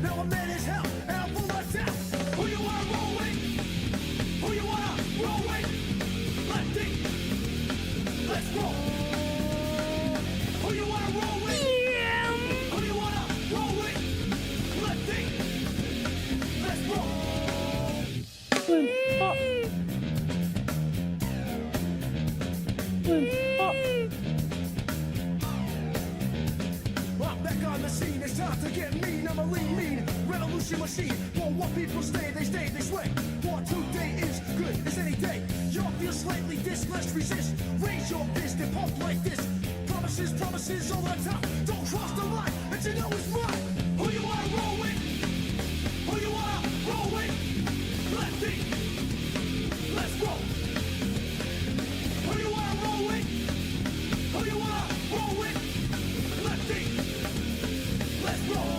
Now I'm mad as hell, and I'm full of doubt. Who you wanna roll with? Who you wanna roll with? Lefty, let's roll. Who you wanna roll with? Who you wanna roll with? Lefty, let's roll. I'm back on the scene, it's time to get mean. I'm a lean revolution machine. For what people stay, they sway. For today is good as any day. Y'all feel slightly this, let's resist. Raise your fist and pump like this. Promises over the top. Don't cross the line, and you know it's right. Who you wanna roll with? Who you wanna roll with? Lefty, let's roll. Who you wanna roll with? Who you wanna roll with? Lefty, let's roll.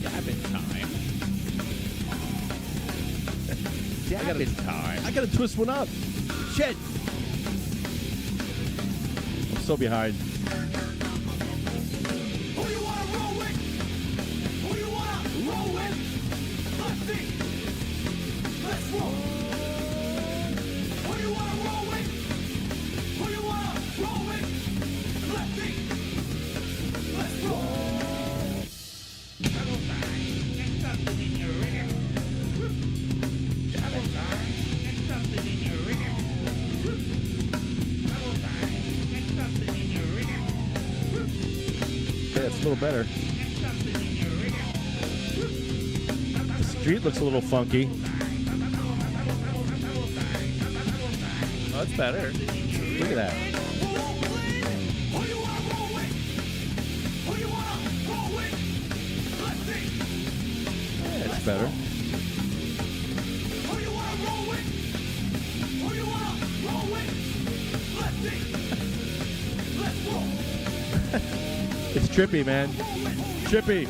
Dabbing time. Dabbing time. I gotta twist one up. Shit. I'm so behind. Who you wanna roll with? Who you wanna roll with? Lefty, let's roll. Who you wanna roll with? Who you wanna roll with? Lefty, let's roll. Yeah, it's a little better. The street looks a little funky. Oh, that's better. Look at that. Who you wanna roll with? Who you wanna roll with? Lefty, Yeah, it's better. who you wanna roll with? Who you wanna roll with? Lefty, let's roll. It's trippy, man. Trippy.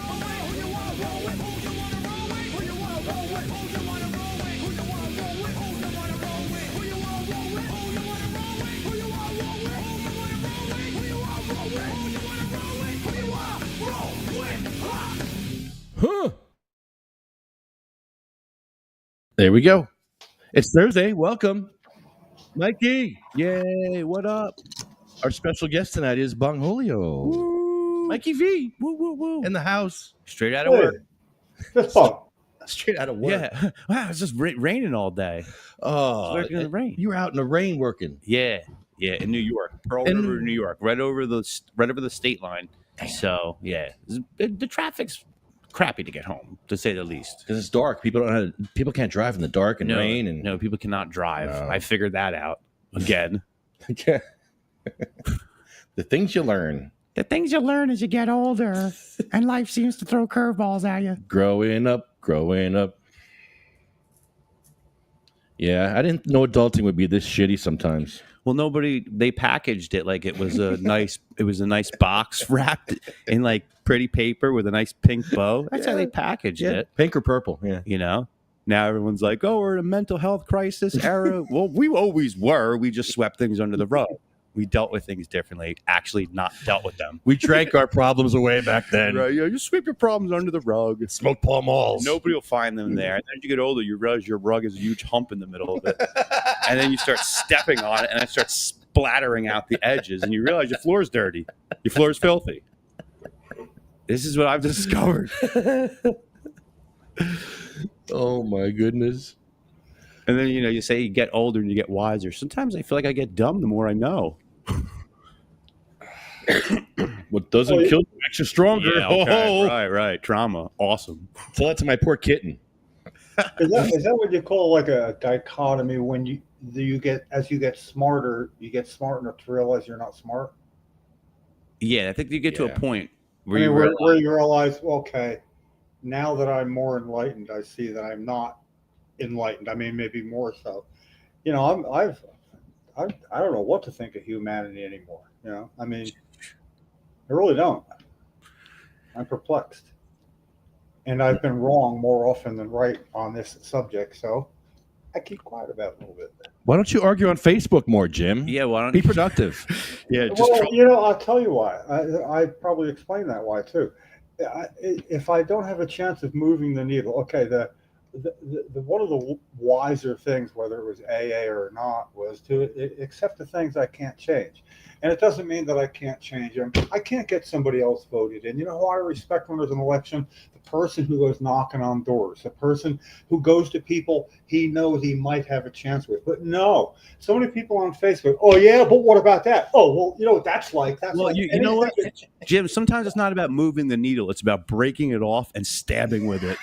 Huh. There we go. It's Thursday. Welcome, Mikey. Yay. What up? Our special guest tonight is Bongholeleo. Mikey V. Woo, woo, woo. In the house. Straight out of work. Straight out of work. Yeah. Wow, it's just raining all day. Oh, Working in the rain. you were out in the rain working. Yeah. Yeah, in New York. Pearl River, New York. Right over the state line. Damn. So, yeah. The traffic's crappy to get home, to say the least. Because it's dark. People can't drive in the dark and rain. And No, people cannot drive. No. I figured that out again. Yeah. The things you learn. The things you learn as you get older, and life seems to throw curveballs at you. Growing up. Yeah, I didn't know adulting would be this shitty sometimes. Well, they packaged it like it was a nice box wrapped in like pretty paper with a nice pink bow. That's how they packaged it. Pink or purple, yeah. You know, now everyone's like, oh, we're in a mental health crisis era. Well, we always were. We just swept things under the rug. We dealt with things differently, actually not dealt with them. We drank our problems away back then. Right, yeah, you sweep your problems under the rug. Smoke Pall Malls. Nobody will find them there. And then as you get older, you realize your rug is a huge hump in the middle of it. And then you start stepping on it, and it starts splattering out the edges, and you realize your floor is dirty. Your floor is filthy. This is what I've discovered. Oh, my goodness. And then, you say you get older and you get wiser. Sometimes I feel like I get dumb the more I know. What doesn't kill you makes you stronger. Yeah, okay. Right. Trauma. Awesome. Tell that to my poor kitten. Is that what you call like a dichotomy when you get smarter, you get smart enough to realize you're not smart? Yeah, I think you get to a point where where you realize, okay, now that I'm more enlightened, I see that I'm not enlightened. I mean, maybe more so. I don't know what to think of humanity anymore. I mean, I really don't. I'm perplexed. And I've been wrong more often than right on this subject, so I keep quiet about it a little bit. Why don't you argue on Facebook more, Jim? Yeah, why don't Be productive. Yeah, just Well, you know, I'll tell you why. I probably explained that why too. If I don't have a chance of moving the needle, okay, the one of the wiser things, whether it was AA or not, was to accept the things I can't change. And it doesn't mean that I can't change them. I can't get somebody else voted in. You know who I respect when there's an election? The person who goes knocking on doors, the person who goes to people he knows he might have a chance with. But no, so many people on Facebook, oh yeah, but what about that? Oh, well, you know what that's like? That's well, like you know what, anything Jim? Sometimes it's not about moving the needle; it's about breaking it off and stabbing with it.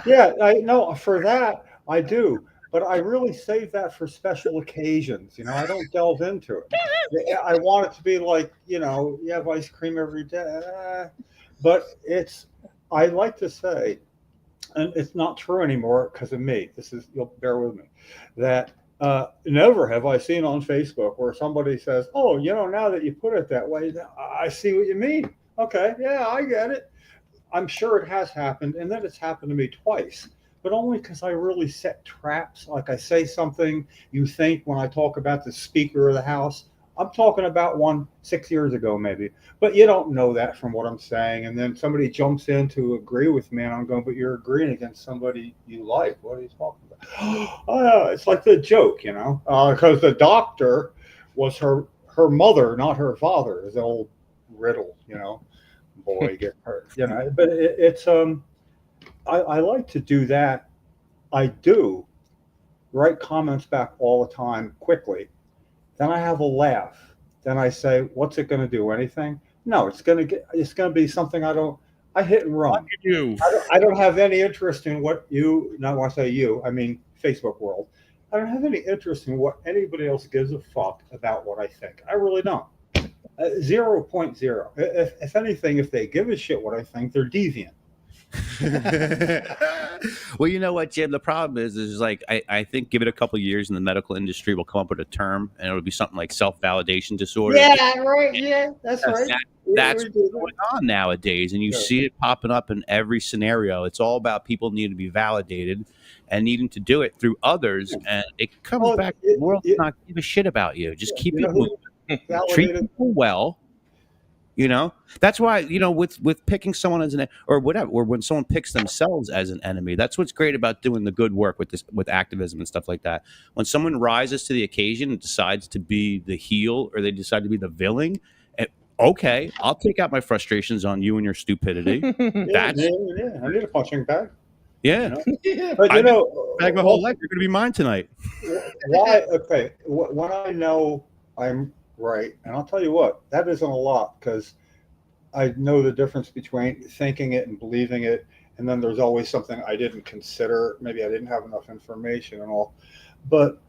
Yeah, I know for that I do, but I really save that for special occasions. You know, I don't delve into it. Yeah, I want it to be like, you know, you have ice cream every day, but it's. I like to say, and it's not true anymore because of me. This is, you'll bear with me, that never have I seen on Facebook where somebody says, "Oh, you know, now that you put it that way, I see what you mean." Okay, yeah, I get it. I'm sure it has happened, and then it's happened to me twice, but only because I really set traps. Like I say something, you think when I talk about the Speaker of the House, I'm talking about one 6 years ago, maybe, but you don't know that from what I'm saying. And then somebody jumps in to agree with me, and I'm going, but you're agreeing against somebody you like. What are you talking about? Oh, yeah, it's like the joke, you know, because the doctor was her mother, not her father, is the old riddle, you know. Boy get hurt, you know. But it's I like to do that. I do write comments back all the time quickly. Then I have a laugh. Then I say, "What's it going to do? Anything? No, it's going to be something I hit and run. You. I don't have any interest in what you. Not when I say you, I mean Facebook world. I don't have any interest in what anybody else gives a fuck about what I think. I really don't. 0.0. If anything, if they give a shit what I think, they're deviant. Well, you know what, Jim? The problem is like I think give it a couple years, and the medical industry will come up with a term, and it'll be something like self-validation disorder. Yeah, right. Yeah, that's Yes, right. that's We what's do that. going on nowadays, and you Yeah. see it popping up in every scenario. It's all about people needing to be validated and needing to do it through others, and it comes Well, back to the world does not give a shit about you. Just keep you know it who moving. Treat validated? people well. You know, that's why, you know, with picking someone as an or whatever, or when someone picks themselves as an enemy, that's what's great about doing the good work with this, with activism and stuff like that. When someone rises to the occasion and decides to be the heel, or they decide to be the villain, eh, okay, I'll take out my frustrations on you and your stupidity. Yeah, That's yeah. I need a punching bag. You yeah. know, but I you did know, bag my whole life. You're going to be mine tonight. why? Okay, when I know I'm right, and I'll tell you what, that isn't a lot because I know the difference between thinking it and believing it, and then there's always something I didn't consider. Maybe I didn't have enough information and all. But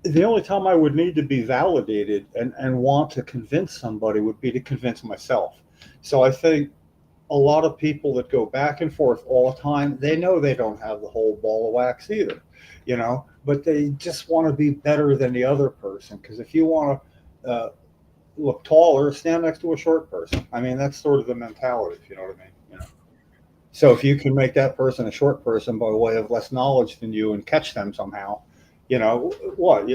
the only time I would need to be validated and want to convince somebody would be to convince myself. So I think a lot of people that go back and forth all the time, they know they don't have the whole ball of wax either, you know, but they just want to be better than the other person. Because if you want to look taller, stand next to a short person. I mean, that's sort of the mentality, if you know what I mean. You know, so if you can make that person a short person by way of less knowledge than you and catch them somehow, you know what?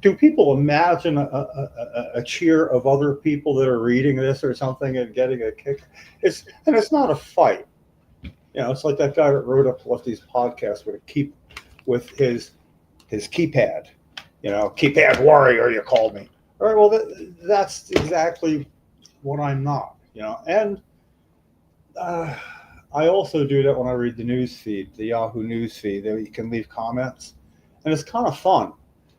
Do people imagine a cheer of other people that are reading this or something and getting a kick? It's not a fight. You know, it's like that guy that wrote up Lefty's podcast with his keypad. You know, keypad warrior, you called me. All right, well, that's exactly what I'm not, you know. And I also do that when I read the news feed, the Yahoo news feed. There you can leave comments, and it's kind of fun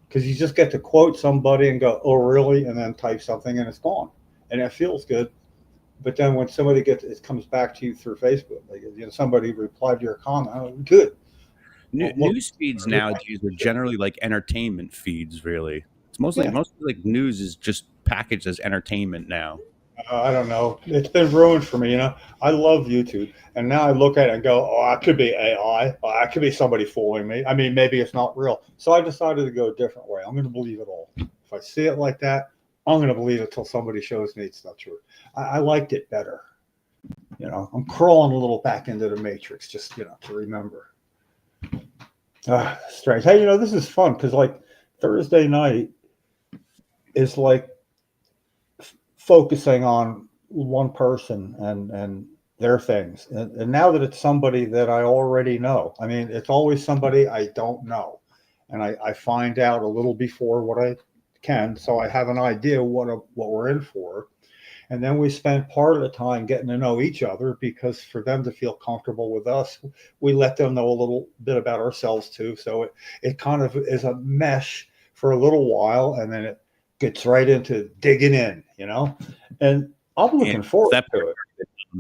because you just get to quote somebody and go, "Oh, really?" and then type something, and it's gone, and it feels good. But then when somebody it comes back to you through Facebook, like, you know, somebody replied to your comment, oh, good. News feeds nowadays are generally like entertainment feeds. Really, it's mostly Yeah. like news is just packaged as entertainment now. I don't know. It's been ruined for me. You know, I love YouTube, and now I look at it and go, "Oh, it could be AI. Oh, it could be somebody fooling me. I mean, maybe it's not real." So I decided to go a different way. I'm going to believe it all. If I see it like that, I'm going to believe it till somebody shows me it's not true. I liked it better. You know, I'm crawling a little back into the matrix, just, you know, to remember. Strange. Hey, this is fun because like Thursday night is like focusing on one person and their things. And now that it's somebody that I already know, I mean, it's always somebody I don't know. And I find out a little before what I can, so I have an idea what we're in for. And then we spend part of the time getting to know each other because for them to feel comfortable with us, we let them know a little bit about ourselves too. So it kind of is a mesh for a little while, and then it gets right into digging in. And I'm And looking forward that to it.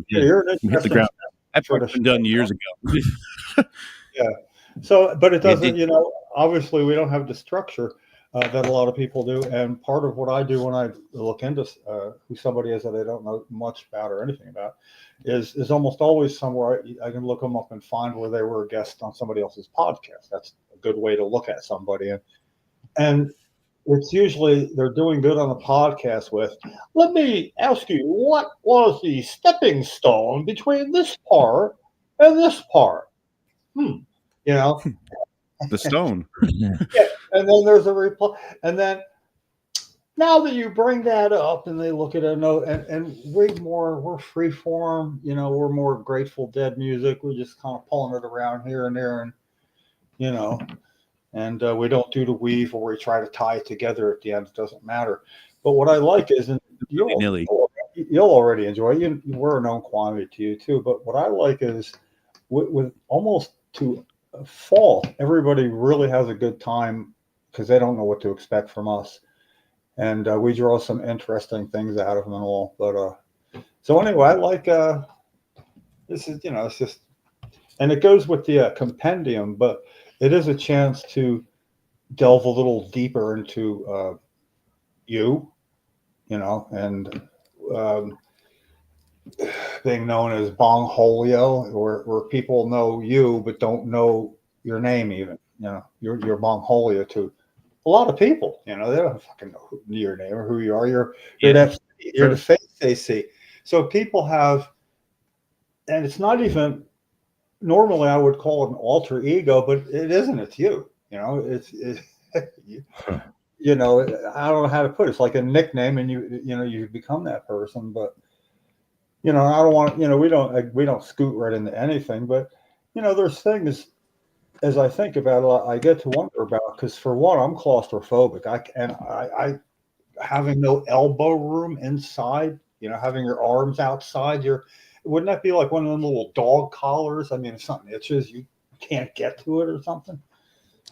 Yeah. You're an Hit the interesting ground. that sort part's of been done years ago. yeah. So, but it Yeah, doesn't, obviously we don't have the structure that a lot of people do. And part of what I do when I look into who somebody is that I don't know much about or anything about is almost always somewhere I can look them up and find where they were a guest on somebody else's podcast. That's a good way to look at somebody. And it's usually they're doing good on the podcast with, let me ask you, what was the stepping stone between this part and this part? Hmm. You know, The stone. yeah. And then there's a reply. And then now that you bring that up and they look at a note and we're free form, we're more Grateful Dead music. We're just kind of pulling it around here and there you know, and we don't do the weave or we try to tie it together at the end. It doesn't matter. But what I like is, and Willy-nilly. you'll already enjoy it. We're a known quantity to you too. But what I like is with almost to a fault, everybody really has a good time because they don't know what to expect from us. And we draw some interesting things out of them and all. But so anyway, I like this is, it's just, and it goes with the compendium, but it is a chance to delve a little deeper into you, and um, being known as Bongholeleo, where people know you but don't know your name even. You're Bongholeo to a lot of people. They don't fucking know your name or who you are. You're Yeah, you're the face they see. So people have, and it's not even normally I would call it an alter ego, but it isn't. It's you. I don't know how to put it. It's like a nickname, and you become that person. But I don't want we don't scoot right into anything. But there's things as I think about it, I get to wonder about because for one, I'm claustrophobic. I having no elbow room inside. Having your arms outside. Wouldn't that be like one of them little dog collars? I mean, if something itches, you can't get to it or something.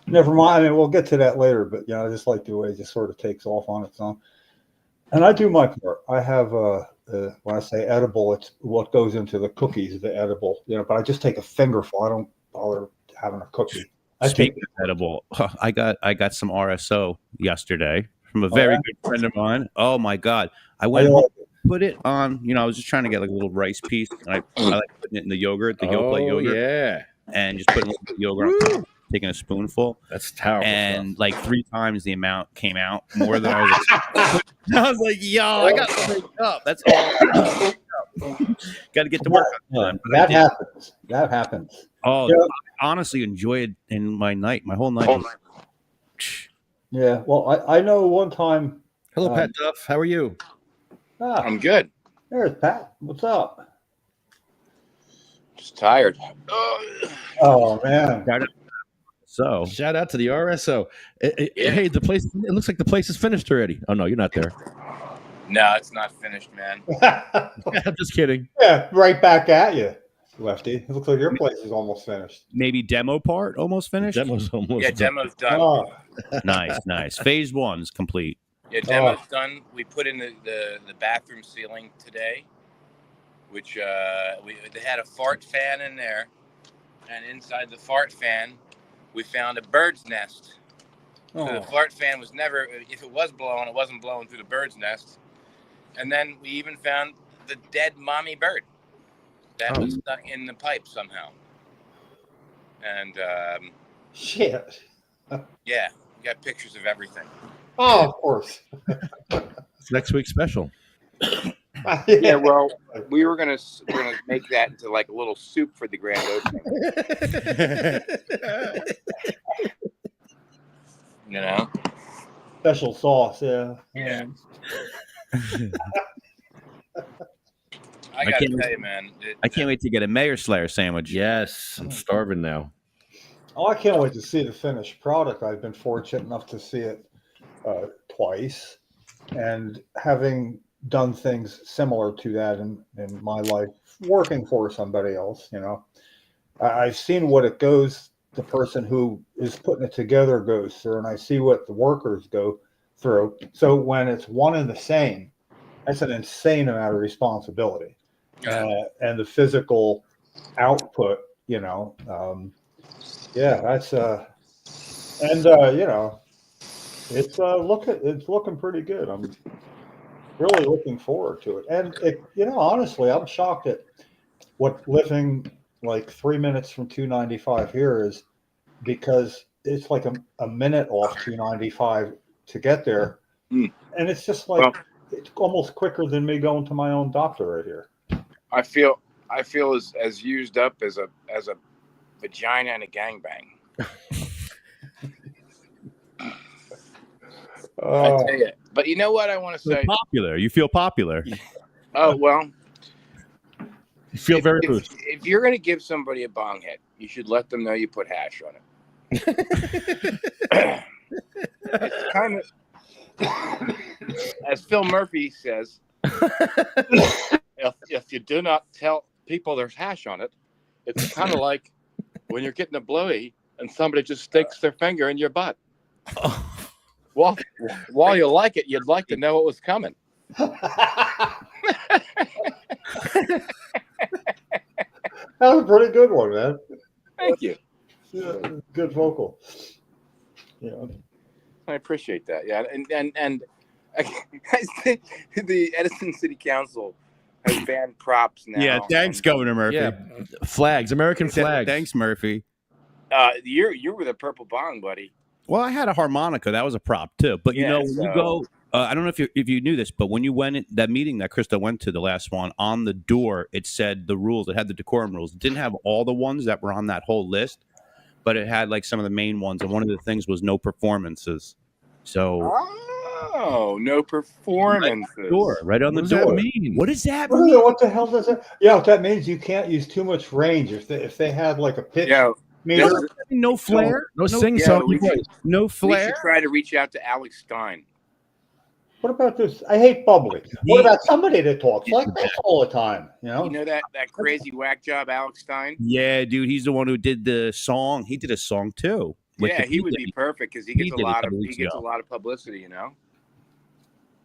Never mind. I mean, we'll get to that later. But I just like the way it just sort of takes off on its own. And I do my part. I have when I say edible, it's what goes into the cookies, the edible. But I just take a fingerful. I don't bother having a cookie. I take. Speaking of edible, I got some RSO yesterday from a Oh, very yeah? good friend of mine. Oh my God. I How went you home, like it? put it on, I was just trying to get like a little rice piece, and I like putting it in the yogurt, the Yoplait Oh yogurt, yeah, and just putting a little bit of yogurt on top, taking a spoonful, that's powerful and stuff. like 3 times the amount came out, more than I was expecting. I was like, yo, I got to wake up. That's all. Got to get to work on time. That happens. That happens. Oh, Yeah. I honestly enjoyed in my whole night was. Yeah. Well, I know one time. Hello, Pat Duff. How are you? I'm good. There's Pat. What's up? Just tired. Oh man. So Shout out to the RSO. Yeah. Hey, the place. It looks like the place is finished already. Oh no, you're not there. No, it's not finished, man. I'm just kidding. Yeah, right back at you, Lefty. It looks like your place is almost finished. maybe demo part almost finished. Demo's almost Yeah, done. demo's done. Oh, Nice. Phase 1's complete. Yeah, demo's done. We put in the bathroom ceiling today, which they had a fart fan in there, and inside the fart fan, we found a bird's nest. So the fart fan was never, if it was blowing, it wasn't blowing through the bird's nest. And then we even found the dead mommy bird that was stuck in the pipe somehow. And shit. yeah, we got pictures of everything. Oh, of course. It's next week's special. Yeah, well, we're gonna make that into like a little soup for the grand opening. You know? Special sauce, yeah. Yeah. I I gotta can't- tell you, man. I can't wait to get a Mayor Slayer sandwich. Yes, I'm starving now. Oh, I can't wait to see the finished product. I've been fortunate enough to see it twice, and having done things similar to that in my life, working for somebody else, I've seen what it goes, the person who is putting it together goes through, and I see what the workers go through. So when it's one and the same, that's an insane amount of responsibility, and the physical output, yeah, that's and it's looking pretty good. I'm really looking forward to it, and honestly, I'm shocked at what living like 3 minutes from 295 here is, because it's like a minute off 295 to get there, and it's just like it's almost quicker than me going to my own doctor right here. I feel as used up as a vagina and a gangbang. I tell you. But you know what I want to say? Popular. You feel popular. Oh, well. You feel very loose. If you're going to give somebody a bong hit, you should let them know you put hash on it. It's kind of, as Phil Murphy says, if you do not tell people there's hash on it, it's kind of like when you're getting a blowy and somebody just sticks their finger in your butt. While you like it, you'd like to know it was coming. That was a pretty good one, man. Thank you. Yeah, good vocal. Yeah, I appreciate that. Yeah, and I think the Edison City Council has banned props now. Yeah, thanks, Governor Murphy. Yeah, flags, American flags. Thanks, Murphy. You were the purple bong, buddy. Well, I had a harmonica. That was a prop too. But Yeah, when you go, I don't know if you knew this, but when you went in that meeting that Krista went to, the last one, on the door it said the rules. It had the decorum rules. It didn't have all the ones that were on that whole list, but it had like some of the main ones. And one of the things was no performances. So. Oh, no performances. Right on the What does door. that mean? What does that what mean? the hell does that? Yeah, that means you can't use too much range. If they had like a pitch meter, No flare? No sing Yeah, song. No We flare? should try to reach out to Alex Stein. what about this? I hate bubbly. What about somebody that talks like this all the time? You know that crazy whack job, Alex Stein? Yeah, dude, he's the one who did the song. He did a song too. Yeah, he would be perfect because he gets did it a lot of couple weeks ago. publicity.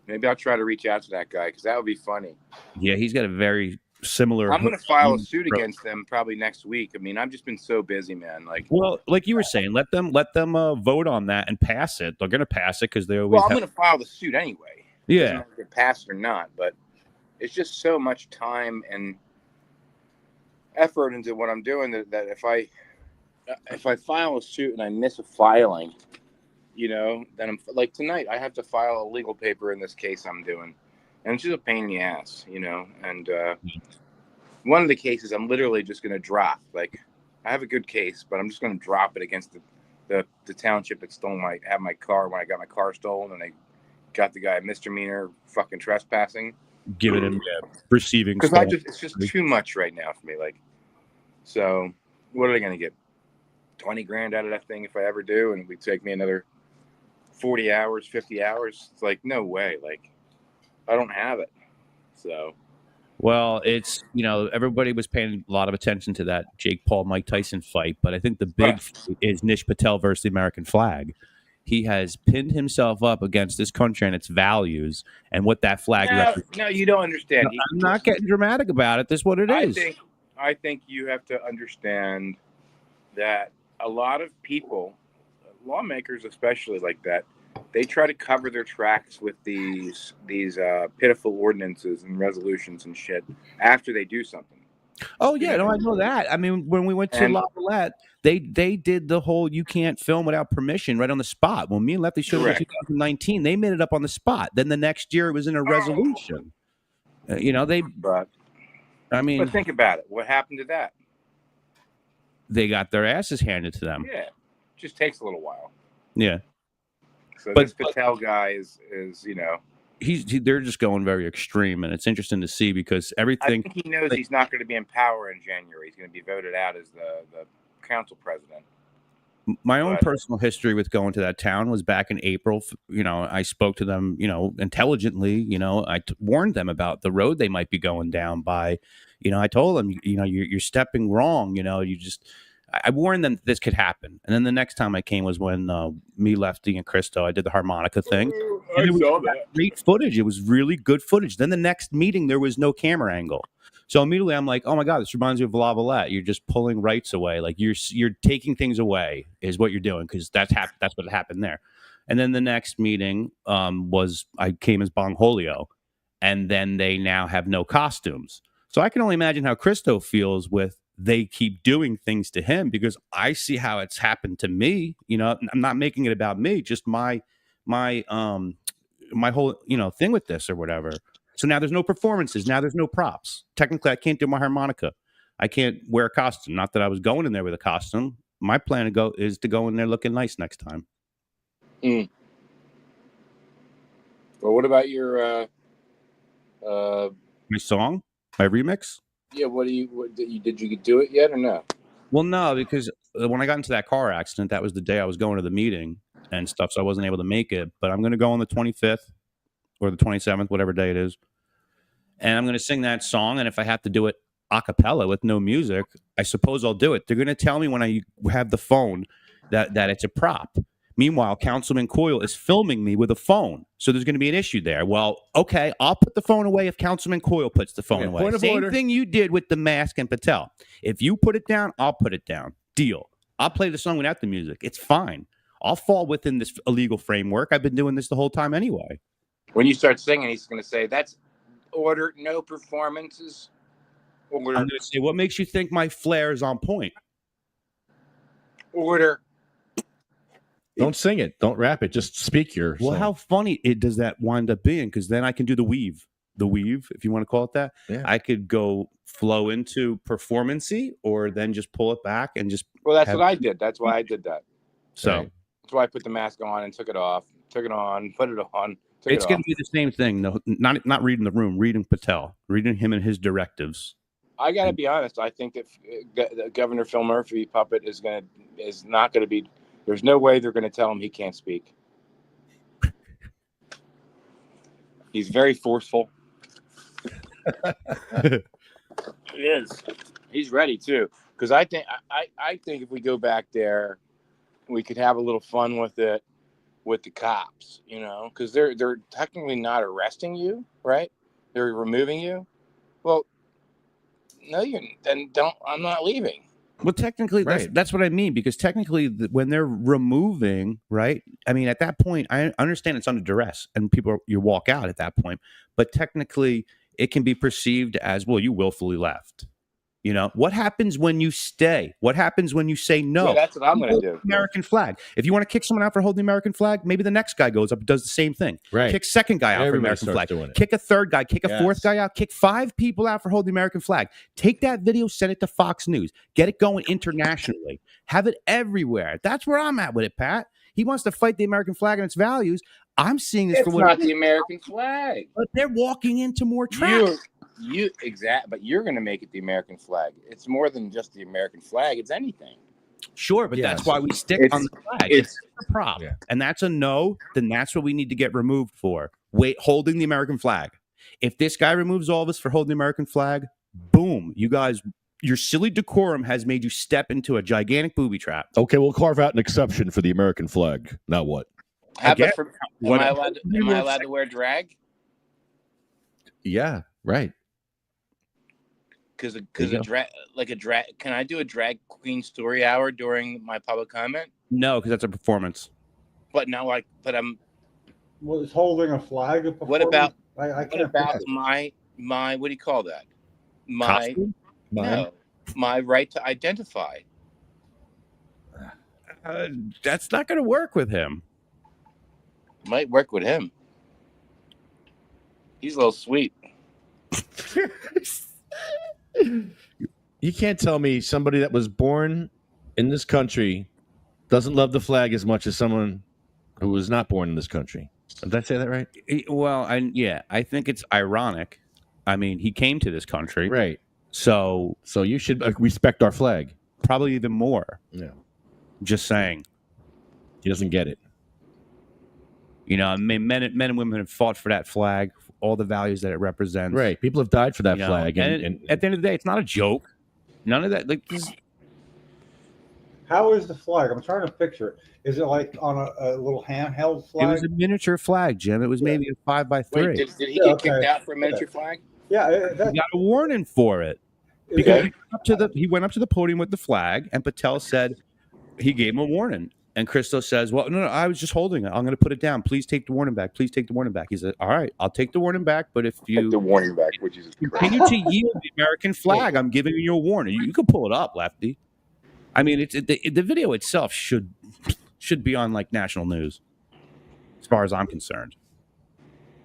Maybe I'll try to reach out to that guy because that would be funny. Yeah, he's got a very similar. I'm going to file a suit against them probably next week. I mean, I've just been so busy, man. Well, like you were saying, let them vote on that and pass it. They're going to pass it because they always. Well, I'm going to file the suit anyway. Yeah, Doesn't matter if it passed or not, but it's just so much time and effort into what I'm doing that if I file a suit and I miss a filing, then I'm like tonight I have to file a legal paper in this case I'm doing, and it's just a pain in the ass, And one of the cases I'm literally just going to drop. Like, I have a good case, but I'm just going to drop it against the township that stole my car when I got my car stolen, and they got the guy a misdemeanor fucking trespassing. Giving him receiving because it's just too much right now for me. So what are they going to get? 20 grand out of that thing if I ever do, and it would take me another 40 hours, 50 hours. It's like, no way. I don't have it. So, well, it's everybody was paying a lot of attention to that Jake Paul Mike Tyson fight, but I think the big is Nish Patel versus the American flag. He has pinned himself up against this country and its values and what that flag represents. No, you don't understand. I'm not getting dramatic about it. This is what it is. I think you have to understand that a lot of people, lawmakers especially like that, they try to cover their tracks with these pitiful ordinances and resolutions and shit after they do something. Oh yeah, no, I know that. I mean, when we went to La Valette, they did the whole you can't film without permission right on the spot. When me and Lefty showed it in 2019, they made it up on the spot. Then the next year it was in a resolution. But think about it. What happened to that? They got their asses handed to them. Yeah, just takes a little while. Yeah. So this Patel guy is they're just going very extreme, and it's interesting to see because everything. I think he knows he's not going to be in power in January. He's going to be voted out as the council president. My own personal history with going to that town was back in April. I spoke to them, intelligently. I warned them about the road they might be going down by. I told them, you're stepping wrong. I warned them that this could happen. And then the next time I came was when me, Lefty, and Christo, I did the harmonica thing. And it was great footage. It was really good footage. Then the next meeting, there was no camera angle. So immediately I'm like, oh my God, this reminds me of La Valette. You're just pulling rights away. Like you're taking things away is what you're doing because that's what happened there. And then the next meeting was I came as Bongholeleo, and then they now have no costumes. So I can only imagine how Christo feels with they keep doing things to him because I see how it's happened to me. I'm not making it about me, just my whole thing with this or whatever. So now there's no performances. Now there's no props. Technically, I can't do my harmonica. I can't wear a costume. Not that I was going in there with a costume. My plan is to go in there looking nice next time. Well, what about your my song, my remix? Yeah. Did you do it yet or no? Well, no, because when I got into that car accident, that was the day I was going to the meeting and stuff, so I wasn't able to make it. But I'm going to go on the 25th or the 27th, whatever day it is, and I'm going to sing that song. And if I have to do it a cappella with no music, I suppose I'll do it. They're going to tell me when I have the phone that it's a prop. Meanwhile, Councilman Coyle is filming me with a phone, so there's going to be an issue there. Well, okay, I'll put the phone away if Councilman Coyle puts the phone away. Same thing you did with the mask and Patel. If you put it down, I'll put it down. Deal. I'll play the song without the music. It's fine. I'll fall within this illegal framework. I've been doing this the whole time anyway. When you start singing, he's going to say, that's order, no performances. Order. I'm going to say, what makes you think my flair is on point? Order. Don't sing it. Don't rap it. Just speak your Well, song. how funny does that wind up being? Because then I can do the weave, if you want to call it that. Yeah. I could go flow into performancy or then just pull it back and just. Well, that's what I did. That's why I did that. So that's why I put the mask on and took it off, took it on, put it on. It's going to be the same thing. No, not reading the room, reading Patel, reading him and his directives. I got to be honest. I think that Governor Phil Murphy puppet is not going to be. There's no way they're going to tell him he can't speak. He's very forceful. He is. He's ready too. Because I think if we go back there, we could have a little fun with it, with the cops. Because they're technically not arresting you, right? They're removing you. Well, no, I'm not leaving. Well, technically, that's what I mean, because technically when they're removing, right? I mean, at that point, I understand it's under duress and you walk out at that point. But technically, it can be perceived as, well, you willfully left. What happens when you stay? What happens when you say no? Yeah, that's what I'm going to do. American flag. If you want to kick someone out for holding the American flag, maybe the next guy goes up and does the same thing. Right. Kick second guy out for American flag. Kick a third guy. Kick a fourth guy out. Kick 5 people out for holding the American flag. Take that video, send it to Fox News. Get it going internationally. Have it everywhere. That's where I'm at with it, Pat. He wants to fight the American flag and its values. I'm seeing this for what it's not the American flag. But they're walking into more traps. But you're going to make it the American flag. It's more than just the American flag. It's anything. Sure, but that's why we stick on the flag. It's a prop, and that's a no. Then that's what we need to get removed for. Holding the American flag. If this guy removes all of us for holding the American flag, boom, you guys. Your silly decorum has made you step into a gigantic booby trap. Okay, we'll carve out an exception for the American flag. Now what? Am I allowed to wear drag? Yeah, right. Because a drag, can I do a drag queen story hour during my public comment? No, because that's a performance. But now, I'm. Was holding a flag a performance? What about? I what about my? What do you call that? My right to identify. That's not going to work with him. Might work with him. He's a little sweet. You can't tell me somebody that was born in this country doesn't love the flag as much as someone who was not born in this country. Did I say that right? Well, I think it's ironic. I mean, he came to this country, Right. so So you should respect our flag. probably even more. Yeah. Just saying. He doesn't get it. You know, I mean, men and women have fought for that flag, all the values that it represents. Right. People have died for that You know, flag. and at the end of the day, it's not a joke. None of that. Like, How is the flag? I'm trying to picture it. Is it like on a little handheld it flag? was a miniature flag, Jim. It was maybe a 5x3. Wait, did he Yeah, get kicked okay. out for a miniature flag? Yeah, He got a warning for it is because it- he went up to the podium with the flag, and Patel said he gave him a warning. And Christo says, "Well, no, I was just holding it. I'm going to put it down. Please take the warning back. Please take the warning back." He said, "All right, I'll take the warning back, but if Take the you warning back, which is continue to yield the American flag, I'm giving you a warning." You can pull it up, Lefty. I mean, the video itself should be on like national news, as far as I'm concerned.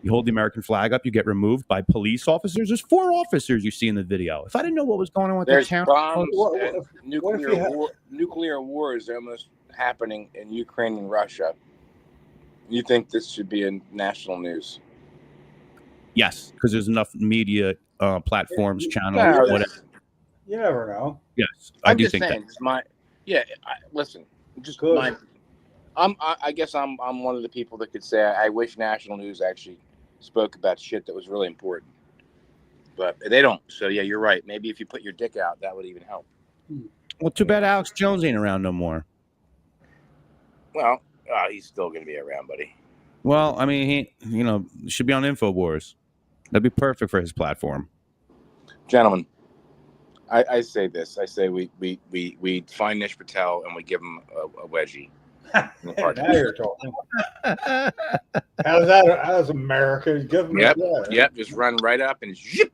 You hold the American flag up, you get removed by police officers. There's 4 officers you see in the video. If I didn't know what was going on with there's the town, bombs What- and what if you had- nuclear wars almost happening in Ukraine and Russia. You think this should be in national news? yes, because there's enough media platforms, channels, No, whatever. You never know. Yes, I I'm do just think saying. Listen, just Good. I guess I'm one of the people that could say I wish national news actually spoke about shit that was really important, but they don't. So yeah, you're right. Maybe if you put your dick out, that would even help. Well, too bad Alex Jones ain't around no more. Well, he's still going to be around, buddy. Well, I mean, he should be on InfoWars. That'd be perfect for his platform. Gentlemen, I say this. I say we find Nish Patel and we give him a wedgie. In the parking Now you're talking. How's that? How's America? Give me Yep. that. Yep, just run right up and zip.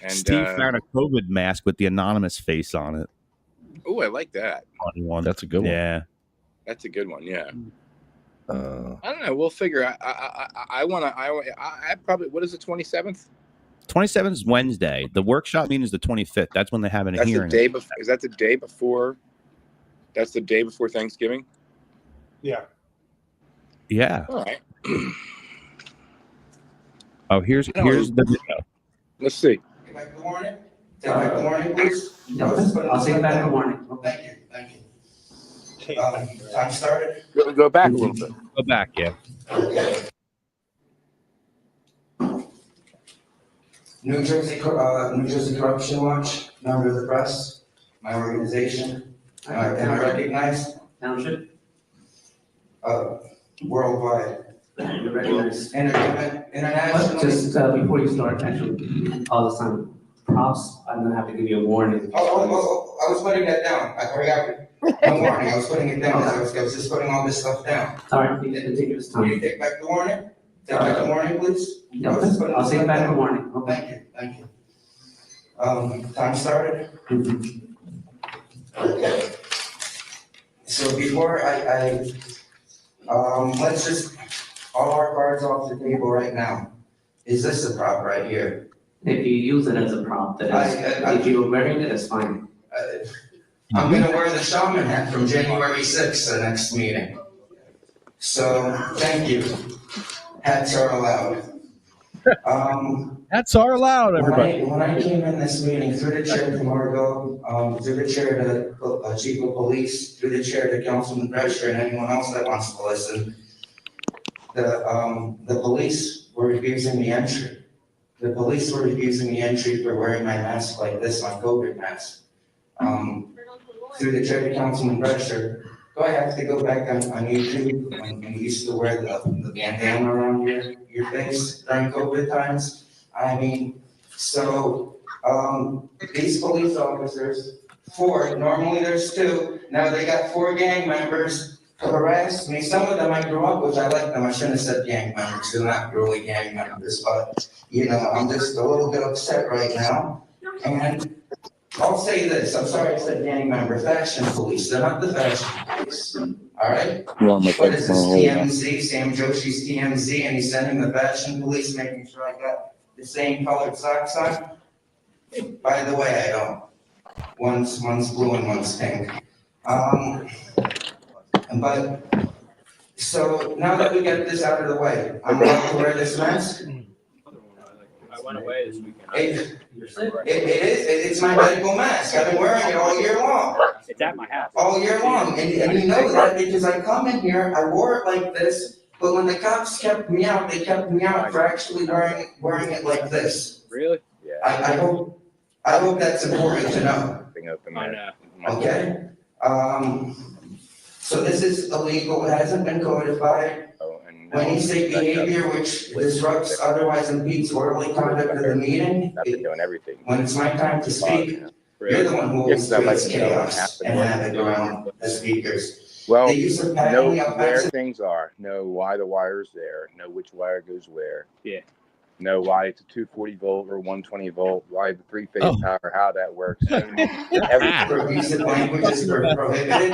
And Steve found a COVID mask with the anonymous face on it. oh, I like that. Funny one. That's a good one. Yeah. That's a good one. Yeah. Uh, I don't know. We'll figure. I want to. I probably. What is it? 27th. 27th is Wednesday. The workshop meeting is the 25th. That's when they're having a That's the hearing. day before. Is that the day before? That's the day before Thanksgiving. Yeah. Yeah. All right. Oh, here's the video. Let's see. Take back the warning. Take back the warning, please. I'll take back the warning. Thank you. Thank you. Time started. Go back a little bit. Go back, yeah. New Jersey Corruption Watch, member of the press, my organization. Am I recognized? Township, Worldwide. you're recognized. International. Just before you start, actually, all the time, props, I'm gonna have to give you a warning. Oh, I was putting that down. I forgot. No warning, I was putting it down. I was just putting all this stuff down. Sorry, please continue this Can you time. take back the warning? Take back the warning, please. Yeah, I'll take back the warning. Okay. Thank you. Time started. Okay. So before let's just, all our cards off the table right now. Is this a prop right here? If you use it as a prop, that is, if you're wearing it, it's fine. I'm gonna wear the shaman hat from January 6th, the next meeting. So, thank you. Hats are allowed. hats are allowed, everybody. When I came in this meeting, through the chair to Margot, through the chair to Chief of Police, through the chair to Councilman Drescher and anyone else that wants to listen, the police were refusing me entry. The police were refusing me entry for wearing my mask like this, my COVID mask. Through the chair to Councilman Drescher, do I have to go back on YouTube when you used to wear the bandana around your face during COVID times? I mean, so, these police officers, 4, normally there's 2, now they got 4 gang members to harass me. Some of them I grew up with, I like them, I shouldn't have said gang members, they're not really gang members, but, I'm just a little bit upset right now. And I'll say this, I'm sorry I said gang member, faction police, they're not the faction police, all right? What is this, TMZ, Sam Joshi's TMZ, and he's sending the faction police, making sure I got the same colored socks on. By the way, I don't. One's blue and one's pink. But so now that we get this out of the way, I'm allowed to wear this mask. I went away this weekend. It's my medical mask. I've been wearing it all year long. It's at my house. All year long, and you know that because I come in here, I wore it like this, but when the cops kept me out, they kept me out for actually wearing it like this. Really? Yeah. I hope that's important to know. Okay? So this is illegal, it hasn't been codified. When you say behavior which disrupts, otherwise impedes orderly conduct of the meeting, when it's my time to speak, you're the one who always creates chaos and havoc around the speakers. Well, The use of know patently where offensive things are, know why the wire's there, know which wire goes where. Yeah. Know why it's a 240 volt or 120 volt, why the three-phase power, how that works. abusive language is prohibited.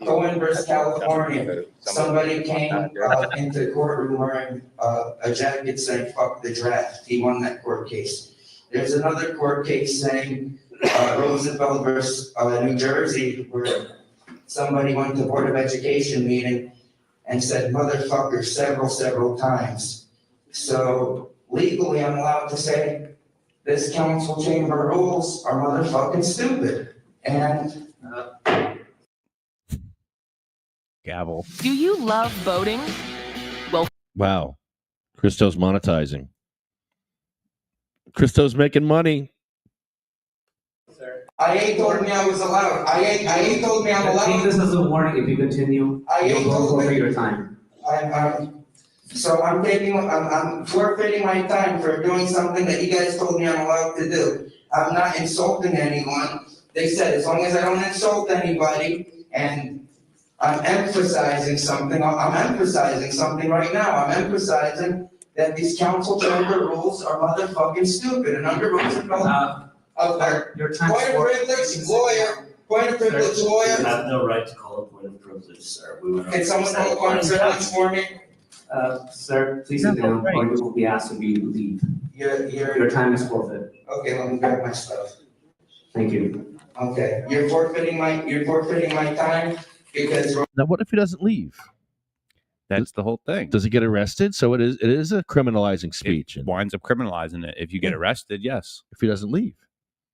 Cohen versus California. Somebody came into the courtroom wearing a jacket saying "fuck the draft." He won that court case. There's another court case saying Roosevelt versus New Jersey, where somebody went to Board of Education meeting and said "motherfucker" several times. So legally, I'm allowed to say this council chamber rules are motherfucking stupid. And Gavel. Do you love boating? Wow. Christo's monetizing. Christo's making money. IA told me I was allowed. IA told me I'm Take allowed. this as a warning. If you continue, you'll go over your time. I'm forfeiting my time for doing something that you guys told me I'm allowed to do. I'm not insulting anyone. They said as long as I don't insult anybody, and I'm emphasizing something. I'm emphasizing something right now. I'm emphasizing that these council chamber rules are motherfucking stupid. And under Roosevelt, Your time. point of privilege, lawyer. Point of privilege, You lawyer. have no right to call a point of privilege, sir. We went Can someone call a point of privilege for me? Sir, please sit down, or you will be asked to leave. You're, Your time is forfeit. okay, let me grab my stuff. Thank you. Okay, you're forfeiting my time because Now, what if he doesn't leave? That's the whole thing. Does he get arrested? So it is a criminalizing speech. It winds up criminalizing it. If you get arrested, yes. If he doesn't leave.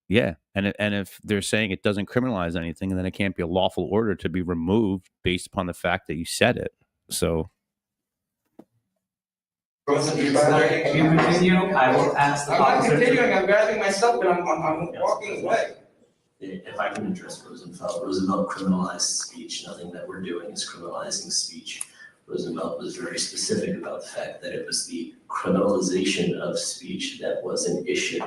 Yeah. And if they're saying it doesn't criminalize anything, then it can't be a lawful order to be removed based upon the fact that you said it. So Rosen, you're If you violating. continue, I will ask the I'm not officer. continuing, I'm grabbing my stuff and I'm walking away. If I can address Roosevelt criminalized speech. Nothing that we're doing is criminalizing speech. Roosevelt was very specific about the fact that it was the criminalization of speech that was an issue.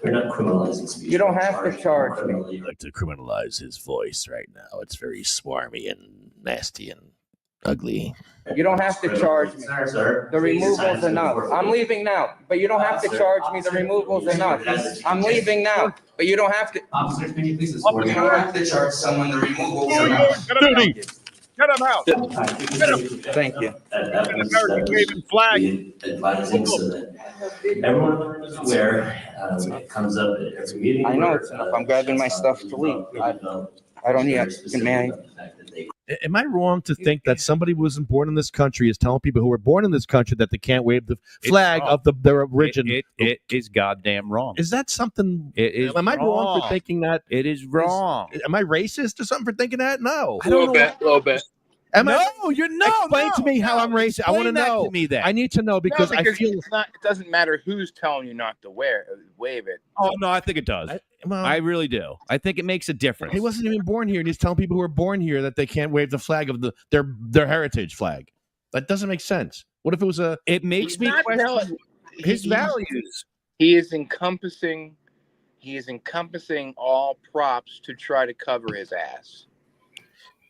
We're not criminalizing speech. You don't We're have to charging charge me. criminally. I'd like to criminalize his voice right now. It's very swarmy and nasty and ugly. You don't have to charge me. Sir, The please, your time removal's has been enough. forfeited. I'm leaving now, but you don't have to Officer, charge me. The officer, removal's please, enough. yes. I'm leaving now, but you don't have to. Officer, can you please escort You me? don't have to charge someone the removal. Get him out. Thank you. That was flag. advising so that everyone is aware, it comes up at every meeting. I know where, it's enough. I'm grabbing my stuff to leave. I don't need very it, specific man. about the fact that they Am I wrong to think that somebody who wasn't born in this country is telling people who were born in this country that they can't wave the flag wrong. of their origin? It is goddamn wrong. Is that something? It is Am I wrong for thinking that? It is wrong. Am I racist or something for thinking that? No. I don't know. A little bit. Am No, I? you're Explain to me how I'm racist. I want to Explain that know. to me then. I need to know because I feel. it's not, it doesn't matter who's telling you not to wave it. Oh no, I think it does. Well, I really do. I think it makes a difference. he wasn't even born here, and he's telling people who are born here that they can't wave the flag of their heritage flag. That doesn't make sense. What if it was a? It makes me not question telling- his he's- values. He is encompassing all props to try to cover his ass.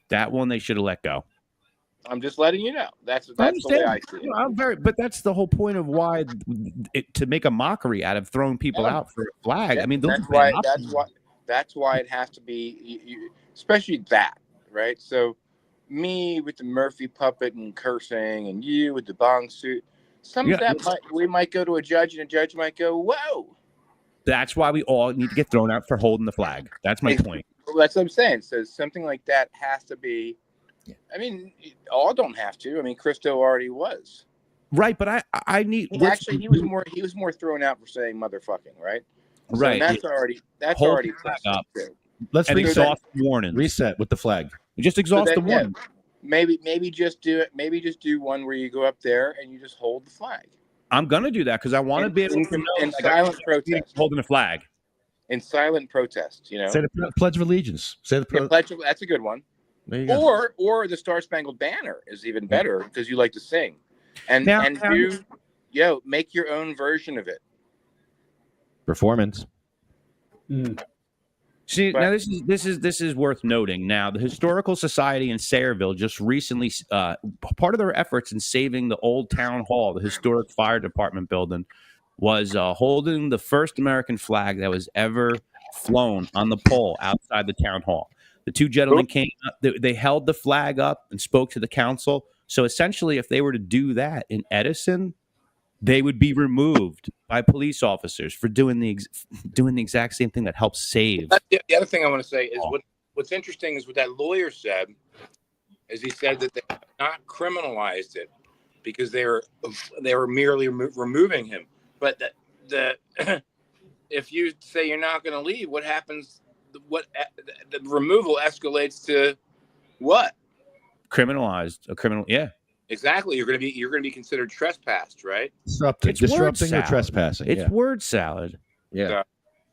That one they should have let go. I'm just letting you know. That's the way I see it. But that's the whole point of why to make a mockery out of throwing people out for a flag. I mean, those that's are bad why. options. That's why it has to be, especially that, right? So, me with the Murphy puppet and cursing, and you with the bong suit. some of that we might go to a judge, and a judge might go, "Whoa." That's why we all need to get thrown out for holding the flag. That's my point. Well, that's what I'm saying. So something like that has to be. I mean, all don't have to. I mean, Christo already was. Right, but I need. He was more thrown out for saying motherfucking, right? So Right. that's already up. Let's exhaust warning. Reset with the flag. Just exhaust the warning. Maybe just do it. Maybe just do one where you go up there and you just hold the flag. I'm gonna do that because I want to be able to know. In silent protest, holding the flag. In silent protest, Say the Pledge of Allegiance. Say the Pledge. That's a good one. There you go. Or the Star Spangled Banner is even better because you like to sing, and make your own version of it. Performance. See, now this is worth noting. Now, the Historical Society in Sayreville just recently, part of their efforts in saving the old town hall, the historic fire department building, was holding the first American flag that was ever flown on the pole outside the town hall. The two gentlemen came up, they held the flag up and spoke to the council. So essentially, if they were to do that in Edison, they would be removed by police officers for doing the exact same thing that helps save. The other thing I want to say is what's interesting is what that lawyer said, is he said that they have not criminalized it because they were merely removing him. But if you say you're not going to leave, what happens? What the removal escalates to what? Criminalized, a criminal, yeah. Exactly. You're going to be considered trespassed, right? Disrupting or trespassing. It's word salad. Yeah.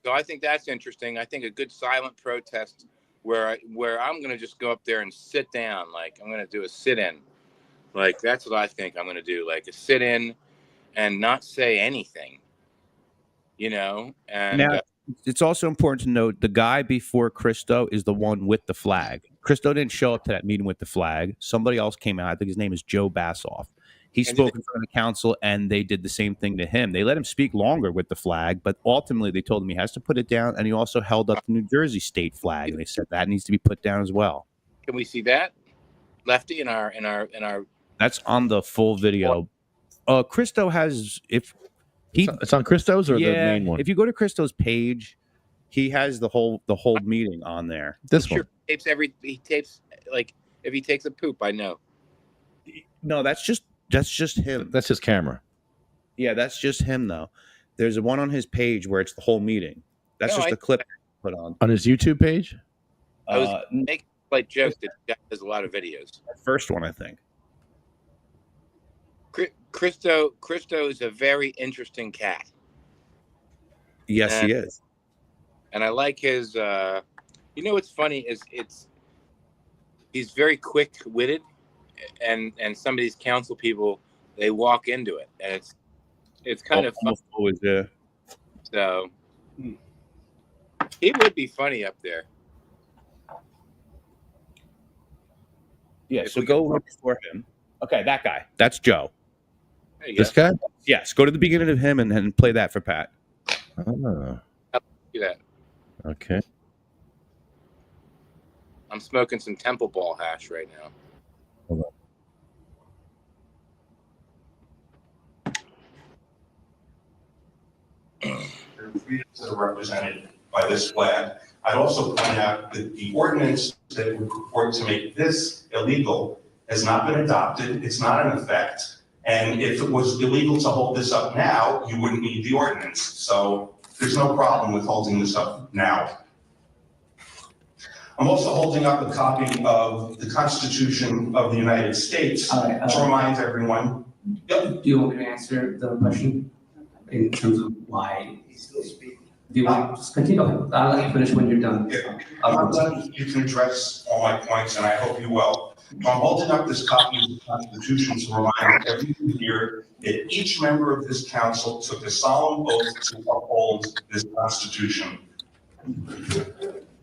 So I think that's interesting. I think a good silent protest where I'm going to just go up there and sit down, like I'm going to do a sit-in. Like that's what I think I'm going to do, like a sit-in and not say anything. And now, it's also important to note the guy before Christo is the one with the flag. Christo didn't show up to that meeting with the flag. Somebody else came out. I think his name is Joe Bassoff. He spoke in front of the council, and they did the same thing to him. They let him speak longer with the flag, but ultimately they told him he has to put it down, and he also held up the New Jersey state flag, and they said that needs to be put down as well. Can we see that, Lefty, in our? That's on the full video. Christo has It's on Christo's or the main one? If you go to Christo's page, he has the whole meeting on there. This one. He tapes like if he takes a poop, I know. No, that's just him. That's his camera. Yeah, that's just him though. There's one on his page where it's the whole meeting. That's just a clip put on his YouTube page. I was making a joke that guy does a lot of videos. The first one, I think. Christo is a very interesting cat. Yes, he is. And I like his. What's funny is he's very quick-witted, and some of these council people they walk into it, and it's kind of fun. Always there. So he would be funny up there. Yeah. So go look for him. Okay, that guy. That's Joe. This guy? Yes. Go to the beginning of him and play that for Pat. Oh. I'll do that. Okay. I'm smoking some Temple Ball hash right now. Hold on. Freedoms that are represented by this flag. I'd also point out that the ordinance that would purport to make this illegal has not been adopted. It's not in effect. And if it was illegal to hold this up now, you wouldn't need the ordinance. So there's no problem with holding this up now. I'm also holding up a copy of the Constitution of the United States to remind everyone. Do you want me to answer the question in terms of why? Do you want to just continue? I'll let you finish when you're done. Yeah. I'm done. You can address all my points, and I hope you will. I'm holding up this copy of the Constitution to remind everyone here that each member of this council took a solemn oath to uphold this Constitution.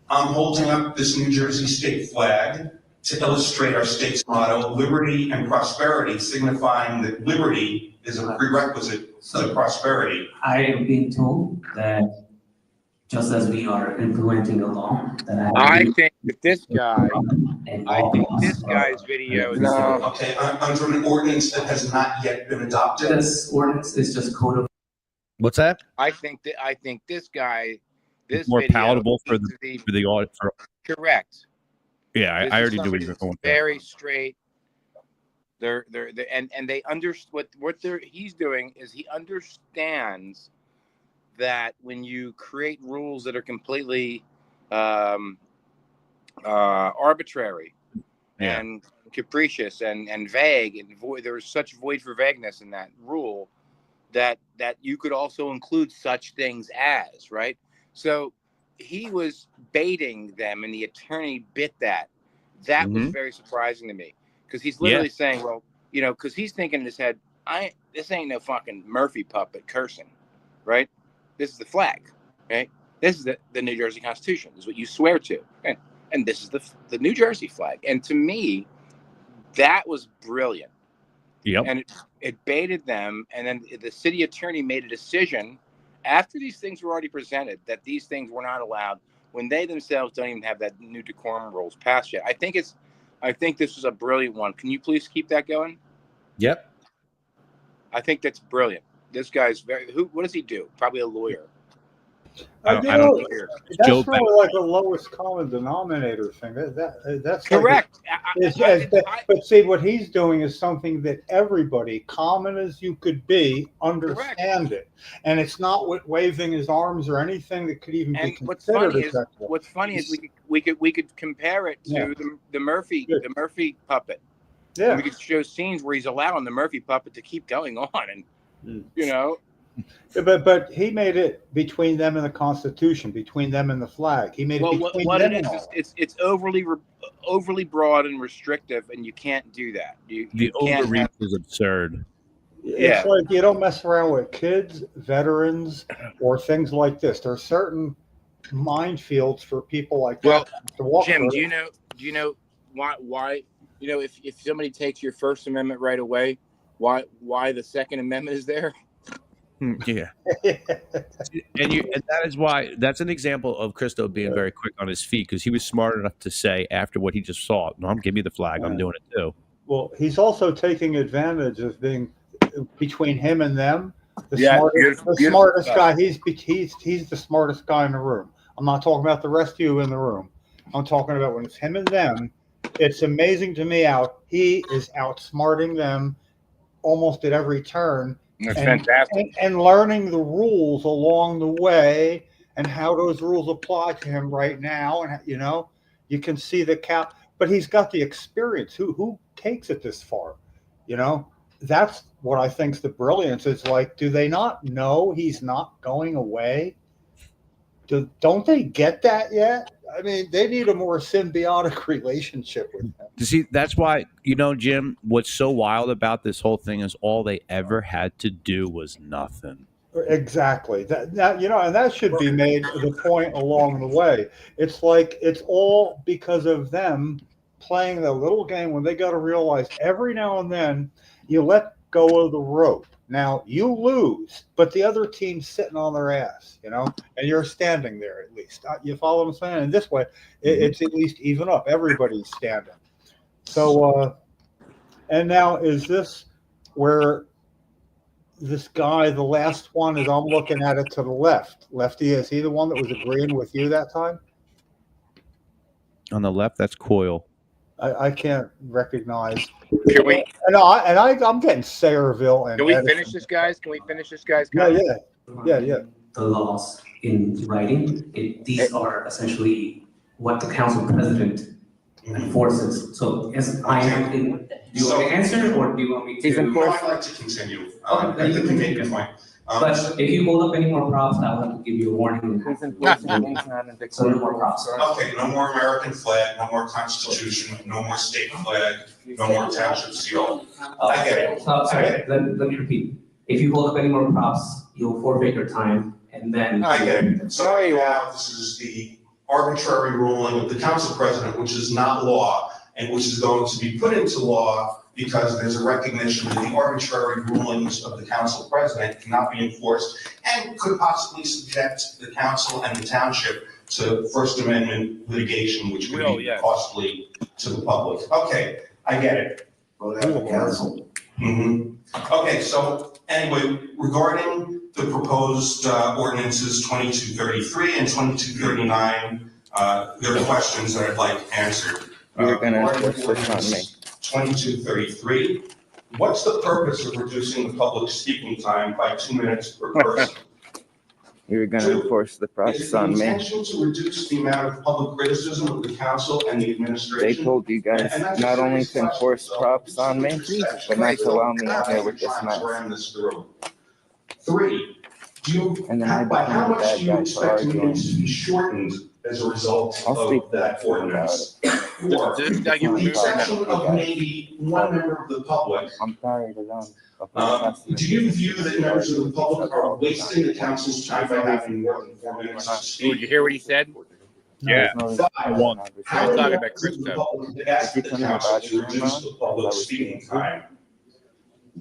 I'm holding up this New Jersey state flag to illustrate our state's motto, liberty and prosperity, signifying that liberty is a prerequisite to prosperity. I am being told that just as we are implementing a law that has. I think that this guy, and I all think laws this are- guy's video is. No, okay, under an ordinance that has not yet been adopted. This ordinance is just code of. What's that? I think this guy, this More video palatable for needs the to be audit. correct. Yeah, This I is already knew somebody you were that's going with that. very straight. They're and they understand what he's doing is he understands that when you create rules that are completely arbitrary Yeah. and capricious and vague and void, there was such void for vagueness in that rule that you could also include such things as, right? So he was baiting them, and the attorney bit that. That was very surprising to me, because he's literally saying, well, because he's thinking in his head, this ain't no fucking Murphy puppet cursing, right? This is the flag, right? This is the New Jersey Constitution. This is what you swear to, and this is the New Jersey flag. And to me, that was brilliant. Yep. And it baited them, and then the city attorney made a decision after these things were already presented that these things were not allowed, when they themselves don't even have that new decorum rules passed yet. I think this was a brilliant one. Can you please keep that going? Yep. I think that's brilliant. This guy's what does he do? Probably a lawyer. I don't know. That's Joe really like a lowest common denominator thing. That's correct. But see, what he's doing is something that everybody, common as you could be, understand it, and it's not waving his arms or anything that could even be considered acceptable. What's funny is we could compare it to the Murphy puppet. Yeah, and we could show scenes where he's allowing the Murphy puppet to keep going on, and But he made it between them and the Constitution, between them and the flag. He made it between what them it and is it's overly broad and restrictive, and you can't do that. The overreach is absurd. It's like you don't mess around with kids, veterans, or things like this. There are certain minefields for people like that to walk Jim, through. do you know why if somebody takes your First Amendment right away, why the Second Amendment is there? Yeah. and that is why that's an example of Christo being very quick on his feet, because he was smart enough to say after what he just saw, no, give me the flag, I'm doing it too. Well, he's also taking advantage of being between him and them. The smartest guy. He's the smartest guy in the room. I'm not talking about the rest of you in the room. I'm talking about when it's him and them. It's amazing to me how he is outsmarting them almost at every turn. That's fantastic. And learning the rules along the way and how those rules apply to him right now. And, you can see the cap, but he's got the experience. Who takes it this far? That's what I think's the brilliance. It's like, do they not know he's not going away? Don't they get that yet? I mean, they need a more symbiotic relationship with him. You see, that's why, Jim, what's so wild about this whole thing is all they ever had to do was nothing. Exactly. And that should be made the point along the way. It's like it's all because of them playing the little game when they got to realize every now and then you let go of the rope. Now you lose, but the other team's sitting on their ass, and you're standing there at least. You follow what I'm saying? And this way, it's at least even up. Everybody's standing. So, and now is this where this guy, the last one, is I'm looking at it to the left. Lefty, is he the one that was agreeing with you that time? On the left, that's Coyle. I can't recognize. Can we? I'm getting Sayreville and. Can we finish this, guys? Yeah. The laws in writing. These are essentially what the council president enforces. So, as I am, do you want me to answer, or do you want me to? I'd like to continue. Okay, You can make your point. But if you hold up any more props, I'll have to give you a warning. So no more props. Okay, no more American flag, no more Constitution, no more state flag, no more township seal. I get it. Sorry, let me repeat. If you hold up any more props, you'll forfeit your time, and then. I get it. So right now, this is the arbitrary ruling of the council president, which is not law, and which is going to be put into law because there's a recognition that the arbitrary rulings of the council president cannot be enforced and could possibly subject the council and the township to First Amendment litigation, which could be costly to the public. Okay, I get it. Well, that's the council. Okay, so anyway, regarding the proposed ordinances 2233 and 2239, there are questions that I'd like answered. You're going to enforce this on me. 2233, what's the purpose of reducing the public speaking time by 2 minutes per person? You're going to enforce the process on Is me. the intention to reduce the amount of public criticism of the council and the administration? They told you guys not only to enforce props on me, but not to allow me in here with this mess. 3, by how much do you expect the meetings to be shortened as a result of that ordinance? 4, with the exception of maybe one member of the public, I'm tired of them. do you view that members of the public are wasting the council's time by having more than 4 minutes to speak? Did you hear what he said? Yeah. 5, I won. how I'm many talking about members Chris, of the though. public have asked the council to reduce the public speaking time?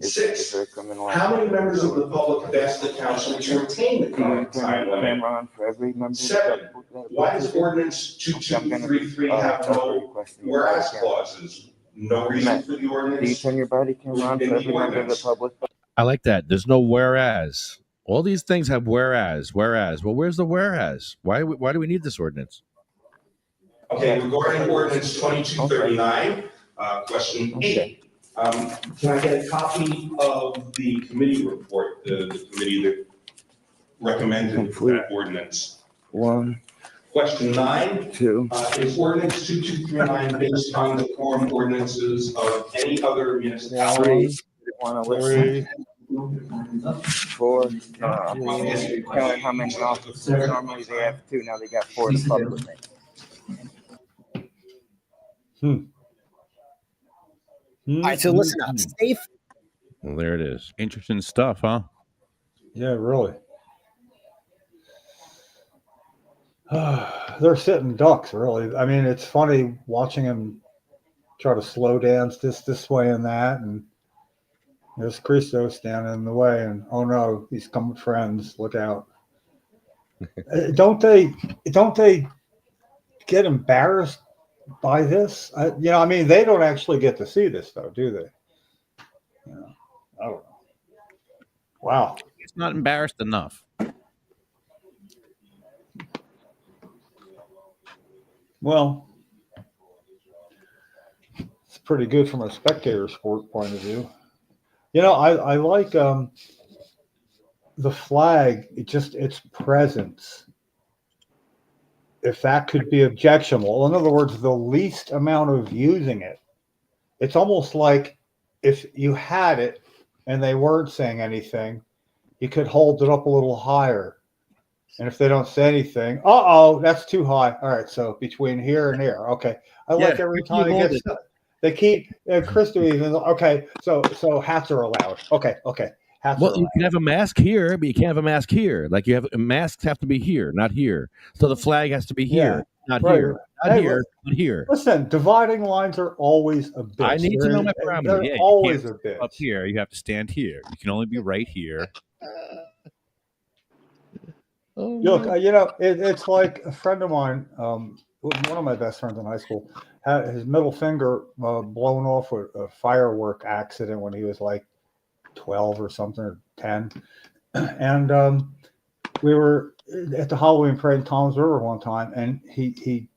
6, how many members of the public have asked the council to retain the current time limit? 7, why does ordinance 2233 have no whereas clauses? No reason for the ordinance. Do you turn your body camera on for every member of the public? I like that. There's no whereas. All these things have whereas. Well, where's the whereas? Why do we need this ordinance? Okay, regarding ordinance 2239, question 8. Can I get a copy of the committee report, the committee that recommended that ordinance? 1, Question 9. 2. Is ordinance 2239 based on the form ordinances of any other municipality? 3. Want to listen? 4. Counting how many officers. Normally they have 2. Now they got 4 to public. All right, so listen up. Safe. Well, there it is. Interesting stuff, huh? Yeah, really. They're sitting ducks, really. I mean, it's funny watching him try to slow dance this way and that, and there's Christo standing in the way, and oh no, he's come with friends. Look out! Don't they get embarrassed by this? I mean, they don't actually get to see this, though, do they? I don't know. Wow. It's not embarrassed enough. Well, it's pretty good from a spectator sport point of view. I like the flag. Its presence. If that could be objectionable, in other words, the least amount of using it. It's almost like if you had it and they weren't saying anything, you could hold it up a little higher. And if they don't say anything, that's too high. All right, so between here and here, okay. I like every time it gets. They keep Christo even. Okay, so hats are allowed. Okay. Hats are allowed. You can have a mask here, but you can't have a mask here. Like masks have to be here, not here. So the flag has to be here, not here, not here, not here. Listen, dividing lines are always a bitch. I need to know my parameters. They're always a bitch. Up here, you have to stand here. You can only be right here. Look, it's like a friend of mine, one of my best friends in high school, had his middle finger blown off with a firework accident when he was like 12 or something, or 10. And we were at the Halloween parade in Toms River one time, and he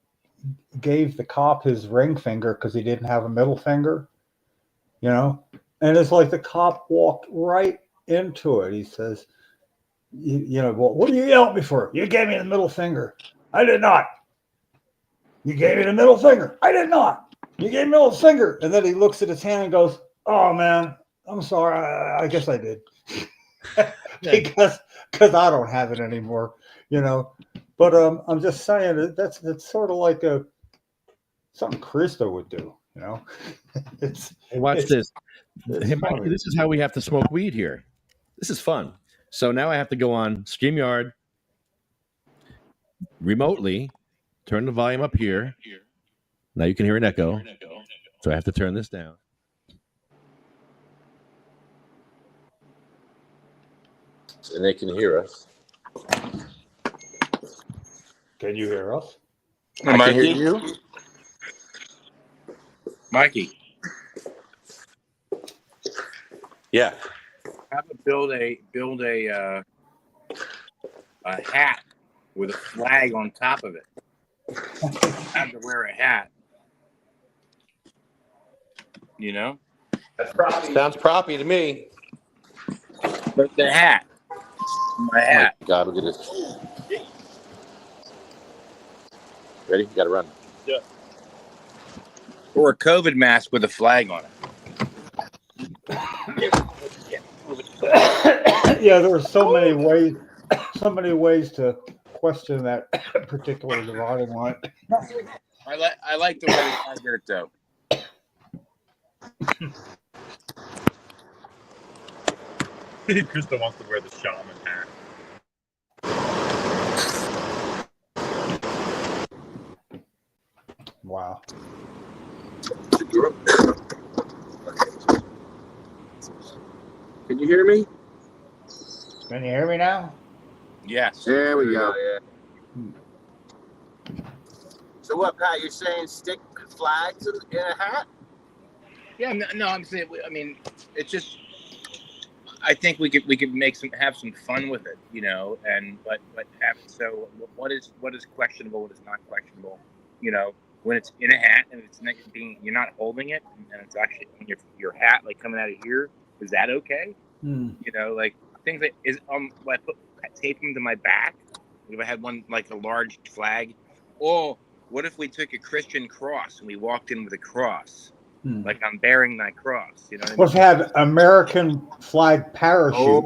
gave the cop his ring finger because he didn't have a middle finger, and it's like the cop walked right into it. He says, well, what do you yell at me for? You gave me the middle finger. I did not. You gave me the middle finger. I did not. You gave me the middle finger. And then he looks at his hand and goes, oh, man, I'm sorry. I guess I did. because I don't have it anymore, But I'm just saying that's sort of like something Christo would do, Watch this. Hey, Mike, this is how we have to smoke weed here. This is fun. So now I have to go on StreamYard remotely, turn the volume up here. Now you can hear an echo. So I have to turn this down. and they can hear us. Can you hear us? I can hear Mikey? you. Mikey, Yeah. how about build a hat with a flag on top of it? Have to wear a hat. You know? Sounds proppy to me. But the hat. My hat. Oh my God, look at this. Ready? You gotta run. Yeah. Or a COVID mask with a flag on it. Yeah, there are so many ways to question that particular dividing line. I like the way they did it though. Krista wants to wear the shaman hat. Wow. Can you hear me? Can you hear me now? Yes. There we go. So what, Pat? You're saying stick flags in a hat? Yeah, no, I'm saying. I mean, it's just. I think we could have some fun with it, you know, and but have so what is questionable, what is not questionable, you know, when it's in a hat and it's not you're not holding it and it's actually on your hat like coming out of here, is that okay? You know, like things like I put tape them to my back if I had one like a large flag, or what if we took a Christian cross and we walked in with a cross? Like I'm bearing my cross, you know what I mean? Let's have American flag parachute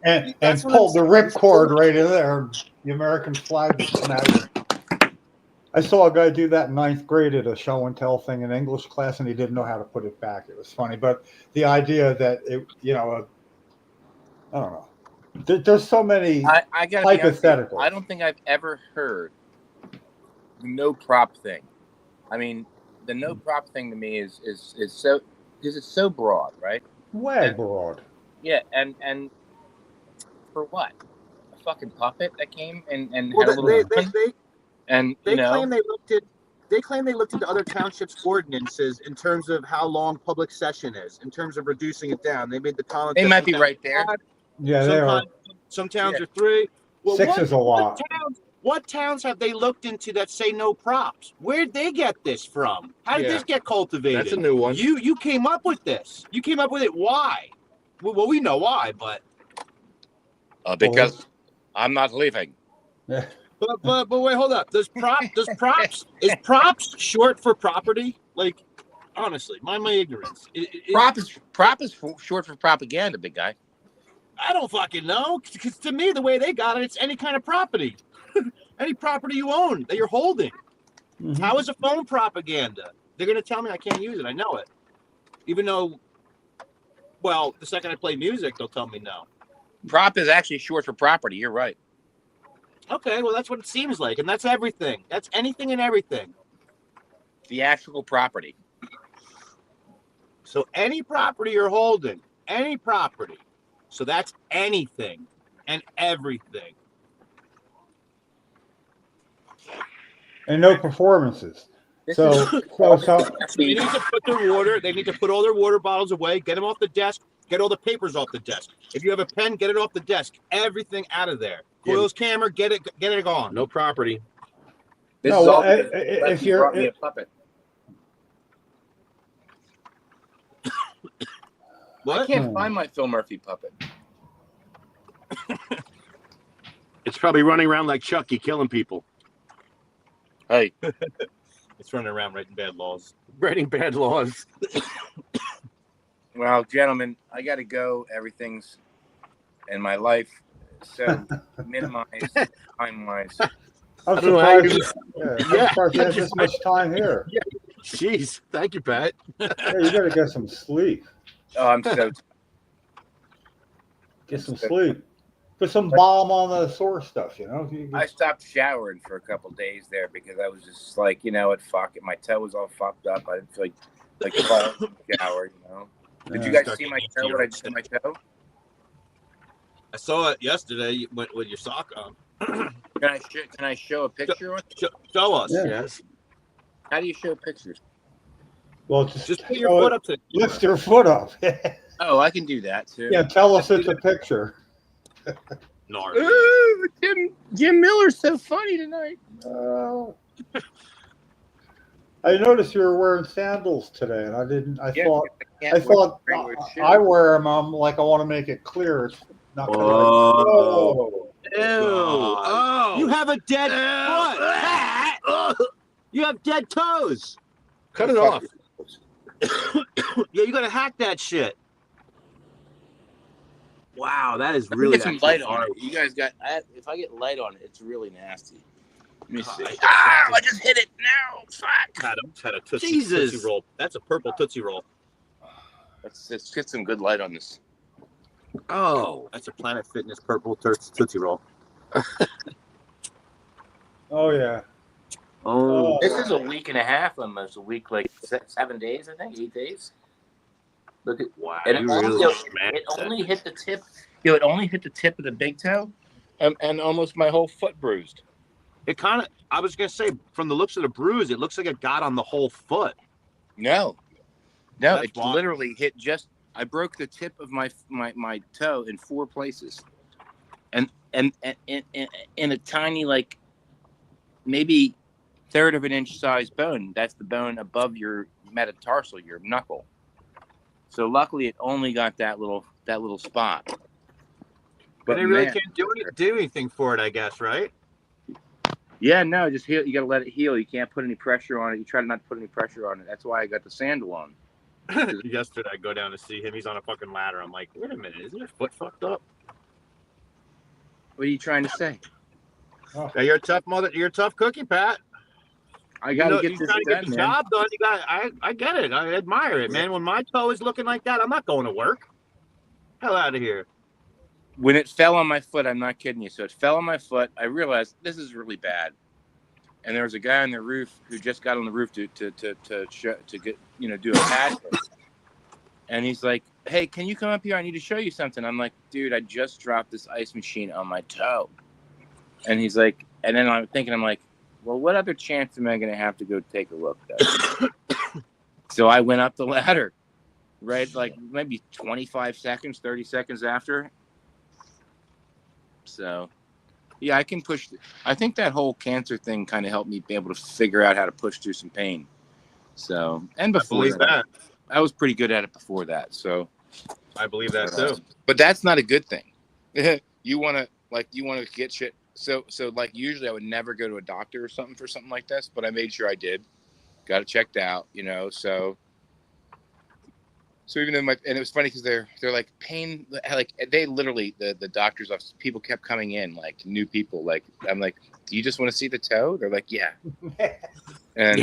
and pull the ripcord right in there. The American flag would come out. I saw a guy do that in 9th grade at a show and tell thing in English class, and he didn't know how to put it back. It was funny, but the idea that it, you know, I don't know. There's so many I gotta be honest with you, hypotheticals. I don't think I've ever heard the no prop thing. I mean, the no prop thing to me is so because it's so broad, right? Way broad. Yeah, and for what? A fucking puppet that came and Well, had a little and they you know claim they looked into other townships' ordinances in terms of how long public session is, in terms of reducing it down. They made the comment they that might be right there. Yeah, some towns are 3. Well, 6 is a lot. What towns have they looked into that say no props? Where'd they get this from? How did this get cultivated? That's a new one. You came up with this. You came up with it. Why? Well, we know why, but Because I'm not leaving. Yeah. but wait, hold up. Is props short for property? Like, honestly, my ignorance. Prop is short for propaganda, big guy. I don't fucking know. Because to me, the way they got it, it's any kind of property. Any property you own that you're holding. How is a phone propaganda? They're going to tell me I can't use it. I know it. Even though, well, the second I play music, they'll tell me no. Prop is actually short for property. You're right. Okay, well, that's what it seems like. And that's everything. That's anything and everything. Theatrical property. So any property you're holding, any property. So that's anything and everything. And no performances. So they need to put their water. They need to put all their water bottles away. Get them off the desk. Get all the papers off the desk. If you have a pen, get it off the desk. Everything out of there. Close camera. Get it gone. No property. This No, is all if you're brought me a puppet. What? I can't find my Phil Murphy puppet. It's probably running around like Chucky, killing people. Hey, It's running around writing bad laws. Writing bad laws. well, gentlemen, I got to go. Everything's in my life so minimized time-wise. I'm I don't know how you- surprised you have this much time here. Jeez. Thank you, Pat. Yeah, you got to get some sleep. Oh, I'm so Get some sleep. Put some balm on the sore stuff, you know. I stopped showering for a couple days there because I was just like, you know what, fuck it. My toe was all fucked up. I didn't feel like falling in the shower, you know. Did you guys see my toe? What I did to my toe? I saw it yesterday. You went with your sock on. Can I show a picture? Show us. Yeah. Yes. How do you show pictures? Well, Just put your foot up to. Lift your foot up. Oh, I can do that too. Yeah, tell us it's a picture. No. Ooh, Jim Miller's so funny tonight. I noticed you were wearing sandals today, and I didn't. I Yeah, thought can't I wear thought regular shoes. I wear them. I'm like I want to make it clear. It's not gonna Whoa. Oh, You have a dead foot. You have dead toes. cut it off. Yeah, you gotta hack that shit. Wow, that is Let me really get some light on it. You guys got? If I get light on it, it's really nasty. Let me see. I just hit it now. Fuck. Had a tootsie roll. That's a purple tootsie roll. Let's get some good light on this. Oh, that's a Planet Fitness purple tootsie roll. Oh yeah. Oh, This is a week and a half, almost a week, like 7 days, I think, 8 days. Look at wow! and You it only hit the tip. It only hit the tip of the big toe, and almost my whole foot bruised. It kind of. I was gonna say, from the looks of the bruise, it looks like it got on the whole foot. No, That's it why. literally hit just. I broke the tip of my toe in 4 places, and in a tiny, like, maybe third of an inch size bone. That's the bone above your metatarsal, your knuckle. So luckily, it only got that little spot. But they really can't do anything for it, I guess, right? Yeah, no, just heal. You got to let it heal. You can't put any pressure on it. You try to not put any pressure on it. That's why I got the sandal on. Yesterday, I go down to see him. He's on a fucking ladder. I'm like, wait a minute, isn't your foot fucked up? What are you trying to say? Yeah, you're a tough mother. You're a tough cookie, Pat. I got to get this done, get the man. job done. You got. I get it. I admire it, man. When my toe is looking like that, I'm not going to work. Hell out of here. When it fell on my foot, I'm not kidding you. So it fell on my foot. I realized this is really bad. And there was a guy on the roof who just got on the roof to get, do a pad. And he's like, "Hey, can you come up here? I need to show you something." I'm like, "Dude, I just dropped this ice machine on my toe." And he's like, and then I'm like, well, what other chance am I going to have to go take a look, though? So I went up the ladder, right? Like maybe 25 seconds, 30 seconds after. So, yeah, I can push. I think that whole cancer thing kind of helped me be able to figure out how to push through some pain. So, and before that, I was pretty good at it before that. So, I believe that too. But that's not a good thing. You want to get shit. So like usually I would never go to a doctor or something for something like this, but I made sure I did. Got it checked out, So even though and it was funny because they're like pain, like they literally the doctors office people kept coming in, like new people. Like I'm like, do you just want to see the toe? They're like, yeah. And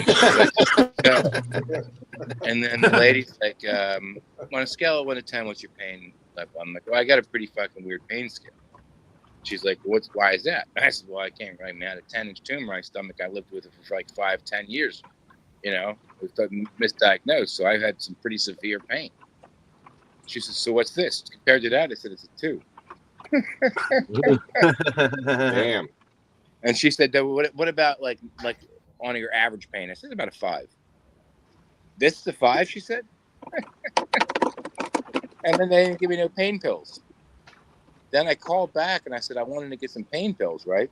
and then the lady's like, on a scale of 1 to 10, what's your pain level? I'm like, well, I got a pretty fucking weird pain scale. She's like, why is that? I said, well, I can't really. I had a 10-inch tumor in my stomach. I lived with it for like 5-10 years. It was misdiagnosed, so I had some pretty severe pain. She said, so what's this? Compared to that, I said, it's a 2. Damn. And she said, what about like on your average pain? I said, about a 5. This is a 5, she said. And then they didn't give me no pain pills. Then I called back and I said I wanted to get some pain pills, right?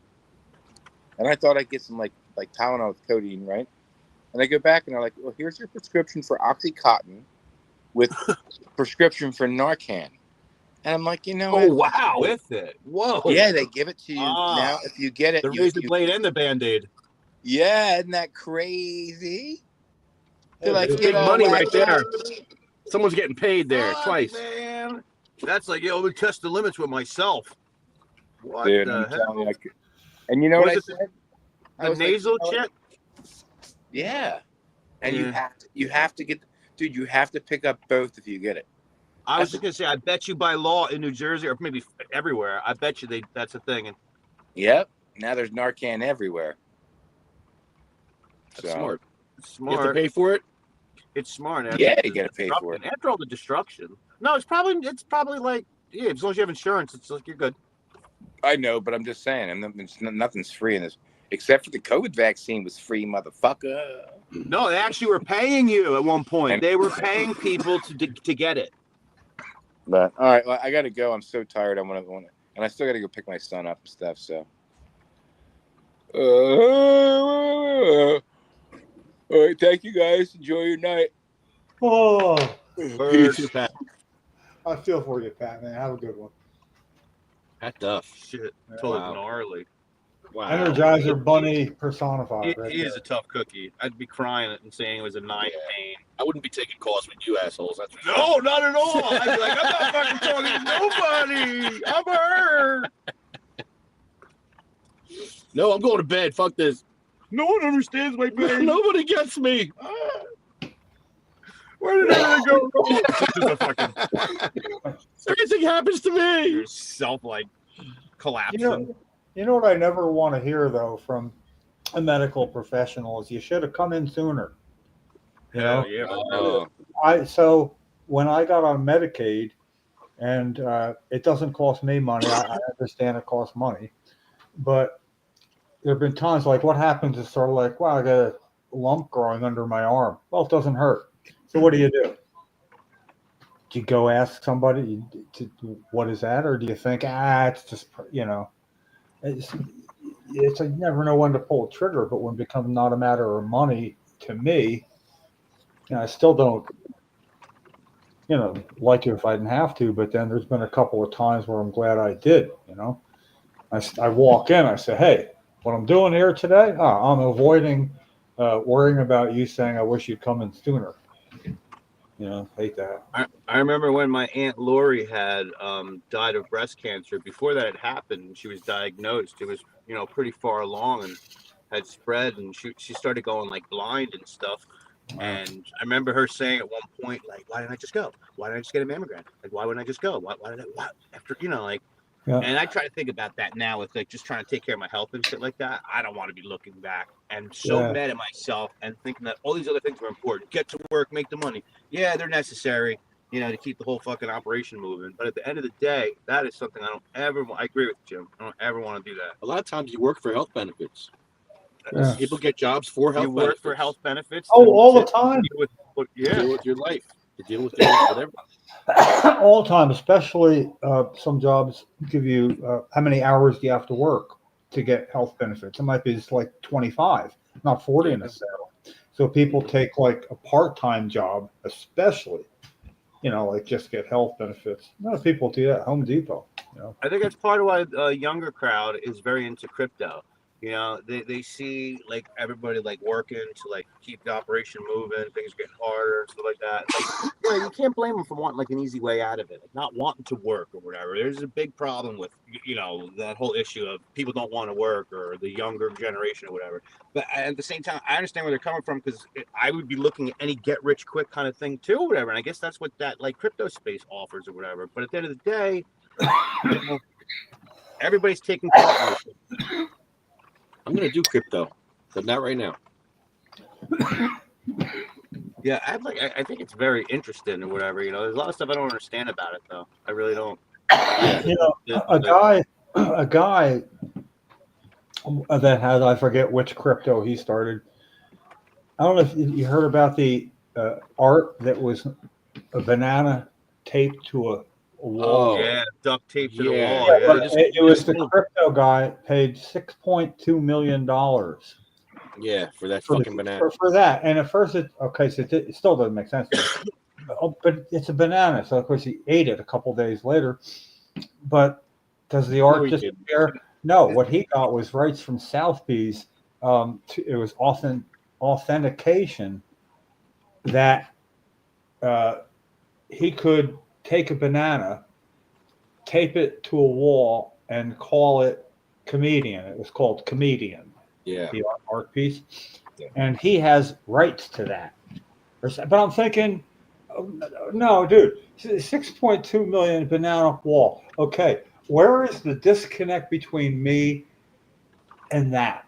And I thought I'd get some like Tylenol with codeine, right? And I go back and they're like, well, here's your prescription for OxyContin with prescription for Narcan. And I'm like, oh, wow. With it. Whoa. Yeah, they give it to you now. If you get it. The razor blade and the Band-Aid. Yeah, isn't that crazy? They're like, big money right there. Someone's getting paid there twice. Man. That's like, let me test the limits with myself. What Dude, the hell? And you know what I said? The nasal chip? Yeah. And you have to get, dude, you have to pick up both if you get it. I was just going to say, I bet you by law in New Jersey or maybe everywhere, I bet you that's a thing. Yep. Now there's Narcan everywhere. That's smart. Smart. You have to pay for it? It's smart. Yeah, you got to pay for it. After all the destruction. No, it's probably like Yeah, as long as you have insurance, it's like you're good. I know, but I'm just saying, nothing's free in this, except for the COVID vaccine was free, motherfucker. No, they actually were paying you at one point. And- They were paying people to get it. But all right, well, I gotta go. I'm so tired. I want to, and I still gotta go pick my son up and stuff. So, all right, thank you guys. Enjoy your night. Oh, Peace. I feel for you, Pat, man. Have a good one. That tough. Shit. Totally gnarly. Wow. Energizer Bunny personified. He is a tough cookie. I'd be crying and saying it was a knife pain. I wouldn't be taking calls from you assholes. That's for No, not at all. I'd be like, I'm not fucking talking to nobody. I'm hurt. No, I'm going to bed. Fuck this. No one understands my pain. Nobody gets me. Where did everything go wrong? Just a fucking Everything happens to me. yourself like collapsing. You know what I never want to hear though from a medical professional is you should have come in sooner. You know? So when I got on Medicaid, and it doesn't cost me money. I understand it costs money, but there have been times like what happens is sort of like, wow, I got a lump growing under my arm. Well, it doesn't hurt. So what do you do? Do you go ask somebody, what is that? Or do you think, it's just, it's you never know when to pull a trigger, but when it becomes not a matter of money to me, I still don't, like it if I didn't have to, but then there's been a couple of times where I'm glad I did, I walk in, I say, hey, what I'm doing here today, I'm avoiding worrying about you saying I wish you'd come in sooner. Hate that. I remember when my Aunt Lori had died of breast cancer. Before that had happened, she was diagnosed. It was, pretty far along and had spread, and she started going like blind and stuff. Wow. And I remember her saying at one point, like, why didn't I just go? Why didn't I just get a mammogram? Like, why wouldn't I just go? Why did I, after, Yeah. And I try to think about that now with like just trying to take care of my health and shit like that. I don't want to be looking back and so mad at myself and thinking that all these other things are important. Get to work, make the money. Yeah, they're necessary, to keep the whole fucking operation moving. But at the end of the day, that is something I don't ever want. I agree with Jim. I don't ever want to do that. A lot of times you work for health benefits. Yeah. People get jobs for health benefits. You work for health benefits? Oh, all the time. To deal with your life. To deal with whatever. All the time, especially some jobs give you how many hours do you have to work to get health benefits. It might be just like 25, not 40 in a cell. So people take like a part-time job, especially, like just get health benefits. A lot of people do that. Home Depot. I think that's part of why a younger crowd is very into crypto. They see like everybody like working to like keep the operation moving, things are getting harder, stuff like that. Like, you can't blame them for wanting like an easy way out of it, like not wanting to work or whatever. There's a big problem with that whole issue of people don't want to work or the younger generation or whatever. But at the same time, I understand where they're coming from because I would be looking at any get rich quick kind of thing too, or whatever. And I guess that's what that like crypto space offers or whatever. But at the end of the day, everybody's taking part of it. I'm going to do crypto, but not right now. Yeah, I think it's very interesting or whatever. There's a lot of stuff I don't understand about it, though. I really don't. A guy that had, I forget which crypto he started. I don't know if you heard about the art that was a banana taped to a wall. Oh, yeah, duct tape to the wall. Yeah, it was the crypto guy paid $6.2 million. Yeah, for that fucking banana. For that. And at first, it still doesn't make sense. But it's a banana. So, of course, he ate it a couple days later. But does the art disappear? No, what he got was rights from Sotheby's. It was authentication that he could take a banana, tape it to a wall, and call it Comedian. It was called Comedian. Yeah. The art piece. Yeah. And he has rights to that. But I'm thinking, no, dude, 6.2 million banana wall. Okay, where is the disconnect between me and that?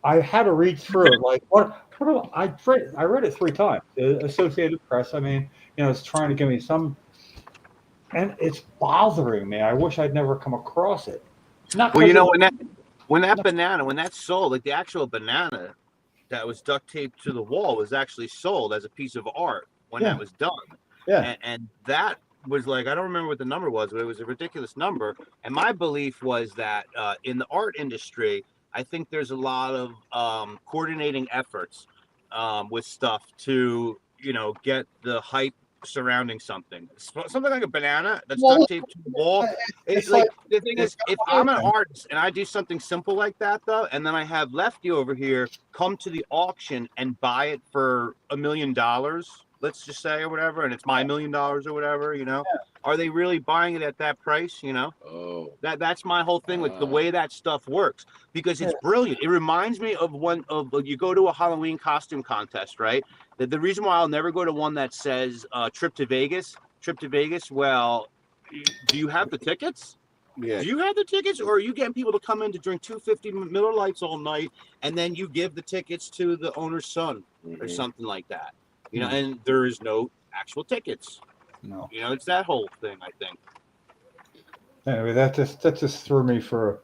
I had to read through it. Like, I read it 3 times. The Associated Press, it's trying to give me some and it's bothering me. I wish I'd never come across it. Not Well, you 'cause know, it- when that's sold, like the actual banana that was duct taped to the wall was actually sold as a piece of art when Yeah. that was done. Yeah. And that was like, I don't remember what the number was, but it was a ridiculous number. And my belief was that in the art industry, I think there's a lot of coordinating efforts with stuff to, get the hype surrounding something. Something like a banana that's Well, duct taped to the wall. it's Like like the thing it's is, if I'm an artist and I do something simple like that, though, and then I have Lefty over here come to the auction and buy it for $1 million, let's just say, or whatever, and it's my $1 million or whatever, are they really buying it at that price? Oh, That's my whole thing with the way that stuff works, because it's brilliant. It reminds me of you go to a Halloween costume contest, right? The reason why I'll never go to one that says trip to Vegas. Well, do you have the tickets? yeah. Do you have the tickets, or are you getting people to come in to drink 250 Miller Lights all night, and then you give the tickets to the owner's son or something like that? And there is no actual tickets. No. It's that whole thing, I think. Anyway, that just threw me for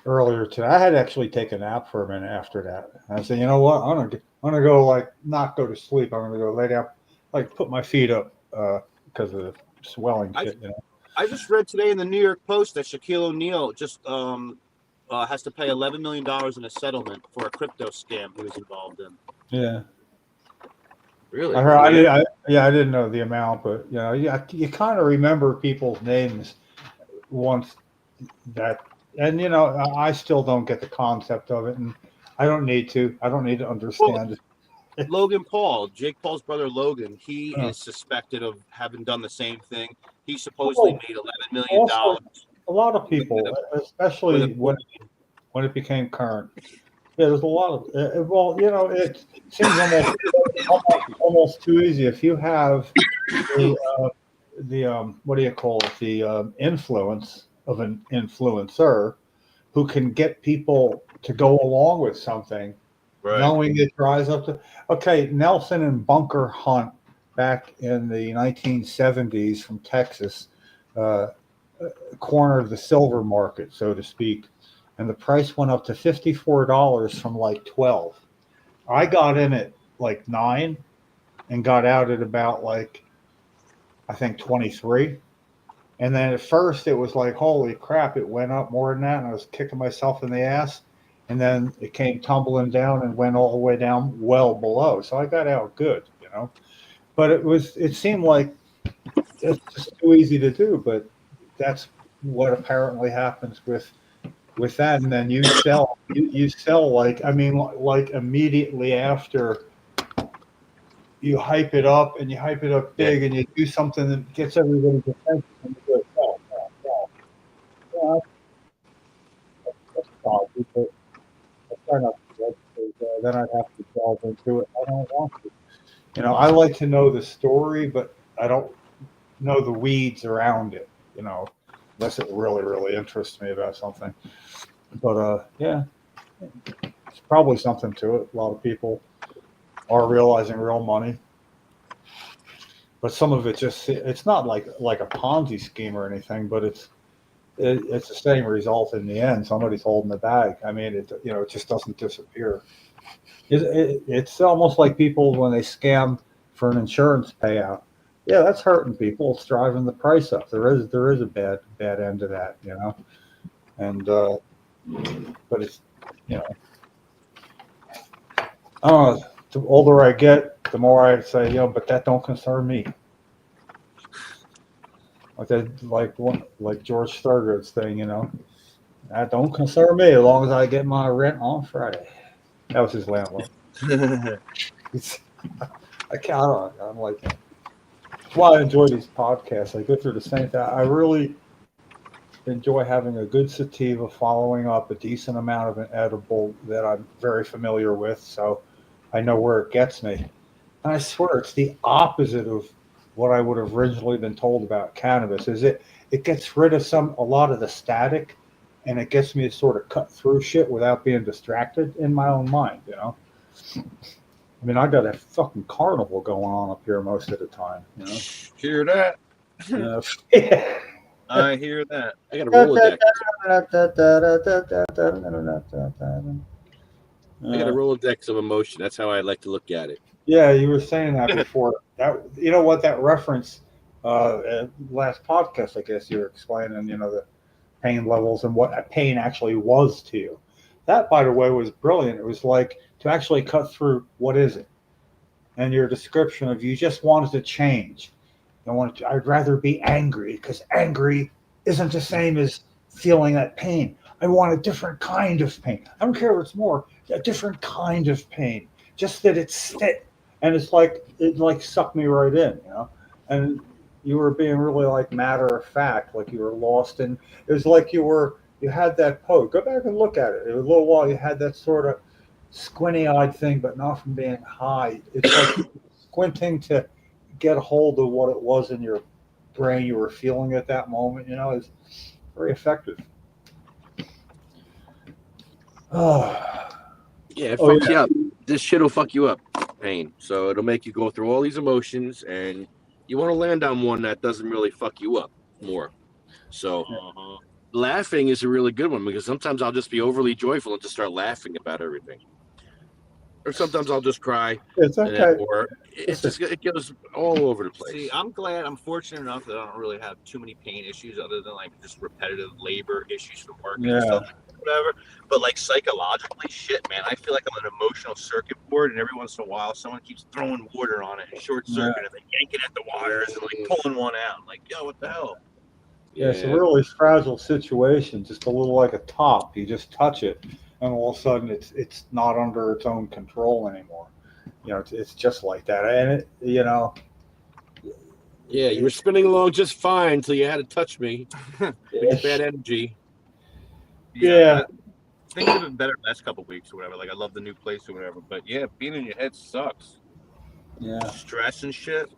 earlier today. I had to actually take a nap for a minute after that. I said, you know what? I'm gonna go, like, not go to sleep. I'm gonna go lay down, like, put my feet up because of the swelling shit. I just read today in the New York Post that Shaquille O'Neal just has to pay $11 million in a settlement for a crypto scam he was involved in. Yeah. Really? I heard. I didn't know the amount, but you kind of remember people's names once that, and I still don't get the concept of it, and I don't need to. I don't need to understand it. Logan Paul, Jake Paul's brother Logan, he is suspected of having done the same thing. He supposedly made $11 million. Also, a lot of people, especially when it became current. Yeah, there's a lot of it seems almost too easy. If you have the what do you call it? The influence of an influencer who can get people to go along with something, knowing it dries up to. Okay, Nelson and Bunker Hunt back in the 1970s from Texas cornered the silver market, so to speak. And the price went up to $54 from like 12. I got in at like 9 and got out at about like, I think 23. And then at first it was like, holy crap, it went up more than that. And I was kicking myself in the ass. And then it came tumbling down and went all the way down well below. So I got out good, but it seemed like it's just too easy to do. But that's what apparently happens with that, and then you sell like immediately after you hype it up and you hype it up big and you do something that gets everybody's attention and you go, that's probably, but I try not to because then I'd have to delve into it. I don't want to. I like to know the story, but I don't know the weeds around it, unless it really, really interests me about something. But yeah, it's probably something to it. A lot of people are realizing real money, but some of it it's not like a Ponzi scheme or anything, but it's the same result in the end. Somebody's holding the bag. I mean, it just doesn't disappear. It's almost like people when they scam for an insurance payout. Yeah, that's hurting people. It's driving the price up. There is a bad end to that, and but it's the older I get, the more I say, but that don't concern me. Like George Thorogood's thing, that don't concern me as long as I get my rent on Friday. That was his landlord. I can't. I'm like, that's why I enjoy these podcasts. I go through the same thing. I really enjoy having a good sativa, following up a decent amount of an edible that I'm very familiar with, so I know where it gets me. And I swear it's the opposite of what I would have originally been told about cannabis. It gets rid of a lot of the static, and it gets me to sort of cut through shit without being distracted in my own mind. I mean, I got a fucking carnival going on up here most of the time. Hear that? I hear that. I got a Rolodex. I got a Rolodex of emotion. That's how I like to look at it. Yeah, you were saying that before. That you know what that reference last podcast, I guess you were explaining, the pain levels and what pain actually was to you. That, by the way, was brilliant. It was like to actually cut through what is it, and your description of you just wanted to change. I'd rather be angry because angry isn't the same as feeling that pain. I want a different kind of pain. I don't care if it's more, a different kind of pain. Just that it's fit. And it's like, it like sucked me right in, And you were being really like matter of fact, like you were lost in, it was like you had that pose. Go back and look at it. It was a little while, you had that sort of squinty eyed thing, but not from being high. It's like squinting to get a hold of what it was in your brain you were feeling at that moment, is very effective. Yeah, it fucks you up. This shit will fuck you up, pain. So it'll make you go through all these emotions, and you want to land on one that doesn't really fuck you up more. So laughing is a really good one because sometimes I'll just be overly joyful and just start laughing about everything. Or sometimes I'll just cry. It's okay. Or it goes all over the place. See, I'm fortunate enough that I don't really have too many pain issues other than like just repetitive labor issues from work and stuff, whatever. But like psychologically, shit, man, I feel like I'm an emotional circuit board, and every once in a while, someone keeps throwing water on it and short circuit and then yanking at the wires and like pulling one out. I'm like, yo, what the hell? Yeah, it's a really fragile situation, just a little like a top. You just touch it, and all of a sudden it's not under its own control anymore. It's just like that, and it. Yeah, you were spinning along just fine until you had to touch me. With bad energy. Yeah. Things have been better the last couple of weeks or whatever. Like I love the new place or whatever, but yeah, being in your head sucks. Yeah. Stress and shit.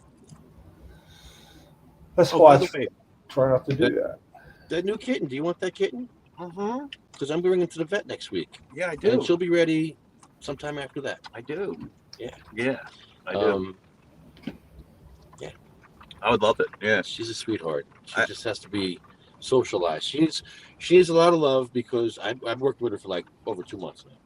That's why I try not to do that. That new kitten. Do you want that kitten? Mm-hmm. Because I'm bringing it to the vet next week. Yeah, I do. And she'll be ready sometime after that. I do. Yeah. Yeah, I do. Yeah. I would love it. Yeah. She's a sweetheart. She just has to be socialized. She needs a lot of love because I've worked with her for like over 2 months now.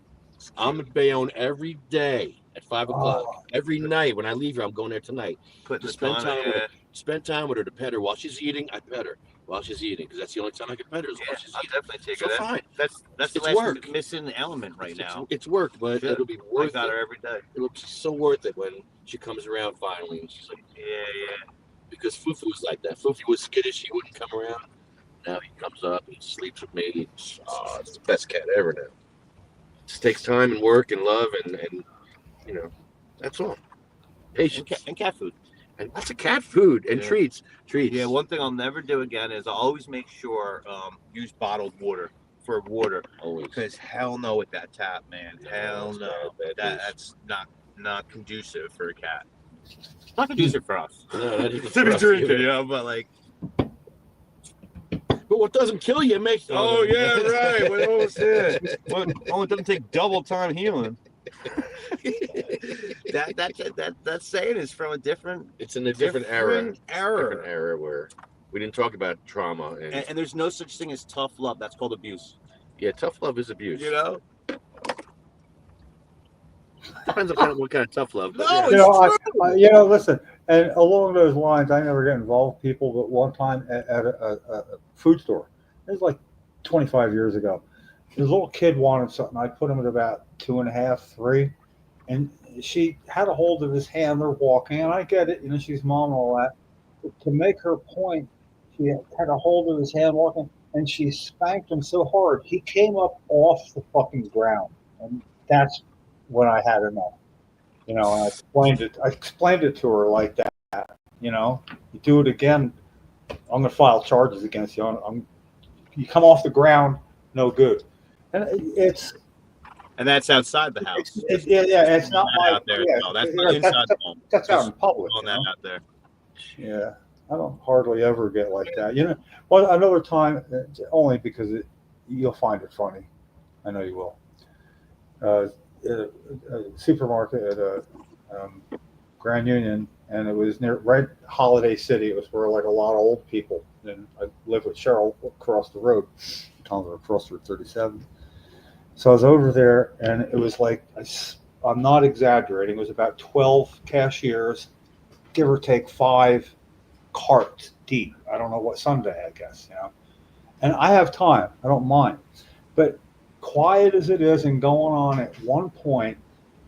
I'm at Bayonne every day at 5 o'clock. Every night when I leave her, I'm going there tonight to spend time with her. Spend time with her to pet her while she's eating. I pet her while she's eating because that's the only time I can pet her is while she's eating. I'll definitely take so her. Fine. That's the last missing element right now. It's work, but it'll be worth it. I got her every day. It'll be so worth it when she comes around finally and she's like, yeah. Because Fufu was like that. Fufu was skittish. He wouldn't come around. Now he comes up and sleeps with me. It's the best cat ever now. It just takes time and work and love and that's all. Patience. And cat food. And lots of cat food and treats. Yeah, one thing I'll never do again is I'll always make sure use bottled water for water. Always. Because hell no with that tap, man. Hell no. That's not conducive for a cat. Not conducive for us. No, not even to be drinking, but like. But what doesn't kill you makes. Oh yeah, right. What was it? It doesn't take double time healing. that saying is from a different. It's in a different era. Different era where we didn't talk about trauma and there's no such thing as tough love. That's called abuse. Yeah, tough love is abuse. Depends on what kind of tough love. No, it's listen, and along those lines, I never get involved with people, but one time at a food store, it was like 25 years ago, this little kid wanted something. I put him at about 2.5, 3, and she had a hold of his hand. They're walking, and I get it, she's mom and all that. But to make her point, she had a hold of his hand walking, and she spanked him so hard, he came up off the fucking ground, and that's when I had enough, and I explained it to her like that, you do it again, I'm going to file charges against you. You come off the ground, no good. And that's outside the house. It's not out there. Yeah, no, that's not inside the home. That's out in public. That out there. Yeah, I don't hardly ever get like that. Well, another time, only because you'll find it funny. I know you will. At a supermarket at a Grand Union, and it was near right Holiday City. It was where like a lot of old people. And I lived with Cheryl across the road, across Route 37. So I was over there, and it was like I'm not exaggerating. It was about 12 cashiers, give or take 5 carts deep. I don't know what Sunday, I guess, you know. And I have time. I don't mind. But quiet as it is and going on, at one point,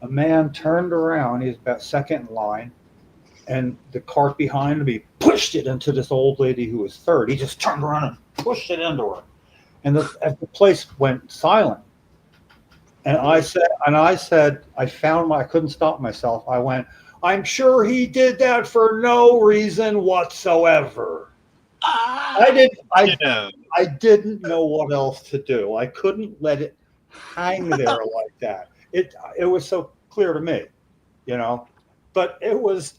a man turned around. He's about second in line, and the cart behind me pushed it into this old lady who was third. He just turned around and pushed it into her, and the place went silent. And I said, I couldn't stop myself. I went, I'm sure he did that for no reason whatsoever. I didn't know what else to do. I couldn't let it hang there like that. It was so clear to me, you know. But it was,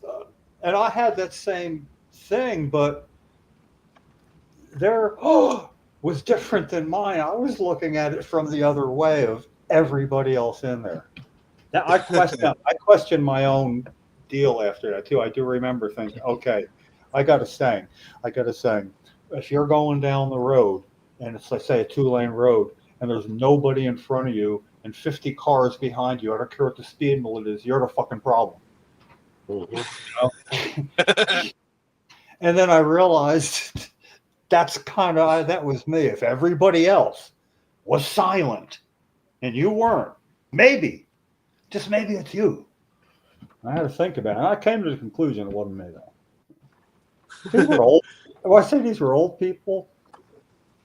and I had that same thing, but there was different than mine. I was looking at it from the other way of everybody else in there. Now I questioned my own deal after that too. I do remember thinking, okay, I got a saying. If you're going down the road and it's, let's say, a 2-lane road, and there's nobody in front of you and 50 cars behind you, I don't care what the speed limit is, you're the fucking problem. Mm-hmm. And then I realized that was me. If everybody else was silent and you weren't, just maybe it's you. I had to think about it. And I came to the conclusion it wasn't me, though. These were old. When I say these were old people,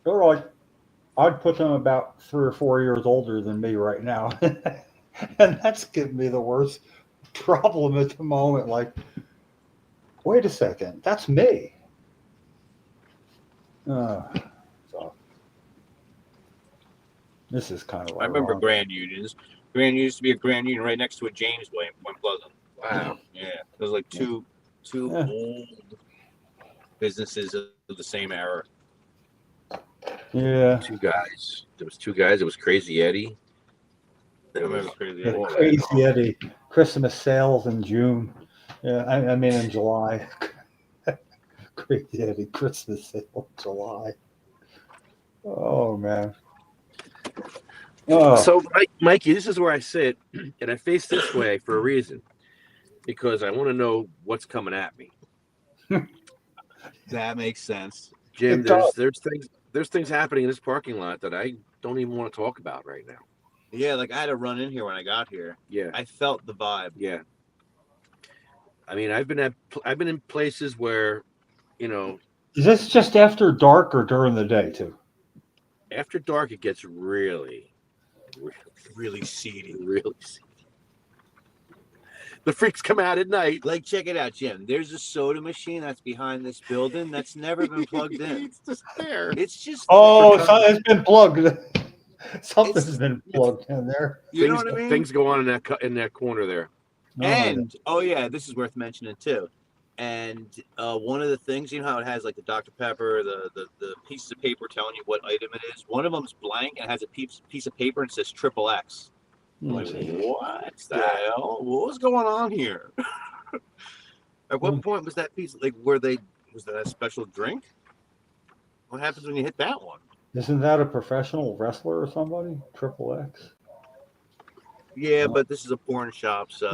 they were like, I'd put them about 3 or 4 years older than me right now. And that's giving me the worst problem at the moment. Like, wait a second, that's me. So this is kind of. I remember Grand Unions. Grand used to be a Grand Union right next to a James Way in Point Pleasant. Wow. Yeah, there's like two old businesses of the same era. Yeah. Two guys. There was 2 guys. It was Crazy Eddie. Crazy Eddie. Christmas sales in June. Yeah, I mean in July. Crazy Eddie Christmas sale in July. Oh man. Oh. So, Mikey, this is where I sit, and I face this way for a reason, because I want to know what's coming at me. That makes sense, Jim. There's things happening in this parking lot that I don't even want to talk about right now. Yeah, like I had to run in here when I got here. Yeah, I felt the vibe. Yeah. I mean, I've been in places where, you know. Is this just after dark or during the day too? After dark, it gets really seedy. Really seedy. The freaks come out at night. Like, check it out, Jim. There's a soda machine that's behind this building that's never been plugged in. It's just there. It's just. Oh, it's been plugged. Something's been plugged in there. You know what I mean? Things go on in that corner there. And this is worth mentioning too. And one of the things, you know how it has like the Dr. Pepper, the pieces of paper telling you what item it is. One of them's blank and has a piece of paper and says XXX. Like, what the hell? What was going on here? At what point was that piece like? Was that a special drink? What happens when you hit that one? Isn't that a professional wrestler or somebody? XXX. Yeah, but this is a porn shop, so.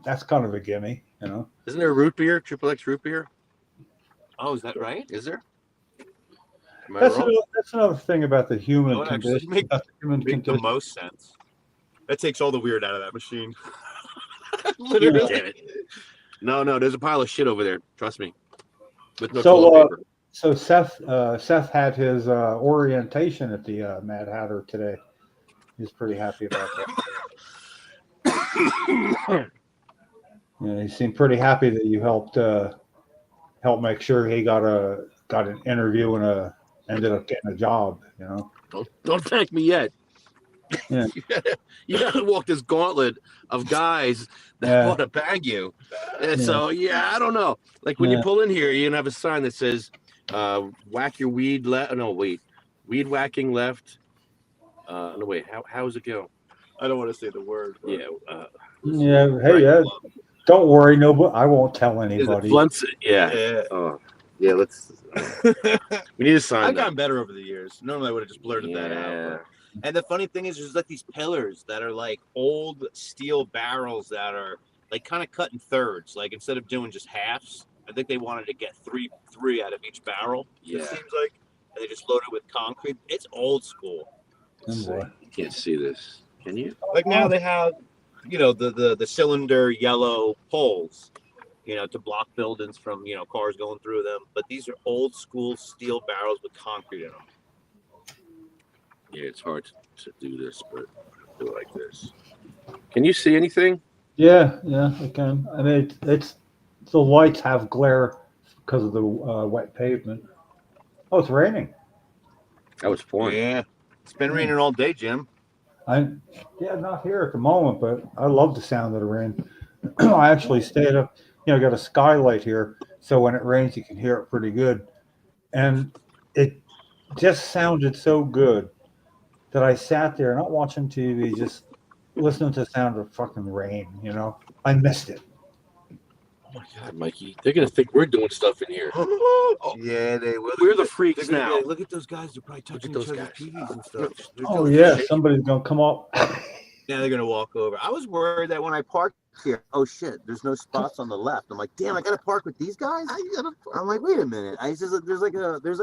That's kind of a gimme, you know. Isn't there root beer? XXX root beer? Oh, is that right? Is there? That's another thing about the human condition. Make the most sense. That takes all the weird out of that machine. Literally. Damn it. No, there's a pile of shit over there. Trust me. With no toilet paper. So Seth had his orientation at the Mad Hatter today. He's pretty happy about that. Yeah, he seemed pretty happy that you helped make sure he got an interview and ended up getting a job. You know. Don't thank me yet. Yeah. You gotta walk this gauntlet of guys that want to bang you. And so I don't know. Like when you pull in here, you have a sign that says whack your weed left. No, wait. Weed whacking left. No, wait. How does it go? I don't want to say the word. But... Yeah. Yeah. Hey, Right. yeah. Don't worry, nobody. I won't tell Is it anybody. Flunts? Yeah. Yeah. Yeah. Let's. We need to sign I've that. gotten better over the years. Normally, I would have just blurted that out. But... And the funny thing is, there's like these pillars that are like old steel barrels that are like kind of cut in thirds. Like instead of doing just halves, I think they wanted to get three out of each barrel. Yeah. It seems like, and they just load it with concrete. It's old school. Let's see. You can't see this, can you? Like now they have, the cylinder yellow poles, to block buildings from cars going through them. But these are old school steel barrels with concrete in them. Yeah, it's hard to do this, but do it like this. Can you see anything? Yeah, I can. I mean, it's the lights have glare because of the wet pavement. Oh, it's raining. That was pouring. Yeah, it's been raining all day, Jim. Not here at the moment, but I love the sound of the rain. I actually stayed up, got a skylight here, so when it rains, you can hear it pretty good. And it just sounded so good that I sat there, not watching TV, just listening to the sound of fucking rain, I missed it. Oh my God, Mikey. They're going to think we're doing stuff in here. Yeah, they will. We're the freaks now. Look at those guys. They're probably touching each other's TVs and stuff. Oh, yeah. Somebody's going to come up. Yeah, they're going to walk over. I was worried that when I parked here, oh, shit, there's no spots on the left. I'm like, damn, I got to park with these guys? I'm like, wait a minute. There's like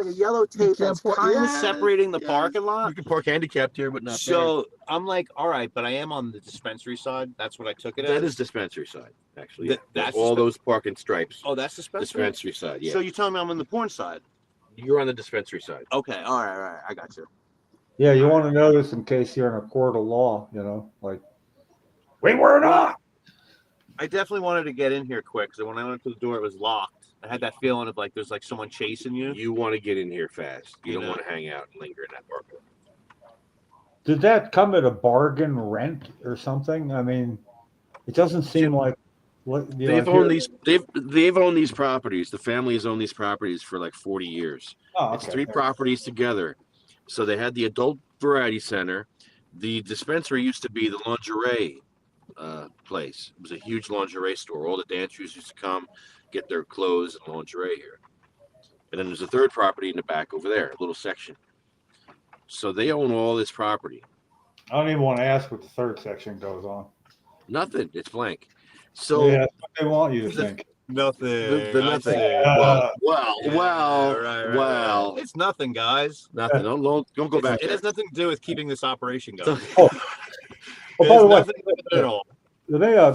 a yellow tape that's kind of separating the parking lot. You can park handicapped here, but not So I'm like, all right, but I am on the dispensary side. That's what I took it as. That is dispensary side, actually. Yeah. That's all those parking stripes. Oh, that's dispensary? Dispensary side, yeah. So you're telling me I'm on the porn side? You're on the dispensary side. Okay, all right, I got you. Yeah, you want to know this in case you're in a court of law, like, we were not. I definitely wanted to get in here quick because when I went to the door, it was locked. I had that feeling of like there's like someone chasing you. You want to get in here fast. You don't want to hang out and linger in that parking lot. Did that come at a bargain rent or something? I mean, it doesn't seem like they've owned these properties. The family has owned these properties for like 40 years. Oh, okay. It's 3 properties together. So they had the adult variety center. The dispensary used to be the lingerie place. It was a huge lingerie store. All the dancers used to come get their clothes and lingerie here. And then there's a third property in the back over there, a little section. So they own all this property. I don't even want to ask what the third section goes on. Nothing. It's blank. So yeah, that's what they want you to think. Nothing. The nothing. Well. It's nothing, guys. Nothing. Don't go back. It has nothing to do with keeping this operation going. By the way, at all.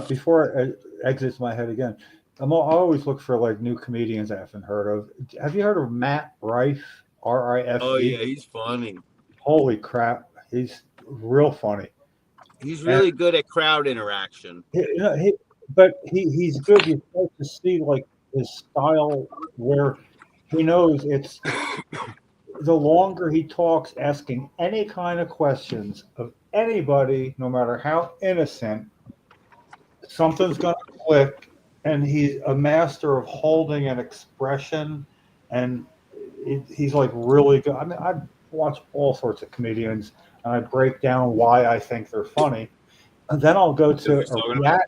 Before it exits my head again, I always look for like new comedians I haven't heard of. Have you heard of Matt Rife? R-I-F-E? Oh yeah, he's funny. Holy crap, he's real funny. He's really good at crowd interaction. But he's good. You start to see like his style where he knows it's the longer he talks, asking any kind of questions of anybody, no matter how innocent, something's going to click, and he's a master of holding an expression, and he's like really good. I mean, I watch all sorts of comedians, and I break down why I think they're funny, and then I'll go to a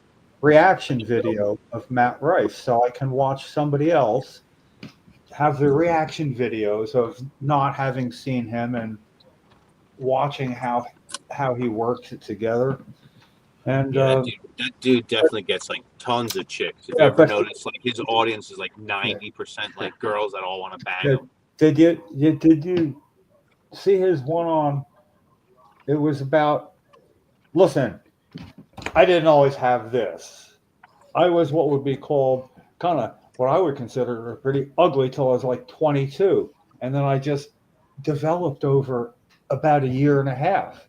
reaction video of Matt Rife, so I can watch somebody else have the reaction videos of not having seen him and watching how he works it together. And that dude definitely gets like tons of chicks. If you ever notice, like his audience is like 90% like girls that all want to bang him. Did you see his one on? It was about. Listen, I didn't always have this. I was what would be called kind of what I would consider pretty ugly till I was like 22, and then I just developed over about a year and a half,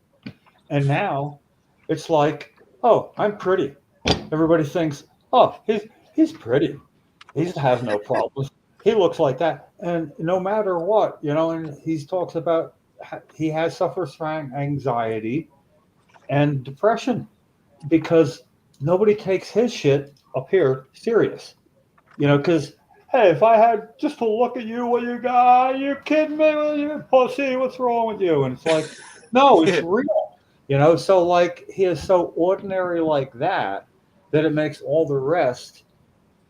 and now it's like, oh, I'm pretty. Everybody thinks, oh, he's pretty. He has no problems. He looks like that, and no matter what, and he talks about he suffers from anxiety and depression because nobody takes his shit up here serious. Because, hey, if I had just to look at you, what you got, you kidding me? You pussy, what's wrong with you? And it's like, no, it's real. You know, so like he is so ordinary like that that it makes all the rest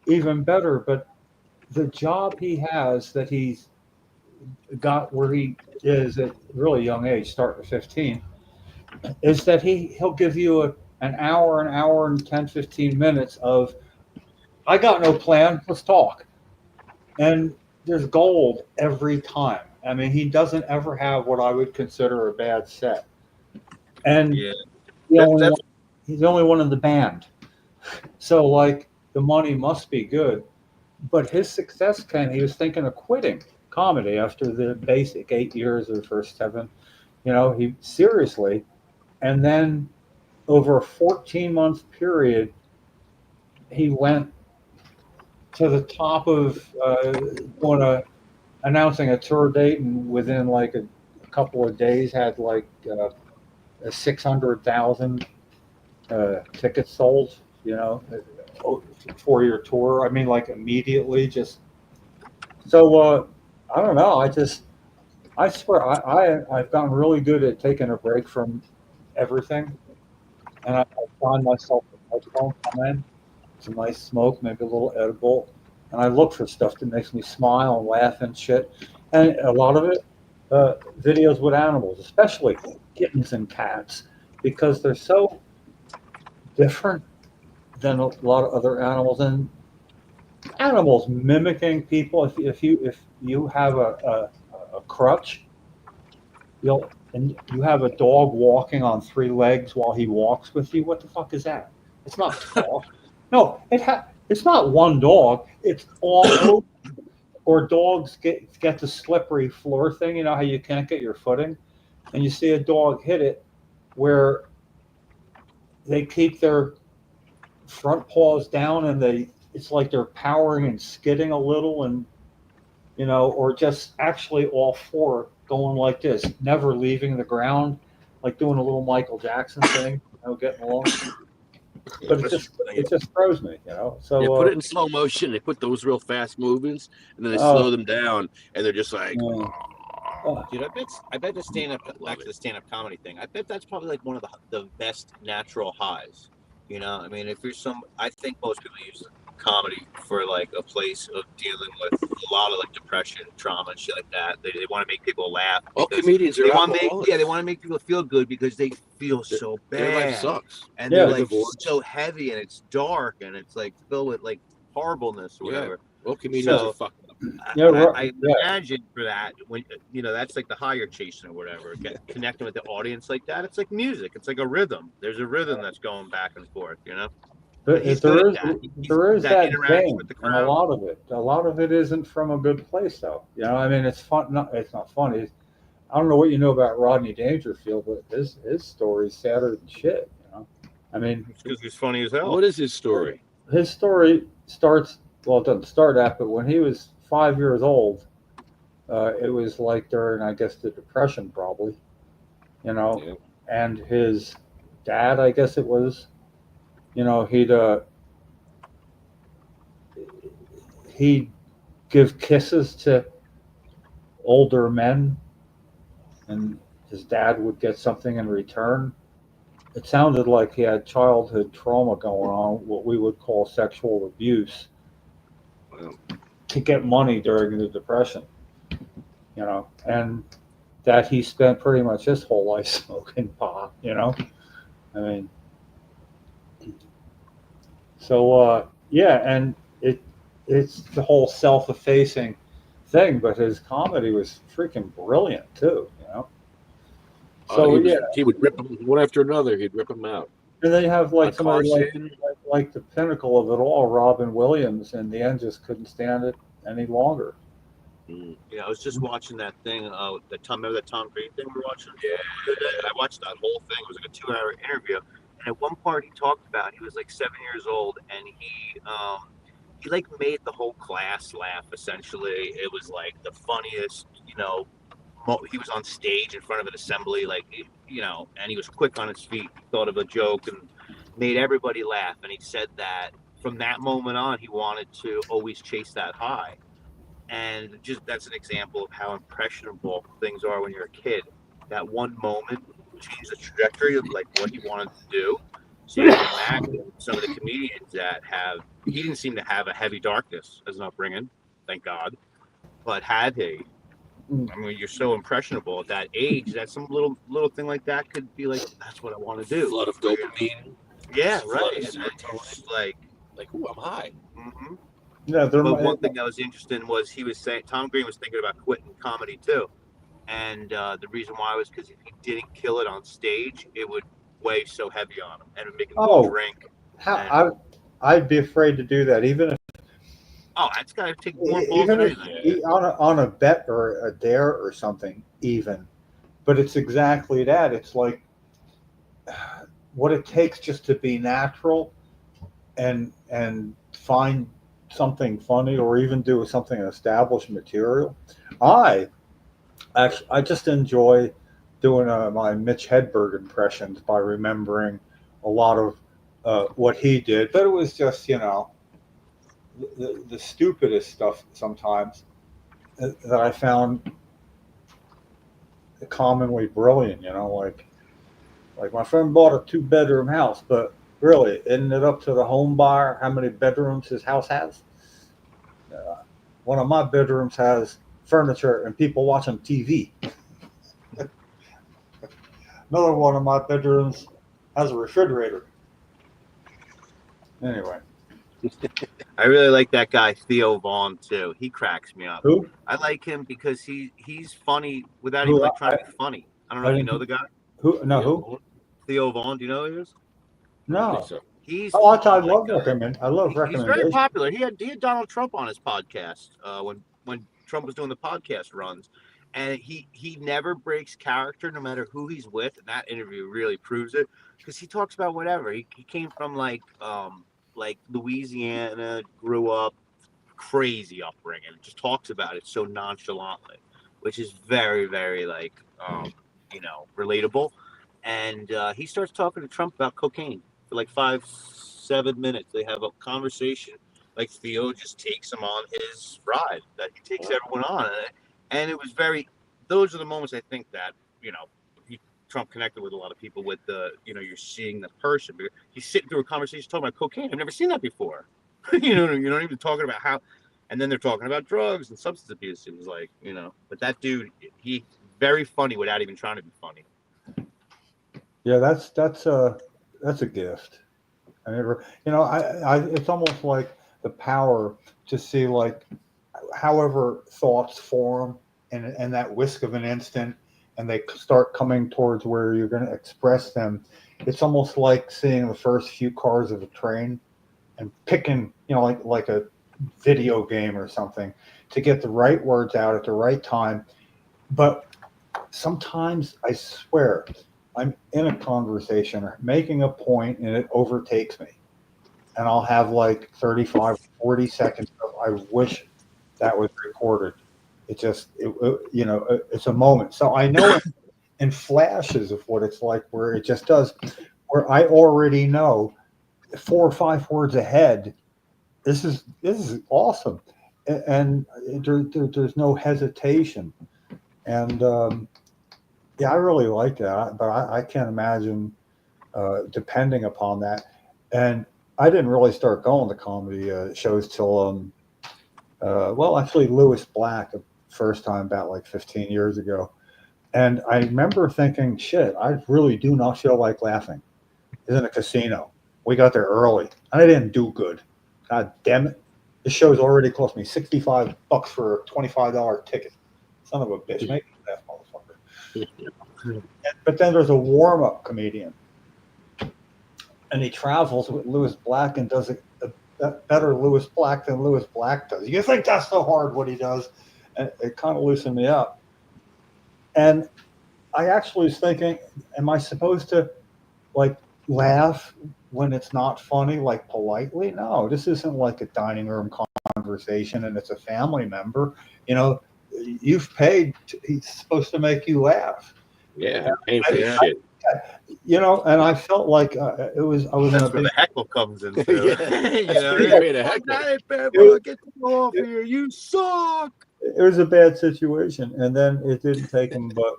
even better. But the job he has that he's got where he is at really young age, starting at 15, is that he'll give you an hour and 10, 15 minutes of, I got no plan, let's talk. And there's gold every time. I mean, he doesn't ever have what I would consider a bad set. And Yeah. the only That's one, he's the only one in the band. So, like, the money must be good. But his success came, he was thinking of quitting comedy after the basic 8 years or first 7. You know, he seriously. And then over a 14-month period, he went to the top of announcing a tour date, and within like a couple of days had like 600,000 tickets sold. You know, for your tour. I mean, like immediately, just so. I don't know. I swear, I've gotten really good at taking a break from everything, and I find myself a microphone come in, some nice smoke, maybe a little edible, and I look for stuff that makes me smile and laugh and shit. And a lot of it, videos with animals, especially kittens and cats, because they're so different than a lot of other animals. And animals mimicking people. If you have a crutch, and you have a dog walking on 3 legs while he walks with you. What the fuck is that? It's not talk. No, it's not one dog. It's all over. Or dogs get the slippery floor thing. You know how you can't get your footing, and you see a dog hit it, where they keep their front paws down, and it's like they're powering and skidding a little, and or just actually all four going like this, never leaving the ground, like doing a little Michael Jackson thing, getting along. But it just throws me. So yeah, put it in slow motion. They put those real fast movements, and then they slow them down, and they're just like. Dude, I bet the stand-up, back to the stand-up comedy thing, I bet that's probably like one of the best natural highs. I mean, if you're I think most people use comedy for like a place of dealing with a lot of like depression, trauma, and shit like that. They want to make people laugh. All comedians are alcoholics. They want to make people feel good because they feel so bad. Their life sucks. And they're like so heavy, and it's dark, and it's like filled with like horribleness or whatever. All comedians are fucked up. I imagine for that, when that's like the high you're chasing or whatever, connecting with the audience like that, it's like music. It's like a rhythm. There's a rhythm that's going back and forth. But there is that vein, and a lot of it isn't from a good place, though. I mean, it's fun. It's not funny. I don't know what you know about Rodney Dangerfield, but his story's sadder than shit. I mean, because he's funny as hell. What is his story? His story starts. Well, it doesn't start at, but when he was 5 years old, it was like during, I guess, the Depression, probably. And his dad, I guess it was. He'd give kisses to older men, and his dad would get something in return. It sounded like he had childhood trauma going on, what we would call sexual abuse, to get money during the Depression, and that he spent pretty much his whole life smoking pot, I mean, so and it's the whole self-effacing thing, but his comedy was freaking brilliant too, So he would rip them one after another. He'd rip them out. And then you have like somebody like the pinnacle of it all, Robin Williams. In the end, just couldn't stand it any longer. Yeah, I was just watching that thing. Remember that Tom Green thing we were watching? Yeah, I watched that whole thing. It was like a 2-hour interview, and at one part he talked about he was like 7 years old, and he like made the whole class laugh. Essentially, it was like the funniest. He was on stage in front of an assembly, and he was quick on his feet. He thought of a joke and made everybody laugh. And he said that from that moment on, he wanted to always chase that high. And just that's an example of how impressionable things are when you're a kid. That one moment change the trajectory of like what he wanted to do. So you can imagine some of the comedians that he didn't seem to have a heavy darkness as an upbringing, thank God. But had he, I mean, you're so impressionable at that age that some little thing like that could be like, that's what I want to do. Flood of dopamine. Yeah, Flood right. of And it's serotonin. like, ooh, I'm high. mm-hmm. Yeah, But one thing that was interesting was he was saying Tom Green was thinking about quitting comedy too, and the reason why was because if he didn't kill it on stage, it would weigh so heavy on him and it would make him go drink. I'd be afraid to do that, even if That's got to take more balls than anything. on a bet or a dare or something, even. But it's exactly that. It's like what it takes just to be natural and find something funny or even do something established material. I just enjoy doing my Mitch Hedberg impressions by remembering a lot of what he did, but it was just the stupidest stuff sometimes that I found commonly brilliant. Like my friend bought a 2-bedroom house, but really, isn't it up to the home buyer how many bedrooms his house has? One of my bedrooms has furniture and people watching TV. Another one of my bedrooms has a refrigerator. Anyway. I really like that guy Theo Vaughn too. He cracks me up. Who? I like him because he's funny without even trying to be funny. I don't know if you know the guy. Who? No, who? Theo Vaughn. Do you know who he is? No. He's I love recommendations. I love recommendations. He's very popular. He had Donald Trump on his podcast when Trump was doing the podcast runs, and he never breaks character no matter who he's with. And that interview really proves it because he talks about whatever. He came from like Louisiana, grew up, crazy upbringing. Just talks about it so nonchalantly, which is very very relatable. And he starts talking to Trump about cocaine for like 5-7 minutes. They have a conversation. Like Theo just takes him on his ride that he takes everyone on, and it was very. Those are the moments I think that Trump connected with a lot of people with you're seeing the person. He's sitting through a conversation talking about cocaine. I've never seen that before. You're not even talking about how, and then they're talking about drugs and substance abuse. It was like but that dude, he very funny without even trying to be funny. Yeah, that's a gift. I never, it's almost like the power to see like however thoughts form in that whisk of an instant, and they start coming towards where you're going to express them. It's almost like seeing the first few cars of a train and picking, like a video game or something, to get the right words out at the right time. But sometimes I swear I'm in a conversation or making a point and it overtakes me. And I'll have like 35, 40 seconds of, I wish that was recorded. It's a moment. So I know in flashes of what it's like where it just does, where I already know 4 or 5 words ahead, this is awesome. And there's no hesitation. And I really like that, but I can't imagine depending upon that. And I didn't really start going to comedy shows till, actually Lewis Black the first time about like 15 years ago. And I remember thinking, shit, I really do not feel like laughing. It's in a casino. We got there early. And I didn't do good. God damn it. This show's already cost me $65 for a $25 ticket. Son of a bitch. Make me laugh, motherfucker. But then there's a warm-up comedian. And he travels with Lewis Black and does a better Lewis Black than Lewis Black does. You think that's so hard what he does? And it kind of loosened me up. And I actually was thinking, am I supposed to like laugh when it's not funny, like politely? No, this isn't like a dining room conversation and it's a family member. You've paid. He's supposed to make you laugh. Yeah, paying for this shit. And I felt like I was That's where the heckle comes in. Get off here! You suck. It was a bad situation, and then it didn't take him but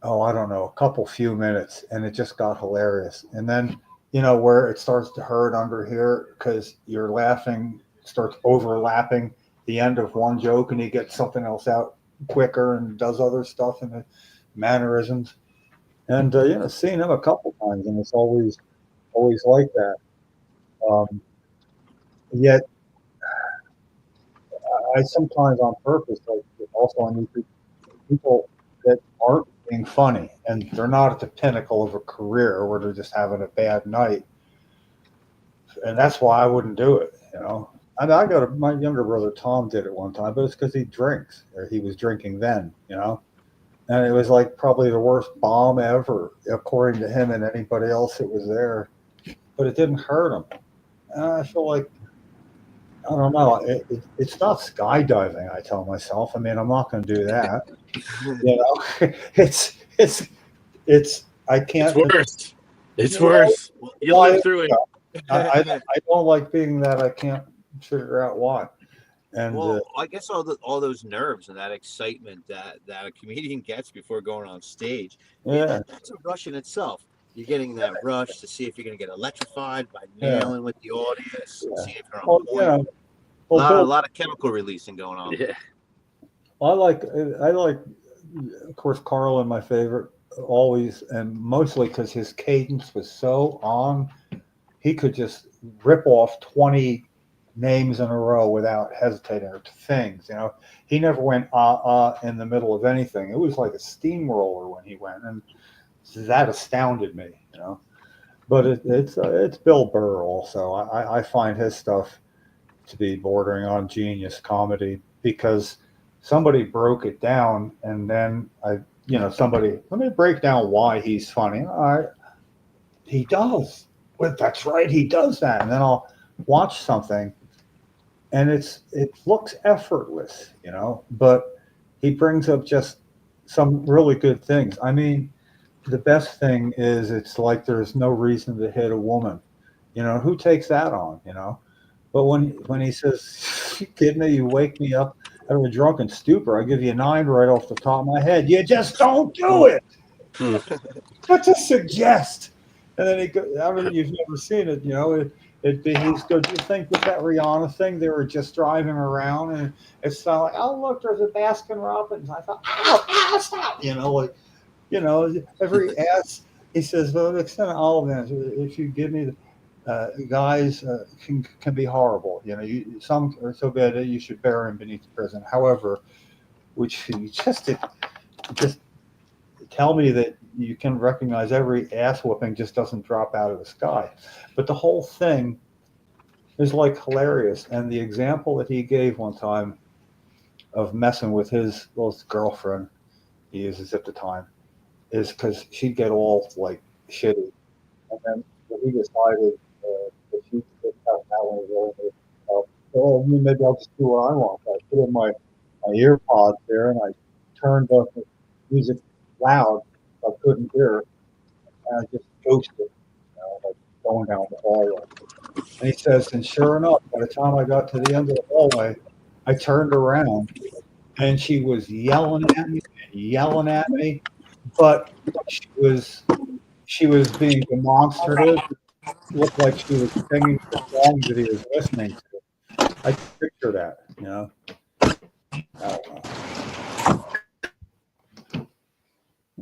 I don't know, a couple few minutes, and it just got hilarious. And then, where it starts to hurt under here because you're laughing, starts overlapping the end of one joke, and he gets something else out quicker and does other stuff and the mannerisms. And seeing him a couple times, and it's always like that. Um, Yet I sometimes on purpose, like also on YouTube, people that aren't being funny and they're not at the pinnacle of a career where they're just having a bad night. And that's why I wouldn't do it, I mean, my younger brother Tom did it one time, but it's because he drinks, or he was drinking then, and it was like probably the worst bomb ever, according to him and anybody else that was there. But it didn't hurt him. And I feel like, I don't know. It's not skydiving. I tell myself. I mean, I'm not going to do that. It's. I can't. It's worse. It's worse. You'll live through it. I don't like being that. I can't figure out why. And well, I guess all those nerves and that excitement that a comedian gets before going on stage, that's a rush in itself. You're getting that rush to see if you're going to get electrified by nailing with the audience, see if you're on point. A lot of chemical releasing going on. Yeah. Well, I like, of course, Carlin, my favorite, always, and mostly because his cadence was so on. He could just rip off 20 names in a row without hesitating, or things. He never went in the middle of anything. It was like a steamroller when he went, and that astounded me. But it's Bill Burr also. I find his stuff to be bordering on genius comedy, because somebody broke it down, and then somebody, let me break down why he's funny. He does. Well, that's right, he does that. And then I'll watch something, and it looks effortless, but he brings up just some really good things. I mean, the best thing is, it's like there's no reason to hit a woman. Who takes that on, But when he says, "You kidding me? You wake me up out of a drunken stupor, I give you 9 right off the top of my head. You just don't do it." But to suggest, and then he goes, I mean, you've never seen it, he's go, "Do you think with that Rihanna thing, they were just driving around and it's not like, oh look, there's a Baskin Robbins." I thought, ow, stop, every ass. He says, well, to the extent of all of them, if you give me the guys can be horrible. Some are so bad that you should bury him beneath the prison. However, which you just tell me that you can recognize every ass whooping just doesn't drop out of the sky. But the whole thing is like hilarious. And the example that he gave one time of messing with his girlfriend, he uses at the time, is because she'd get all like shitty, and then he decided that she just that one was really oh, maybe I'll just do what I want. I put in my ear pods there, and I turned up the music loud so I couldn't hear it, and I just ghosted, like going down the hallway. And he says, and sure enough, by the time I got to the end of the hallway, I turned around, and she was yelling at me, but she was being demonstrative. It looked like she was singing the song that he was listening to. I can picture that, I'm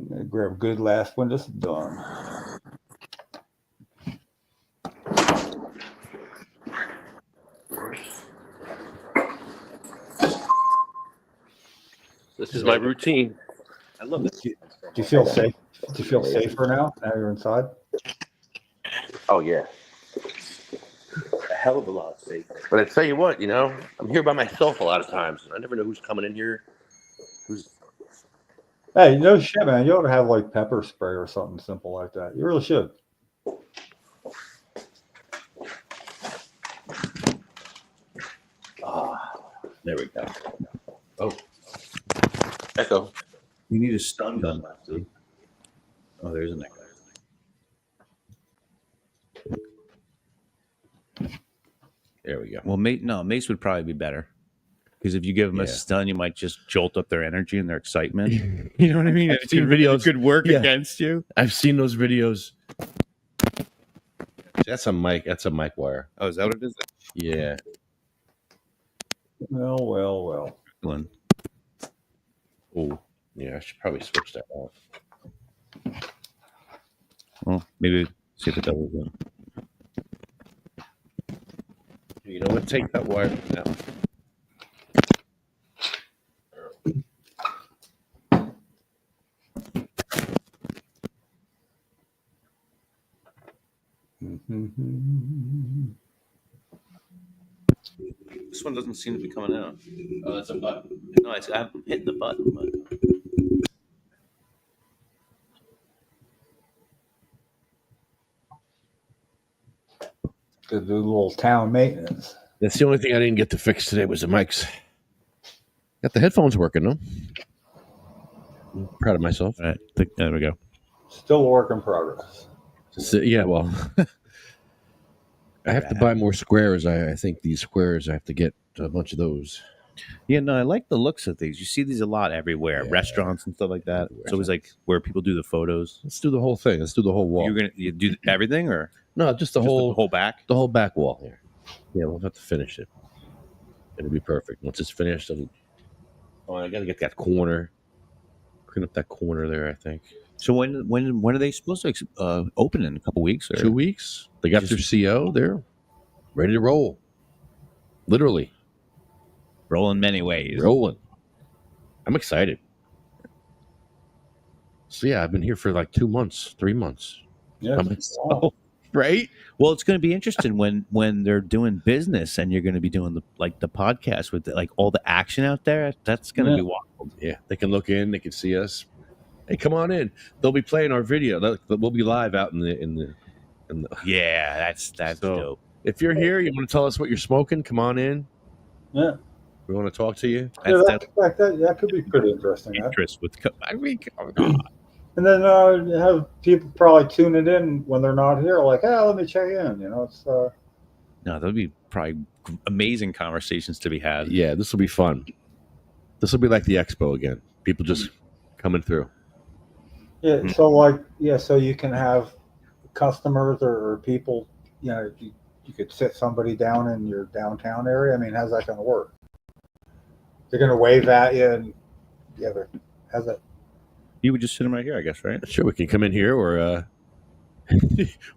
gonna grab a good laugh when this is done. This is my routine. I love this. Do you feel safe? Do you feel safer now you're inside? Oh yeah, A hell of a lot safer. but I tell you what, I'm here by myself a lot of times, and I never know who's coming in here. Hey, no shit, man. You ought to have like pepper spray or something simple like that. You really should. There we go. Oh, Echo. you need a stun gun left, dude. Oh, there's an echo. There we go. Well, Mace would probably be better. Because if you give them a Yeah. stun, you might just jolt up their energy and their excitement. You know what I mean? I've It seen could, videos. it could work Yeah. against you. I've seen those videos. That's a mic. That's a mic wire. Oh, is that what it is? Yeah. Well. Glenn. Oh, yeah. I should probably switch that off. Well, maybe see if it does again. You know what? Take that wire out. This one doesn't seem to be coming out. Oh, that's a button. No, I'm hitting the button. But... To do a little town maintenance. That's the only thing I didn't get to fix today was the mics. Got the headphones working though. I'm proud of myself. All right, there we go. Still a work in progress. So, yeah, well, I have to buy more squares. I think these squares, I have to get a bunch of those. Yeah, no, I like the looks of these. You see these a lot everywhere, restaurants and stuff like that. It's always like where people do the photos. Let's do the whole thing. Let's do the whole wall. You do everything, or no, just the whole back. The whole back wall here. Yeah, we'll have to finish it. It'll be perfect once it's finished. I got to get that corner. Clean up that corner there. I think. So when are they supposed to open in a couple weeks? Or 2 weeks. They got their CO. They're ready to roll. Literally. Roll in many ways. Rolling. I'm excited. So yeah, I've been here for like 2 months, 3 months. Yeah. Right? Well, it's going to be interesting when they're doing business and you're going to be doing the podcast with all the action out there. That's going to be wild. Yeah, they can look in, they can see us. Hey, come on in. They'll be playing our video. We'll be live out in the. Yeah, that's dope. If you're here, you want to tell us what you're smoking, come on in. Yeah. We want to talk to you. That could be pretty interesting. Interest with, I mean, oh God. And then have people probably tune it in when they're not here, like, hey, let me check in. You know, it's. No, there'll be probably amazing conversations to be had. Yeah, this will be fun. This will be like the expo again. People just coming through. Yeah. So you can have customers or people. You know, you could sit somebody down in your downtown area. I mean, how's that going to work? They're going to wave at you, and how's that? You would just sit them right here, I guess, right? Sure, we can come in here, or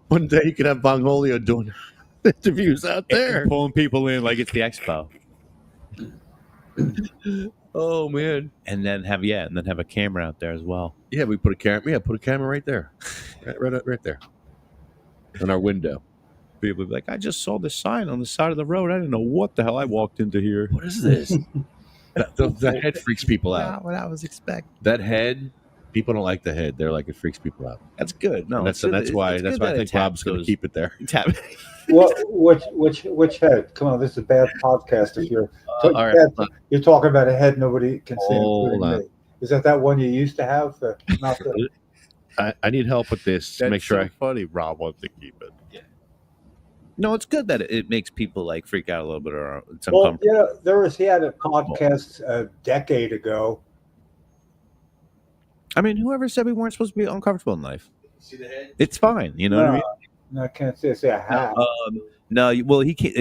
one day you could have Bongholeleo doing interviews out there, and pulling people in like it's the expo. Oh man! And then have a camera out there as well. Yeah, we put a camera. Yeah, put a camera right there, right there, in our window. People would be like, I just saw this sign on the side of the road. I didn't know what the hell I walked into here. What is this? that head freaks people out. Not what I was expecting. That head. People don't like the head. They're like, it freaks people out. That's good. No, that's why I think Rob's going to keep it there. Which head? Come on, this is a bad podcast. If you're you're talking about a head nobody can see, including me. Is that one you used to have? I need help with this. That's make sure funny. Rob wants to keep it. Yeah. No, it's good that it makes people like freak out a little bit, or it's uncomfortable. Yeah, he had a podcast a decade ago. I mean, whoever said we weren't supposed to be uncomfortable in life? See the head? It's fine. You know what I mean? No, I can't say a hat. No, well, he can't.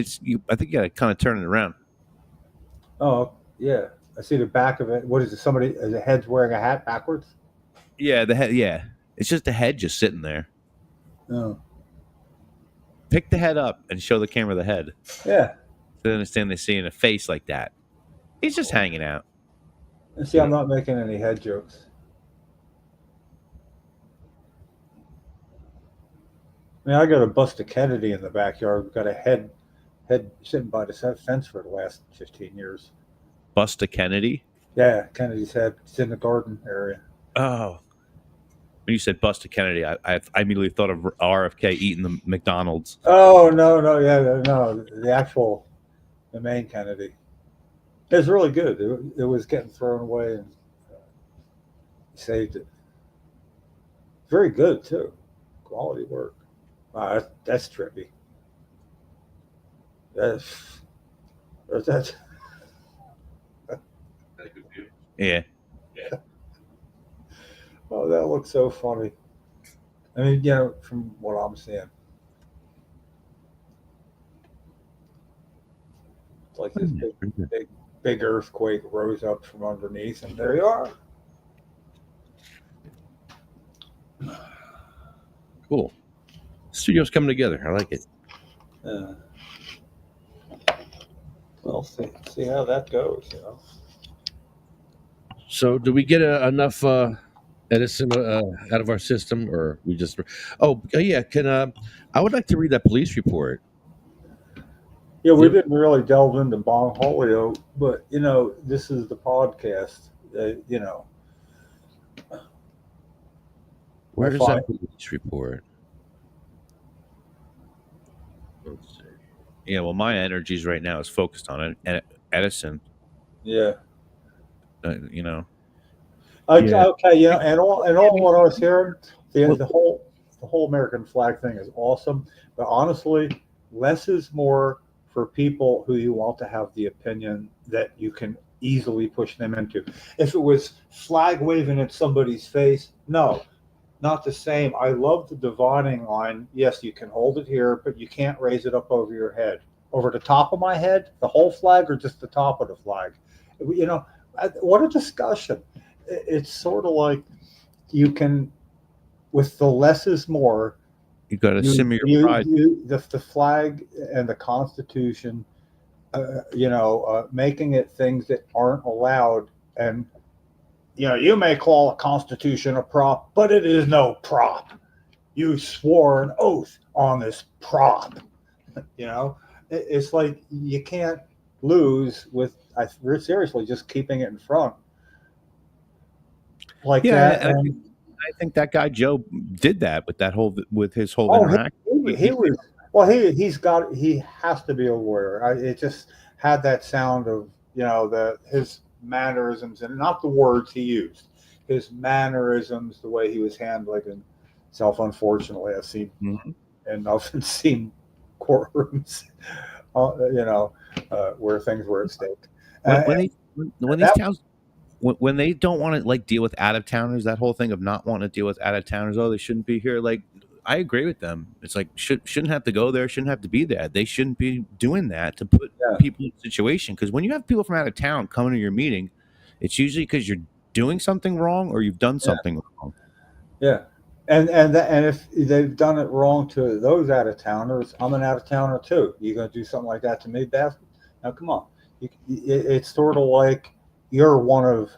I think you got to kind of turn it around. Oh, yeah. I see the back of it. What is it? Is the head's wearing a hat backwards? Yeah, the head. Yeah. It's just the head just sitting there. Oh. Pick the head up and show the camera the head. Yeah. They understand they're seeing a face like that. He's just hanging out. And see, I'm not making any head jokes. I mean, I got a bust of Kennedy in the backyard. We've got a head sitting by the fence for the last 15 years. Bust of Kennedy? Yeah, Kennedy's head. It's in the garden area. Oh. When you said bust of Kennedy, I immediately thought of RFK eating the McDonald's. Oh, no, the main Kennedy. It was really good. It was getting thrown away, and he saved it. Very good, too. Quality work. Wow, that's trippy. That's Yeah. Oh, that looks so funny. I mean, from what I'm seeing, it's like this big earthquake rose up from underneath, and there you are. Cool. Studio's coming together. I like it. Well, see how that goes. So, do we get enough Edison out of our system, or we just? Oh, yeah. Can I would like to read that police report. Yeah, we didn't really delve into Bongholeleo, but this is the podcast. Where is that police report? Let's see. Yeah, well, my energies right now is focused on it, and Edison. Yeah. Okay, and all what I was hearing, the whole American flag thing is awesome, but honestly, less is more for people who you want to have the opinion that you can easily push them into. If it was flag waving at somebody's face, no, not the same. I love the dividing line. Yes, you can hold it here, but you can't raise it up over your head. Over the top of my head, the whole flag, or just the top of the flag? What a discussion. It's sort of like you can, with the less is more. You got to simmer your pride. The flag and the Constitution, making it things that aren't allowed. And, you may call a Constitution a prop, but it is no prop. You swore an oath on this prop. It's like you can't lose with, seriously, just keeping it in front. Like that. And I think that guy Joe did that with his whole interaction. He has to be a lawyer. It just had that sound of his mannerisms, and not the words he used, his mannerisms, the way he was handling himself. Unfortunately, I've seen enough and seen courtrooms, where things were at stake. When they don't want to deal with out of towners, that whole thing of not wanting to deal with out of towners, they shouldn't be here. I agree with them. It's shouldn't have to go there, shouldn't have to be there. They shouldn't be doing that to put people in a situation. Because when you have people from out of town coming to your meeting, it's usually because you're doing something wrong or you've done something wrong. Yeah, and if they've done it wrong to those out of towners, I'm an out of towner too. You gonna do something like that to me, Beth? Now come on. It's sort of like you're one of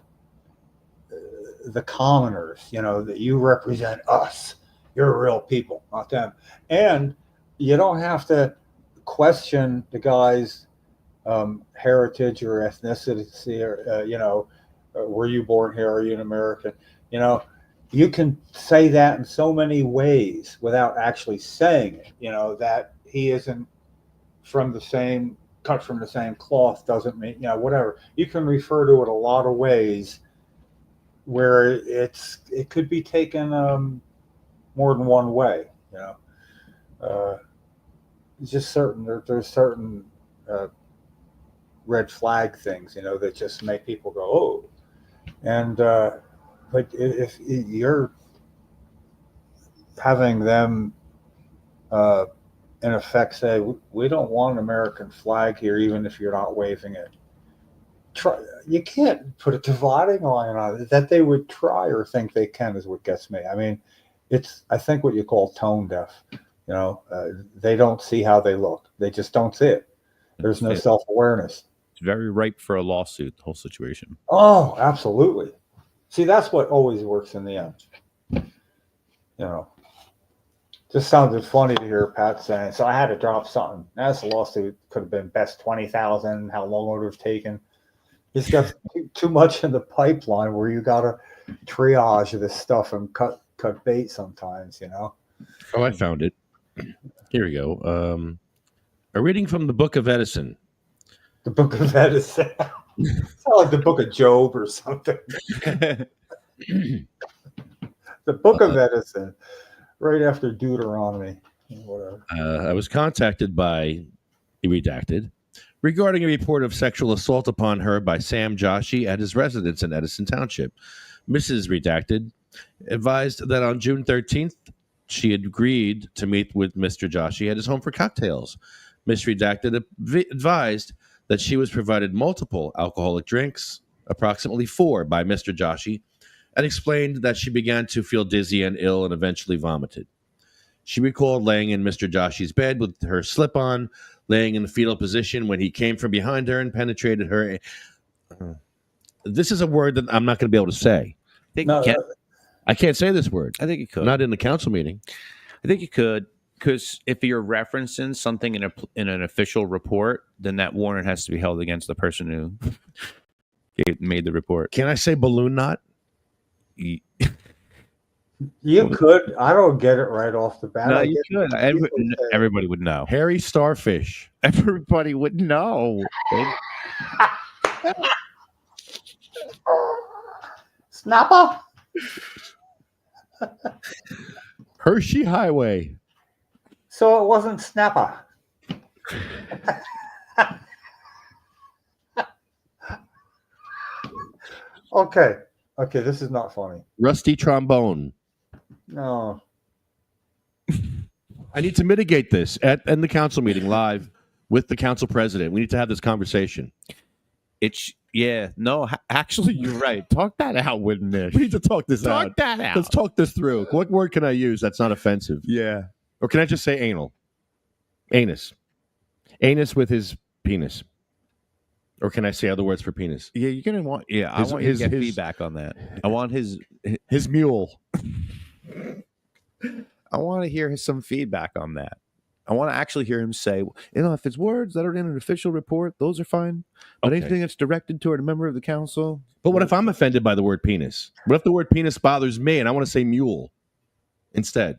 the commoners, that you represent us. You're real people, not them. And you don't have to question the guy's heritage or ethnicity, or, were you born here? Are you an American? You can say that in so many ways without actually saying it, that he isn't cut from the same cloth doesn't mean, whatever. You can refer to it a lot of ways where it could be taken more than one way. It's just there's certain red flag things, that just make people go, oh. And but if you're having them in effect say, we don't want an American flag here, even if you're not waving it. You can't put a dividing line on it. That they would try or think they can is what gets me. I mean, it's, I think, what you call tone deaf. They don't see how they look. They just don't see it. There's no self-awareness. It's very ripe for a lawsuit, the whole situation. Oh, absolutely. See, that's what always works in the end. Just sounded funny to hear Pat saying, so I had to drop something. That's a lawsuit. Could have been best 20,000. How long would it have taken? He's got too much in the pipeline where you got to triage this stuff and cut bait sometimes, Oh, I found it. Here we go. A reading from the Book of Edison. The Book of Edison. It's not like the Book of Job or something. The Book of Edison, right after Deuteronomy, whatever. I was contacted by, redacted, regarding a report of sexual assault upon her by Sam Joshi at his residence in Edison Township. Mrs. Redacted advised that on June 13th, she had agreed to meet with Mr. Joshi at his home for cocktails. Miss Redacted advised that she was provided multiple alcoholic drinks, approximately 4, by Mr. Joshi, and explained that she began to feel dizzy and ill and eventually vomited. She recalled laying in Mr. Joshi's bed with her slip-on, laying in the fetal position when he came from behind her and penetrated her. This is a word that I'm not going to be able to say. I can't say this word. I think you could. Not in the council meeting. I think you could, because if you're referencing something in an official report, then that warrant has to be held against the person who made the report. Can I say balloon knot? You could. I don't get it right off the bat. No, you could. Everybody would know. Hairy starfish. Everybody would know. Snapper. Hershey Highway. So it wasn't Snapper. Okay. Okay, this is not funny. Rusty trombone. No. I need to mitigate this in the council meeting live with the council president. We need to have this conversation. Actually, you're right. Talk that out with Nish. We need to talk this out. Talk that out. Let's talk this through. What word can I use that's not offensive? Yeah. Or can I just say anal? Anus. Anus with his penis. Or can I say other words for penis? Yeah, you're gonna want. Yeah, I want you to get feedback on that. I want his mule. I want to hear some feedback on that. I want to actually hear him say, if it's words that are in an official report, those are fine. But anything that's directed toward a member of the council. But what if I'm offended by the word penis? What if the word penis bothers me and I want to say mule instead?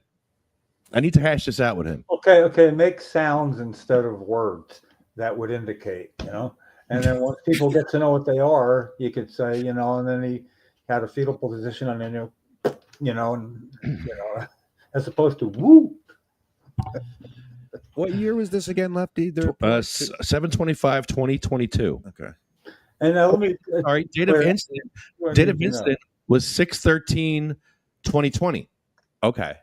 I need to hash this out with him. Okay. Make sounds instead of words that would indicate, And then once people get to know what they are, you could say, and then he had a fetal position and then, as opposed to woo. What year was this again, Lefty? 7/25/2022. Okay. And let me. Sorry, date of incident was 6/13/2020. Okay.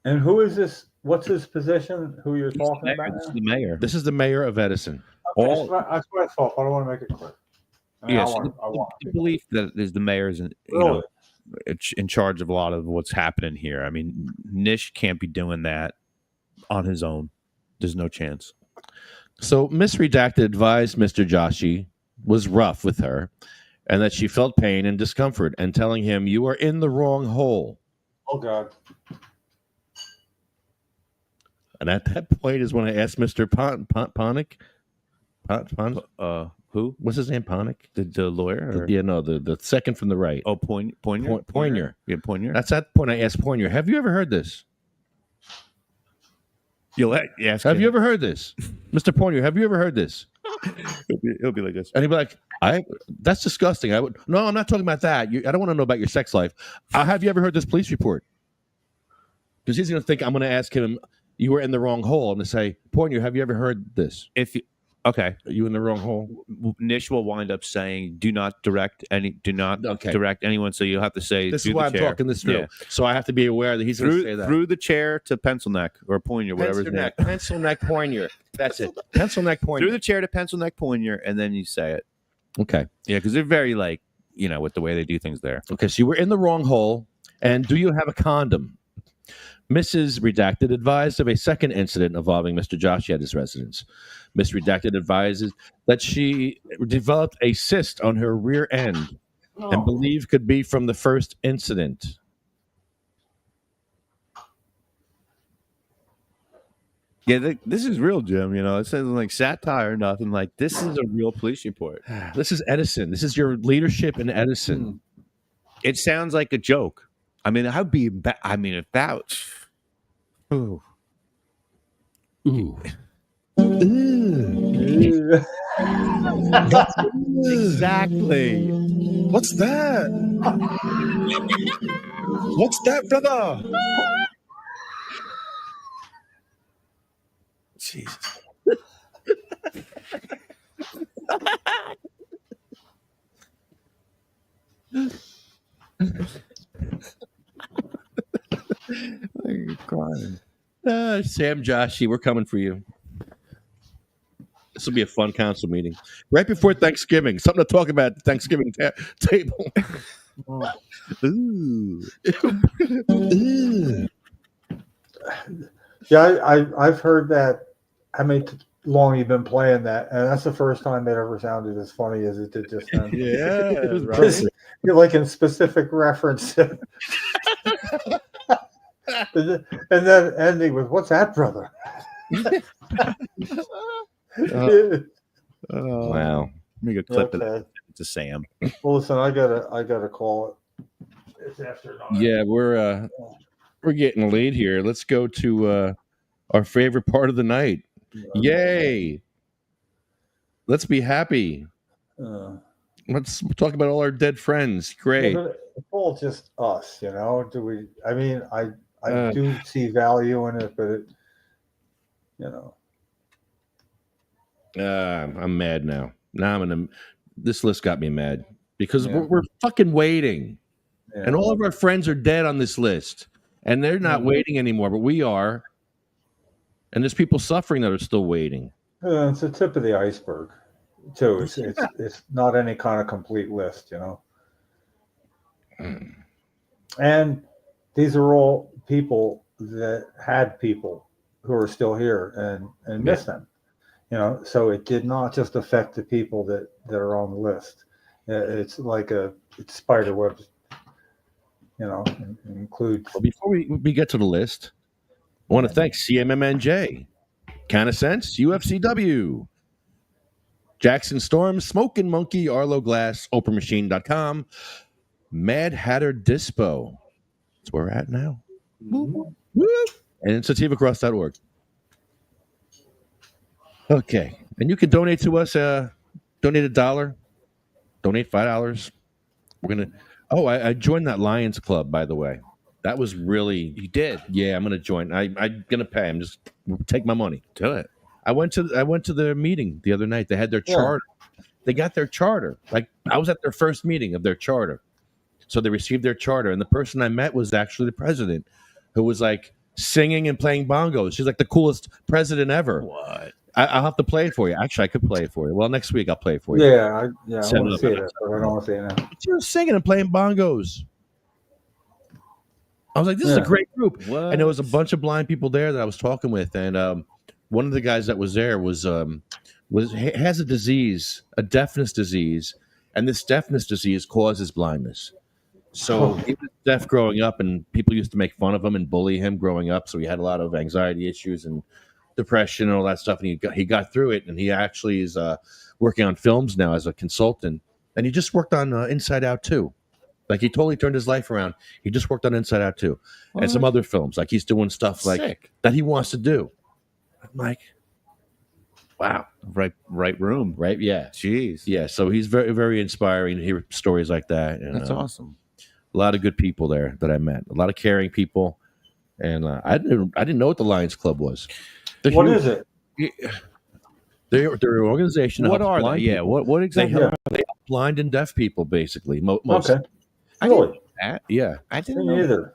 And who is this? What's his position? Who you're talking about? This is the mayor. This is the mayor of Edison. Okay, that's what I thought. But I want to make it clear. Yes, the belief that is the mayor's, in charge of a lot of what's happening here. I mean, Nish can't be doing that on his own. There's no chance. So Miss Redacted advised Mr. Joshi was rough with her and that she felt pain and discomfort and telling him, "You are in the wrong hole." Oh, God. And at that point is when I asked Mr. Ponick. Who? What's his name? Ponick? The lawyer? The second from the right. Oh, Poinier? Poinier. Yeah, Poinier. That's that point I asked Poinier. Have you ever heard this? Yes. Have you ever heard this? Mr. Poinier, have you ever heard this? He'll be like this. And he'll be like, that's disgusting. No, I'm not talking about that. I don't want to know about your sex life. Have you ever heard this police report? Because he's going to think I'm going to ask him, you were in the wrong hole. I'm going to say, Poinier, have you ever heard this? Okay. Are you in the wrong hole? Nish will wind up saying, do not direct anyone. So you'll have to say, this is why I'm talking this through. Yeah. So I have to be aware that he's going to say that. Through the chair to pencil neck or Poinier, whatever his name. Pencil neck Poinier. That's it. Pencil neck Poinier. Through the chair to pencil neck Poinier, and then you say it. Okay. Yeah, because they're very with the way they do things there. Okay, so you were in the wrong hole. And do you have a condom? Mrs. Redacted advised of a second incident involving Mr. Joshi at his residence. Miss Redacted advises that she developed a cyst on her rear end and believed could be from the first incident. Yeah, this is real, Jim. It isn't like satire or nothing. Like, this is a real police report. This is Edison. This is your leadership in Edison. It sounds like a joke. I mean, if that was... Ooh. Ooh. Exactly. What's that? What's that, brother? Jesus. You're crying. Sam Joshi, we're coming for you. This will be a fun council meeting right before Thanksgiving. Something to talk about at the Thanksgiving table. Ooh. Ooh. Yeah, I've heard that. How many long you've been playing that, and that's the first time it ever sounded as funny as it did just then. Yeah, It was right. just- you're like in specific reference. And then ending with, "What's that, brother?" Wow. Make a clip of Okay. that to Sam. Well, listen, I gotta call it. It's after 9. Yeah, we're getting late here. Let's go to our favorite part of the night. Yay! Let's be happy. Let's talk about all our dead friends. Great. Yeah, but it's all just us, you know. Do we? I mean, I do see value in it, but it, you know. I'm mad now. Now this list got me mad because Yeah. we're fucking waiting, Yeah. and all of our friends are dead on this list, and they're not Mhm. waiting anymore, but we are, and there's people suffering that are still waiting. It's the tip of the iceberg, too. It's not any kind of complete list, you know. And these are all people that had people who are still here and miss them, you know. So it did not just affect the people that are on the list. It's like it's spider webs, you know, includes. Well, before we get to the list, I want to thank CMMNJ, Kind of Sense, UFCW, Jackson Storm, Smoking Monkey, Arlo Glass, OprahMachine.com, Mad Hatter Dispo. That's where we're at now. Woo! And SativaCross.org. Okay. And you can donate to us. Donate $1. Donate $5. We're going to. Oh, I joined that Lions Club, by the way. That was really. You did. Yeah, I'm going to join. I'm going to pay. I'm just take my money. Do it. I went to their meeting the other night. They had their Yeah. charter. They got their charter. Like I was at their first meeting of their charter. So they received their charter, and the person I met was actually the president, who was like singing and playing bongos. She's like the coolest president ever. What? I'll have to play it for you. Actually, I could play it for you. Well, next week I'll play it for you. Yeah, I Set want it to up. see it, but I don't want to see it now. She was singing and playing bongos. I was like, this is a Yeah. great group. What? And there was a bunch of blind people there that I was talking with, and one of the guys that was there was has a disease, a deafness disease, and this deafness disease causes blindness. So he was deaf growing up, and people used to make fun of him and bully him growing up. So he had a lot of anxiety issues and depression and all that stuff. And he got through it, and he actually is working on films now as a consultant. And he just worked on Inside Out 2. Like he totally turned his life around. He just worked on Inside Out 2 and some other films. Like he's doing stuff like Sick. that he wants to do. I'm like, wow. Right room. Right? Yeah. Jeez. Yeah. So he's very, very inspiring to hear stories like that. And, That's awesome. A lot of good people there that I met. A lot of caring people. And I didn't know what the Lions Club was. What is it? They're an organization. that What helps are they? blind Yeah. people. What They exactly? help, they help blind and deaf people, basically. Most. Okay. Really? Yeah. I Me didn't know. neither.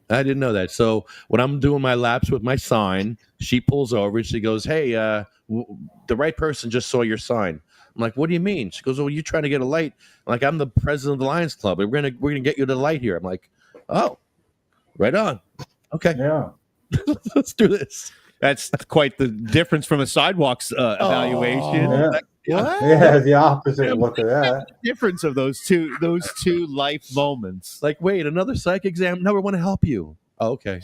I didn't know that. So when I'm doing my laps with my sign, she pulls over and she goes, "Hey, the right person just saw your sign." I'm like, "What do you mean?" She goes, "Oh, you're trying to get a light." I'm like, "I'm the president of the Lions Club. We're gonna get you the light here." I'm like, "Oh, right on. Okay, Yeah. let's do this." That's quite the difference from a sidewalks evaluation. Yeah. What? Yeah, the opposite look at that. Difference of those two life moments. Like, wait, another psych exam? No, we want to help you. Oh, okay.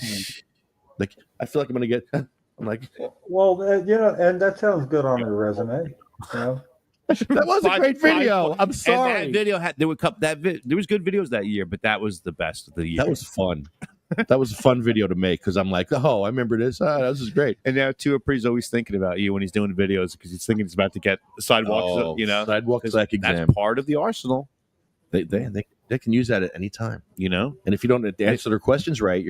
Like, I feel like I'm gonna get. I'm like, Well, you know, and that sounds good on your resume. You know? that was a great video. I'm And sorry. that video had there was good videos that year, but that was the best of the year. That was fun. That was a fun video to make because I'm like, oh, I remember this. This is great. And now Tuapri's always thinking about you when he's doing videos because he's thinking he's about to get the sidewalks. Sidewalk psych exam. That's part of the arsenal. They can use that at any time. You know, And if you don't answer their questions right,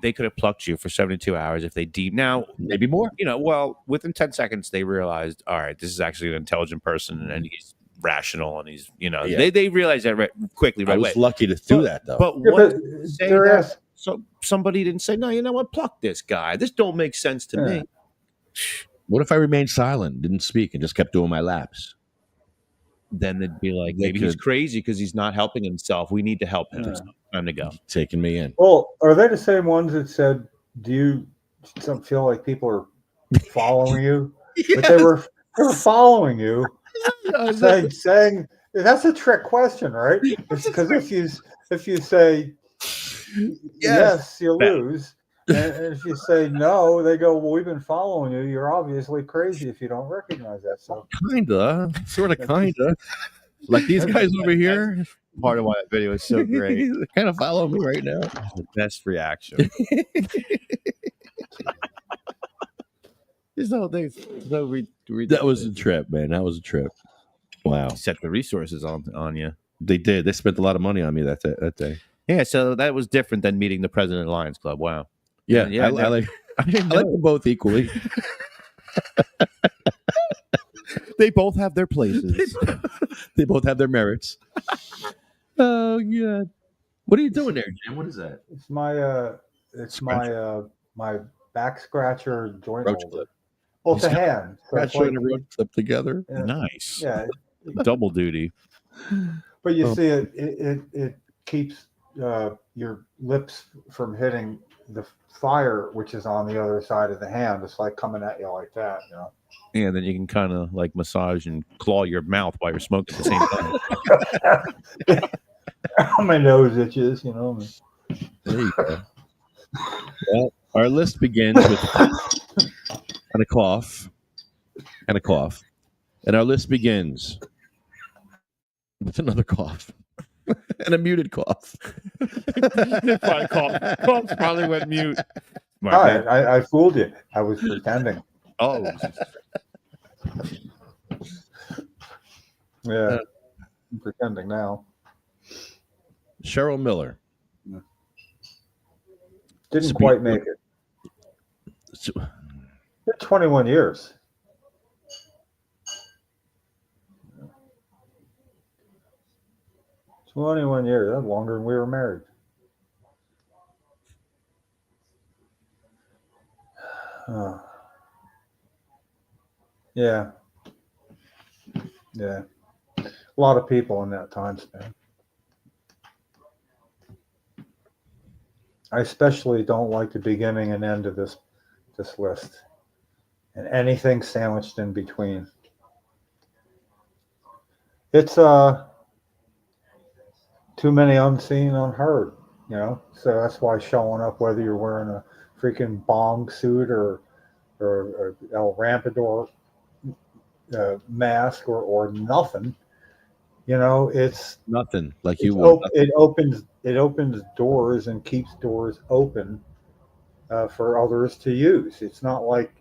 they could have plucked you for 72 hours if they deemed. Now, maybe more. Well, within 10 seconds, they realized, all right, this is actually an intelligent person, and he's rational, and he's, they realized that quickly, right I away. was lucky to do that, though. But Yeah, what but say they're that? ask- So somebody didn't say, no, you know what? Pluck this guy. This don't make sense to me. What if I remained silent, didn't speak, and just kept doing my laps? Then they'd be like, They maybe he's could- crazy because he's not helping himself. We need to help him. Yeah. So time to go. Taking me in. Well, are they the same ones that said, "Do you feel like people are following you?" But they were following you, saying that's a trick question, right? Because if you say yes, you lose, and if you say no, they go, "Well, we've been following you. You're obviously crazy if you don't recognize that." So Kinda, sort of, kinda. Like these guys over here. Part of why that video is so great. They kind of follow me right now. The best reaction. This whole thing. That was a trip, man. That was a trip. Wow. Set the resources on you. They did. They spent a lot of money on me that day. Yeah, so that was different than meeting the president of Lions Club. Wow. Yeah, I like them both equally. They both have their places. They both have their merits. Oh God! What are you doing there, Jim? What is that? it's my my back scratcher joint Roach holder. clip. Well, it's a hand. So it's Scratcher and a road clip together. Yeah. Nice. Yeah, Double duty. but you see, it keeps your lips from hitting the fire, which is on the other side of the hand. It's like coming at you like that, Yeah, then you can kind of like massage and claw your mouth while you're smoking at the same time. My nose itches, There you go. Well, our list begins with and a cough, and a cough, and our list begins with another cough and a muted cough. Cough probably went mute. I fooled you. I was pretending. Oh. Yeah, I'm pretending now. Cheryl Miller. Didn't quite make it. 21 years. That's longer than we were married. Yeah. A lot of people in that time span. I especially don't like the beginning and end of this list, and anything sandwiched in between. It's too many unseen, unheard, So that's why showing up, whether you're wearing a freaking bong suit or El Rampador mask or nothing, it's nothing like you would. It opens doors and keeps doors open for others to use. It's not like,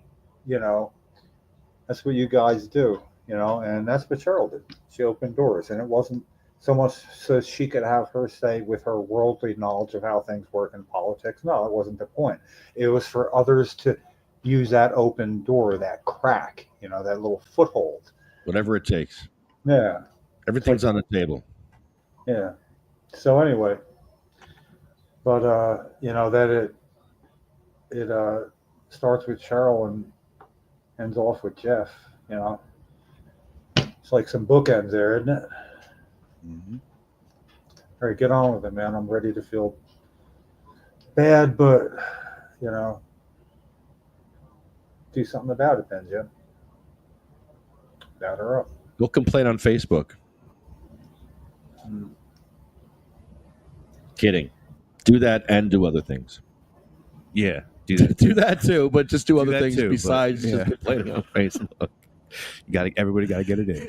that's what you guys do, and that's what Cheryl did. She opened doors, and it wasn't so much so she could have her say with her worldly knowledge of how things work in politics. No, it wasn't the point. It was for others to use that open door, that crack, that little foothold. Whatever it takes. Yeah. Everything's on the table. Yeah. So anyway, but that it starts with Cheryl and ends off with Jeff. It's like some bookends there, isn't it? Mm-hmm. All right, get on with it, man. I'm ready to feel bad, but do something about it, then, Jim. Batter up. Go complain on Facebook. Kidding. Do that and do other things. Yeah, do that. Do that too, but just do other things too, besides but, just complaining on Facebook. Everybody got to get it in.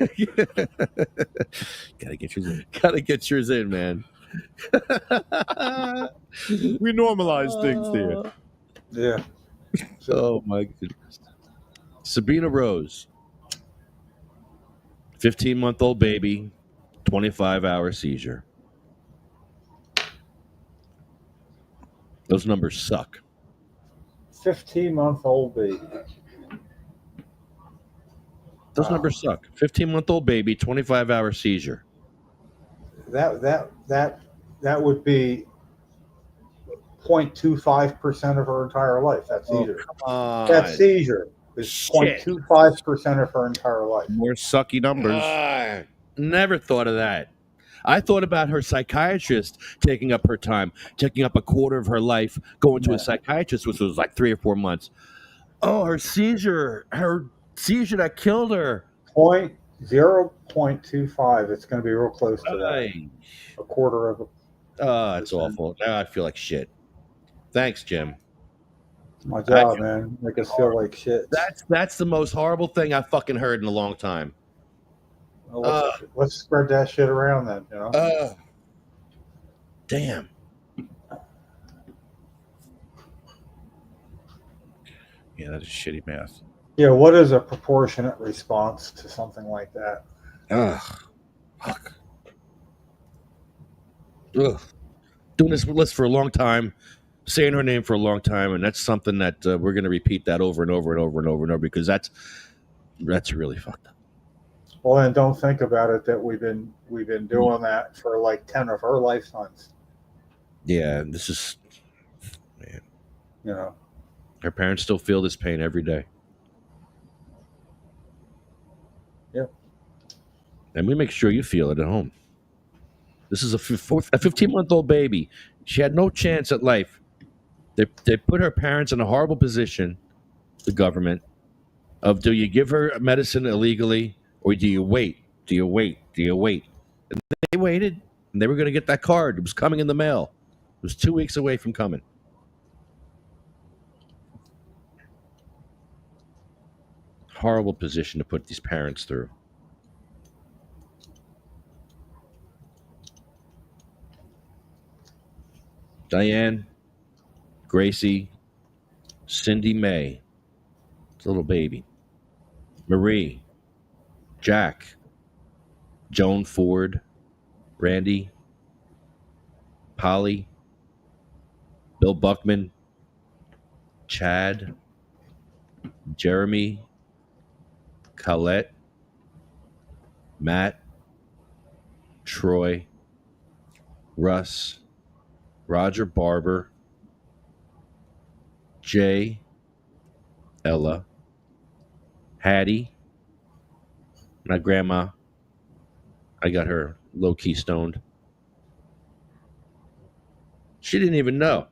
Got to get yours in. Got to get yours in, man. We normalize things here. Yeah. Oh my goodness. Sabina Rose, 15-month-old baby, 25-hour seizure. Those numbers suck. 15-month-old baby. Those numbers suck. 15-month-old baby, 25-hour seizure. That would be 0.25% of her entire life. That seizure. That seizure is 0.25% of her entire life. More sucky numbers. Never thought of that. I thought about her psychiatrist taking up her time, taking up a quarter of her life, going to a psychiatrist, which was like 3 or 4 months. Oh, her seizure that killed her. 0.25. It's going to be real close to that. A quarter of a. Oh, it's awful. Now I feel like shit. Thanks, Jim. It's my job, man. Make us feel like shit. That's the most horrible thing I've fucking heard in a long time. Well, let's spread that shit around then, you know? Damn. Yeah, that is shitty math. Yeah, what is a proportionate response to something like that? Fuck. Ugh. Doing this list for a long time, saying her name for a long time, and that's something that we're going to repeat that over and over and over and over and over because that's really fucked up. Well, then don't think about it that we've been doing that for like 10 of her lifetimes. Yeah, this is, man. You know, her parents still feel this pain every day. Yep. And we make sure you feel it at home. This is a 15-month-old baby. She had no chance at life. They put her parents in a horrible position, the government, of do you give her medicine illegally or do you wait? Do you wait? Do you wait? And they waited, and they were going to get that card. It was coming in the mail. It was 2 weeks away from coming. Horrible position to put these parents through. Diane, Gracie, Cindy Mae, it's a little baby, Marie, Jack, Joan Ford, Randy, Polly, Bill Buckman, Chad, Jeremy, Colette, Matt, Troy, Russ, Roger Barber, Jay, Ella, Hattie, my grandma. I got her low-key stoned. She didn't even know.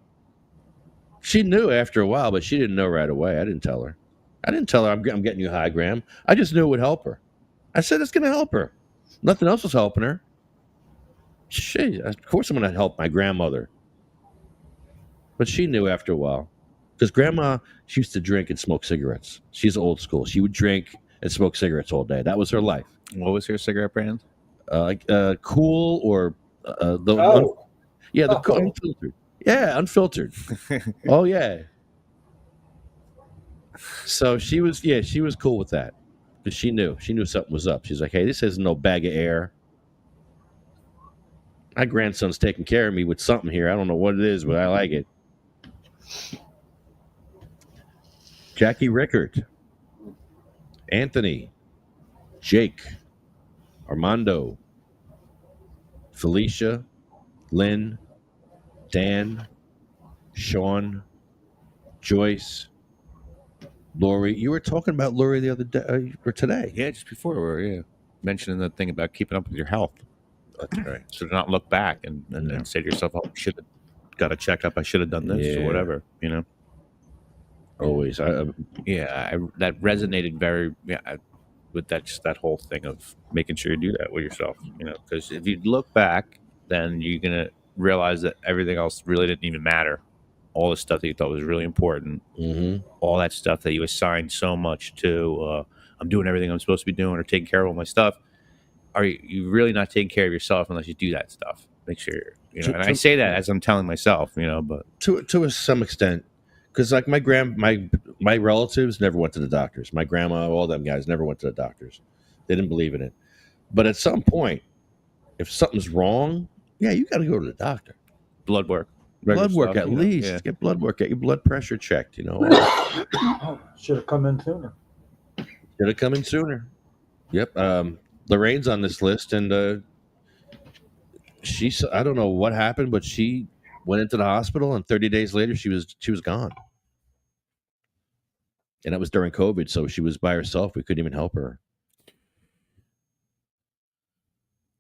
She knew after a while, but she didn't know right away. I didn't tell her. I'm getting you high, Graham. I just knew it would help her. I said it's going to help her. Nothing else was helping her. She, of course I'm going to help my grandmother. But she knew after a while. Because Grandma, she used to drink and smoke cigarettes. She's old school. She would drink and smoke cigarettes all day. That was her life. What was her cigarette brand? Cool or unfiltered. Yeah, unfiltered. Oh yeah. So she was cool with that because she knew something was up. She's like, hey, this isn't no bag of air. My grandson's taking care of me with something here. I don't know what it is, but I like it. Jackie Rickard, Anthony, Jake, Armando, Felicia, Lynn, Dan, Sean, Joyce, Lori. You were talking about Lori the other day or today. Yeah, just before we were mentioning the thing about keeping up with your health. That's right. So to not look back and say to yourself, oh, I should have got a checkup. I should have done this or whatever, you know. Always. That resonated very with that whole thing of making sure you do that with yourself, you know, because if you look back, then you're going to realize that everything else really didn't even matter. All the stuff that you thought was really important, all that stuff that you assigned so much to, I'm doing everything I'm supposed to be doing or taking care of all my stuff. Are you really not taking care of yourself unless you do that stuff? Make sure, you know, and I say that as I'm telling myself, you know, but to some extent, because like my relatives never went to the doctors. My grandma, all them guys never went to the doctors. They didn't believe in it. But at some point, if something's wrong, yeah, you got to go to the doctor. Blood work. blood work stuff, at you know, least. yeah. Get blood work. Get your blood pressure checked. You know, Should have come in sooner. should have come in sooner. Yep. Lorraine's on this list, and I don't know what happened, but she went into the hospital, and 30 days later, she was gone. And that was during COVID, so she was by herself. We couldn't even help her.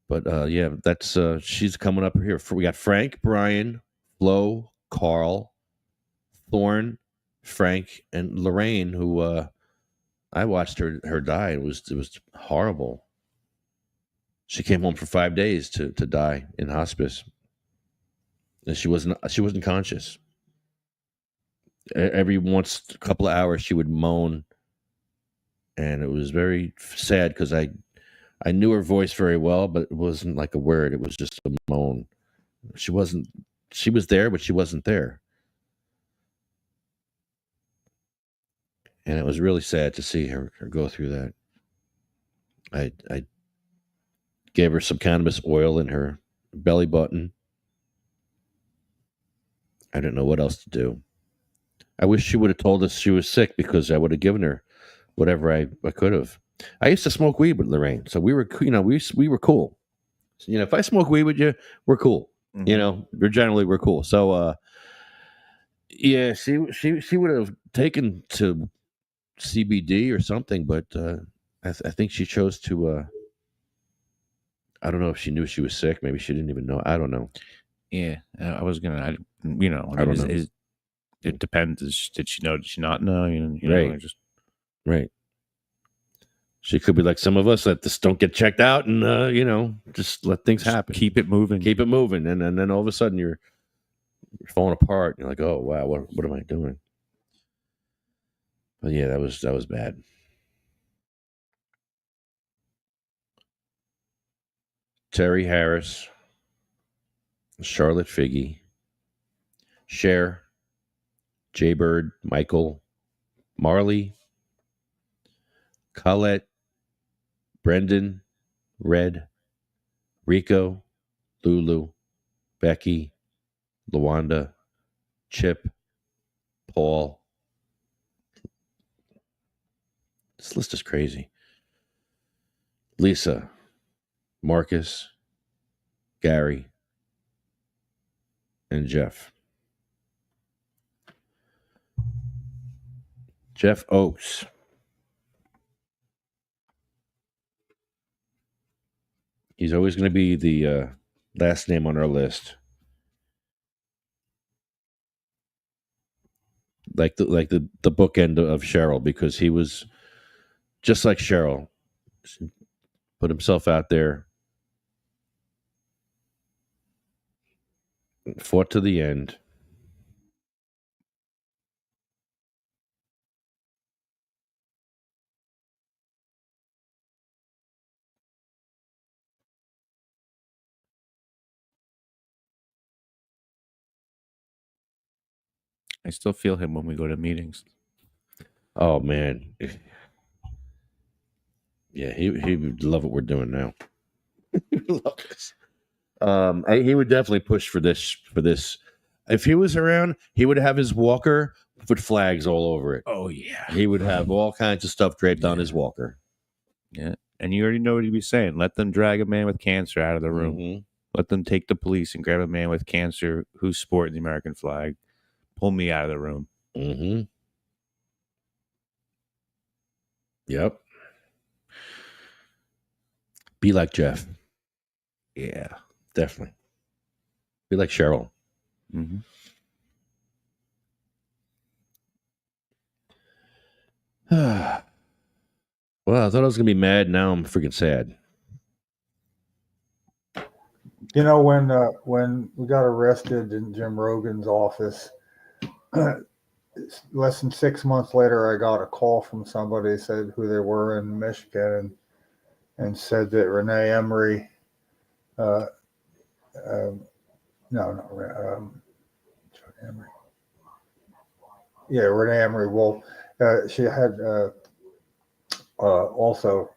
But yeah, that's she's coming up here. We got Frank, Brian, Flo, Carl, Thorne, Frank, and Lorraine, who I watched her die. It was horrible. She came home for 5 days to die in hospice, and she wasn't conscious. Every once a couple of hours, she would moan, and it was very sad because I knew her voice very well, but it wasn't like a word. It was just a moan. She wasn't. She was there, but she wasn't there. And it was really sad to see her go through that. I gave her some cannabis oil in her belly button. I didn't know what else to do. I wish she would have told us she was sick because I would have given her whatever I could have. I used to smoke weed with Lorraine, so we were we were cool. So, if I smoke weed with you, we're cool. Mm-hmm. We're cool. So yeah, she would have taken to CBD or something, but I think she chose to. I don't know if she knew she was sick. Maybe she didn't even know. I don't know. Yeah, I was gonna. I don't know. It depends. Did she know? Did she not know? Right. Right. She could be like some of us that just don't get checked out and just let things happen. Keep it moving. And then all of a sudden you're falling apart. You're like, oh wow, what am I doing? But yeah, that was bad. Terry Harris, Charlotte Figge, Cher, Jaybird, Michael, Marley, Colette, Brendan, Red, Rico, Lulu, Becky, Lawanda, Chip, Paul. This list is crazy. Lisa, Marcus, Gary, and Jeff. Jeff Oakes. He's always going to be the last name on our list. Like the bookend of Cheryl, because he was just like Cheryl. Put himself out there. Fought to the end. I still feel him when we go to meetings. Oh man. Yeah, he would love what we're doing now. He would love this. He would definitely push for this. If he was around, he would have his walker with flags all over it. Oh yeah. He would have all kinds of stuff draped on his walker. Yeah. And you already know what he'd be saying. Let them drag a man with cancer out of the room. Mm-hmm. Let them take the police and grab a man with cancer who's sporting the American flag. Pull me out of the room. Mm-hmm. Yep. Be like Jeff. Yeah. Definitely. Be like Cheryl. Mm-hmm. Well, I thought I was gonna be mad. Now I'm freaking sad. When we got arrested in Jim Rogan's office, less than 6 months later, I got a call from somebody, said who they were in Michigan, and said that Renee Emery, Emery. Yeah, Renee Emery. Well, she had also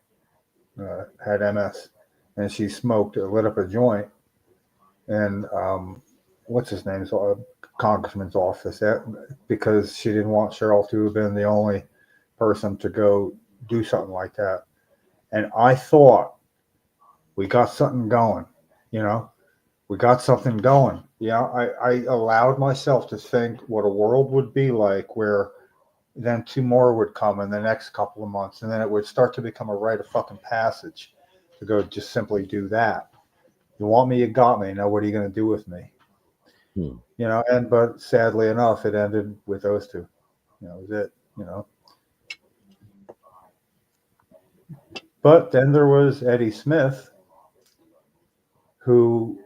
had MS, and she smoked, lit up a joint, and what's his name? So congressman's office because she didn't want Cheryl to have been the only person to go do something like that. And I thought we got something going, we got something going. I allowed myself to think what a world would be like where then 2 more would come in the next couple of months, and then it would start to become a rite of fucking passage to go just simply do that. You want me, you got me. Now what are you going to do with me? But sadly enough, it ended with those two. That was it. But then there was Eddie Smith, who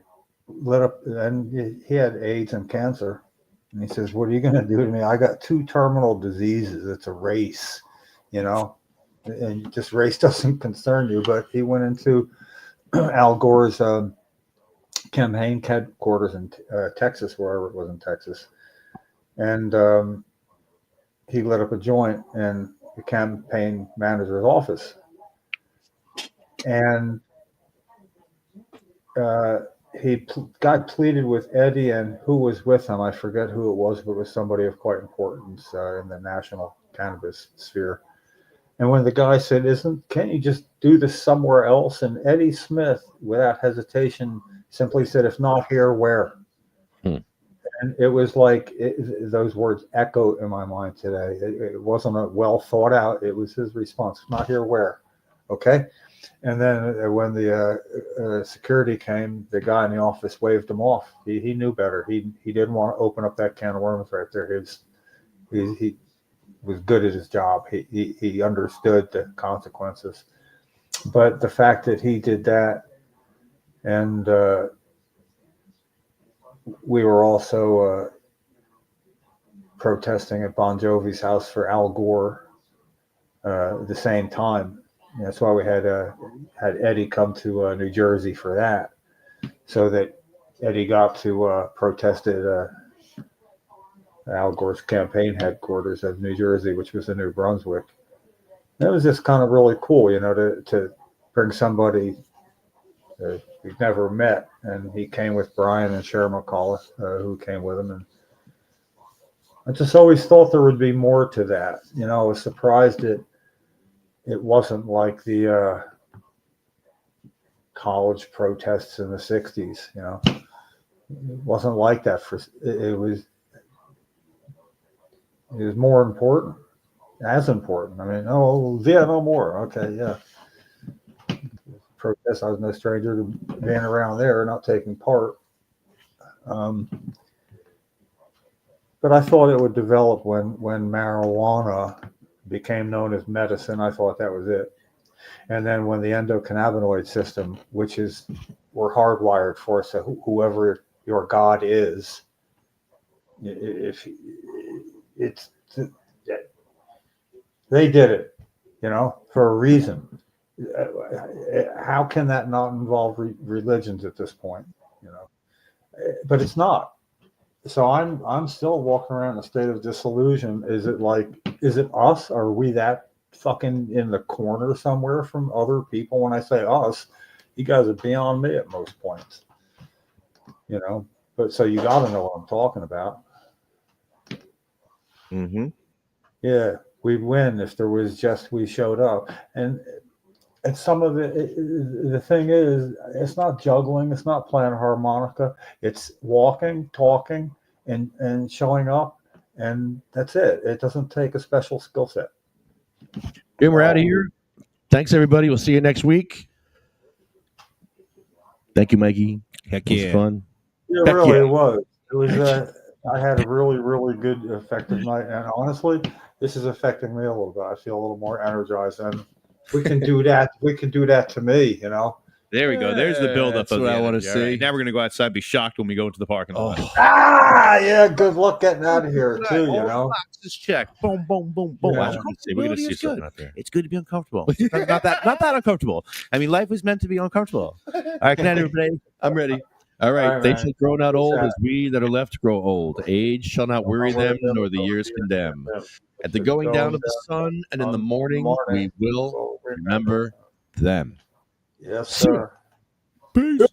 lit up, and he had AIDS and cancer. And he says, "What are you going to do to me? I got 2 terminal diseases. It's a race, and this race doesn't concern you." But he went into Al Gore's campaign headquarters in Texas, wherever it was in Texas, and he lit up a joint in the campaign manager's office, and God pleaded with Eddie and who was with him. I forget who it was, but it was somebody of quite importance in the national cannabis sphere. And when the guy said, can't you just do this somewhere else? And Eddie Smith, without hesitation, simply said, if not here, where? And it was like those words echo in my mind today. It wasn't a well thought out. It was his response. If not here, where? Okay. And then when the security came, the guy in the office waved him off. He knew better. He didn't want to open up that can of worms right there. He was good at his job. He understood the consequences. But the fact that he did that, and we were also protesting at Bon Jovi's house for Al Gore at the same time. That's why we had Eddie come to New Jersey for that, so that Eddie got to protest at Al Gore's campaign headquarters of New Jersey, which was in New Brunswick. And it was just kind of really cool, to bring somebody we've never met, and he came with Brian and Sharon McCullough, who came with him, and I just always thought there would be more to that. I was surprised it wasn't like the college protests in the 60s, It wasn't like that. It was more important, as important. I mean, Vietnam War. Okay, yeah. Protests, I was no stranger to being around there, not taking part. But I thought it would develop when marijuana became known as medicine. I thought that was it. And then when the endocannabinoid system, which is we're hardwired for, so whoever your God is, if it's they did it, for a reason. How can that not involve religions at this point? But it's not. So I'm still walking around in a state of disillusion. Is it us? Are we that fucking in the corner somewhere from other people? When I say us, you guys are beyond me at most points. But so you got to know what I'm talking about. Mm-hmm. Yeah, we'd win if there was just we showed up. And some of it, the thing is, it's not juggling, it's not playing a harmonica, it's walking, talking, and showing up, and that's it. It doesn't take a special skill set. And we're out of here. Thanks, everybody. We'll see you next week. Thank you, Mikey. Heck it was fun. Yeah, Heck really, yeah. it was. It was. I had a really, really good, effective night, and honestly, this is affecting me a little bit. I feel a little more energized, and we can do that. We can do that to me, There we go. There's the buildup. That's of what the I wanna energy. All right. see. Now we're going to go outside and be shocked when we go into the parking lot. Yeah, good luck getting out of here too. All boxes checked. Boom, boom, boom, boom. Yeah. We're gonna see Is good. something out there. It's good to be uncomfortable. Sometimes not that uncomfortable. I mean, life was meant to be uncomfortable. All right, good night, everybody. I'm ready. All right. All right, They man. shall grow not old out. as we that are left grow old. Age shall not worry them, nor the years condemn. At the going down of the sun and in the morning, we will remember them. Yes, See ya. sir. Peace.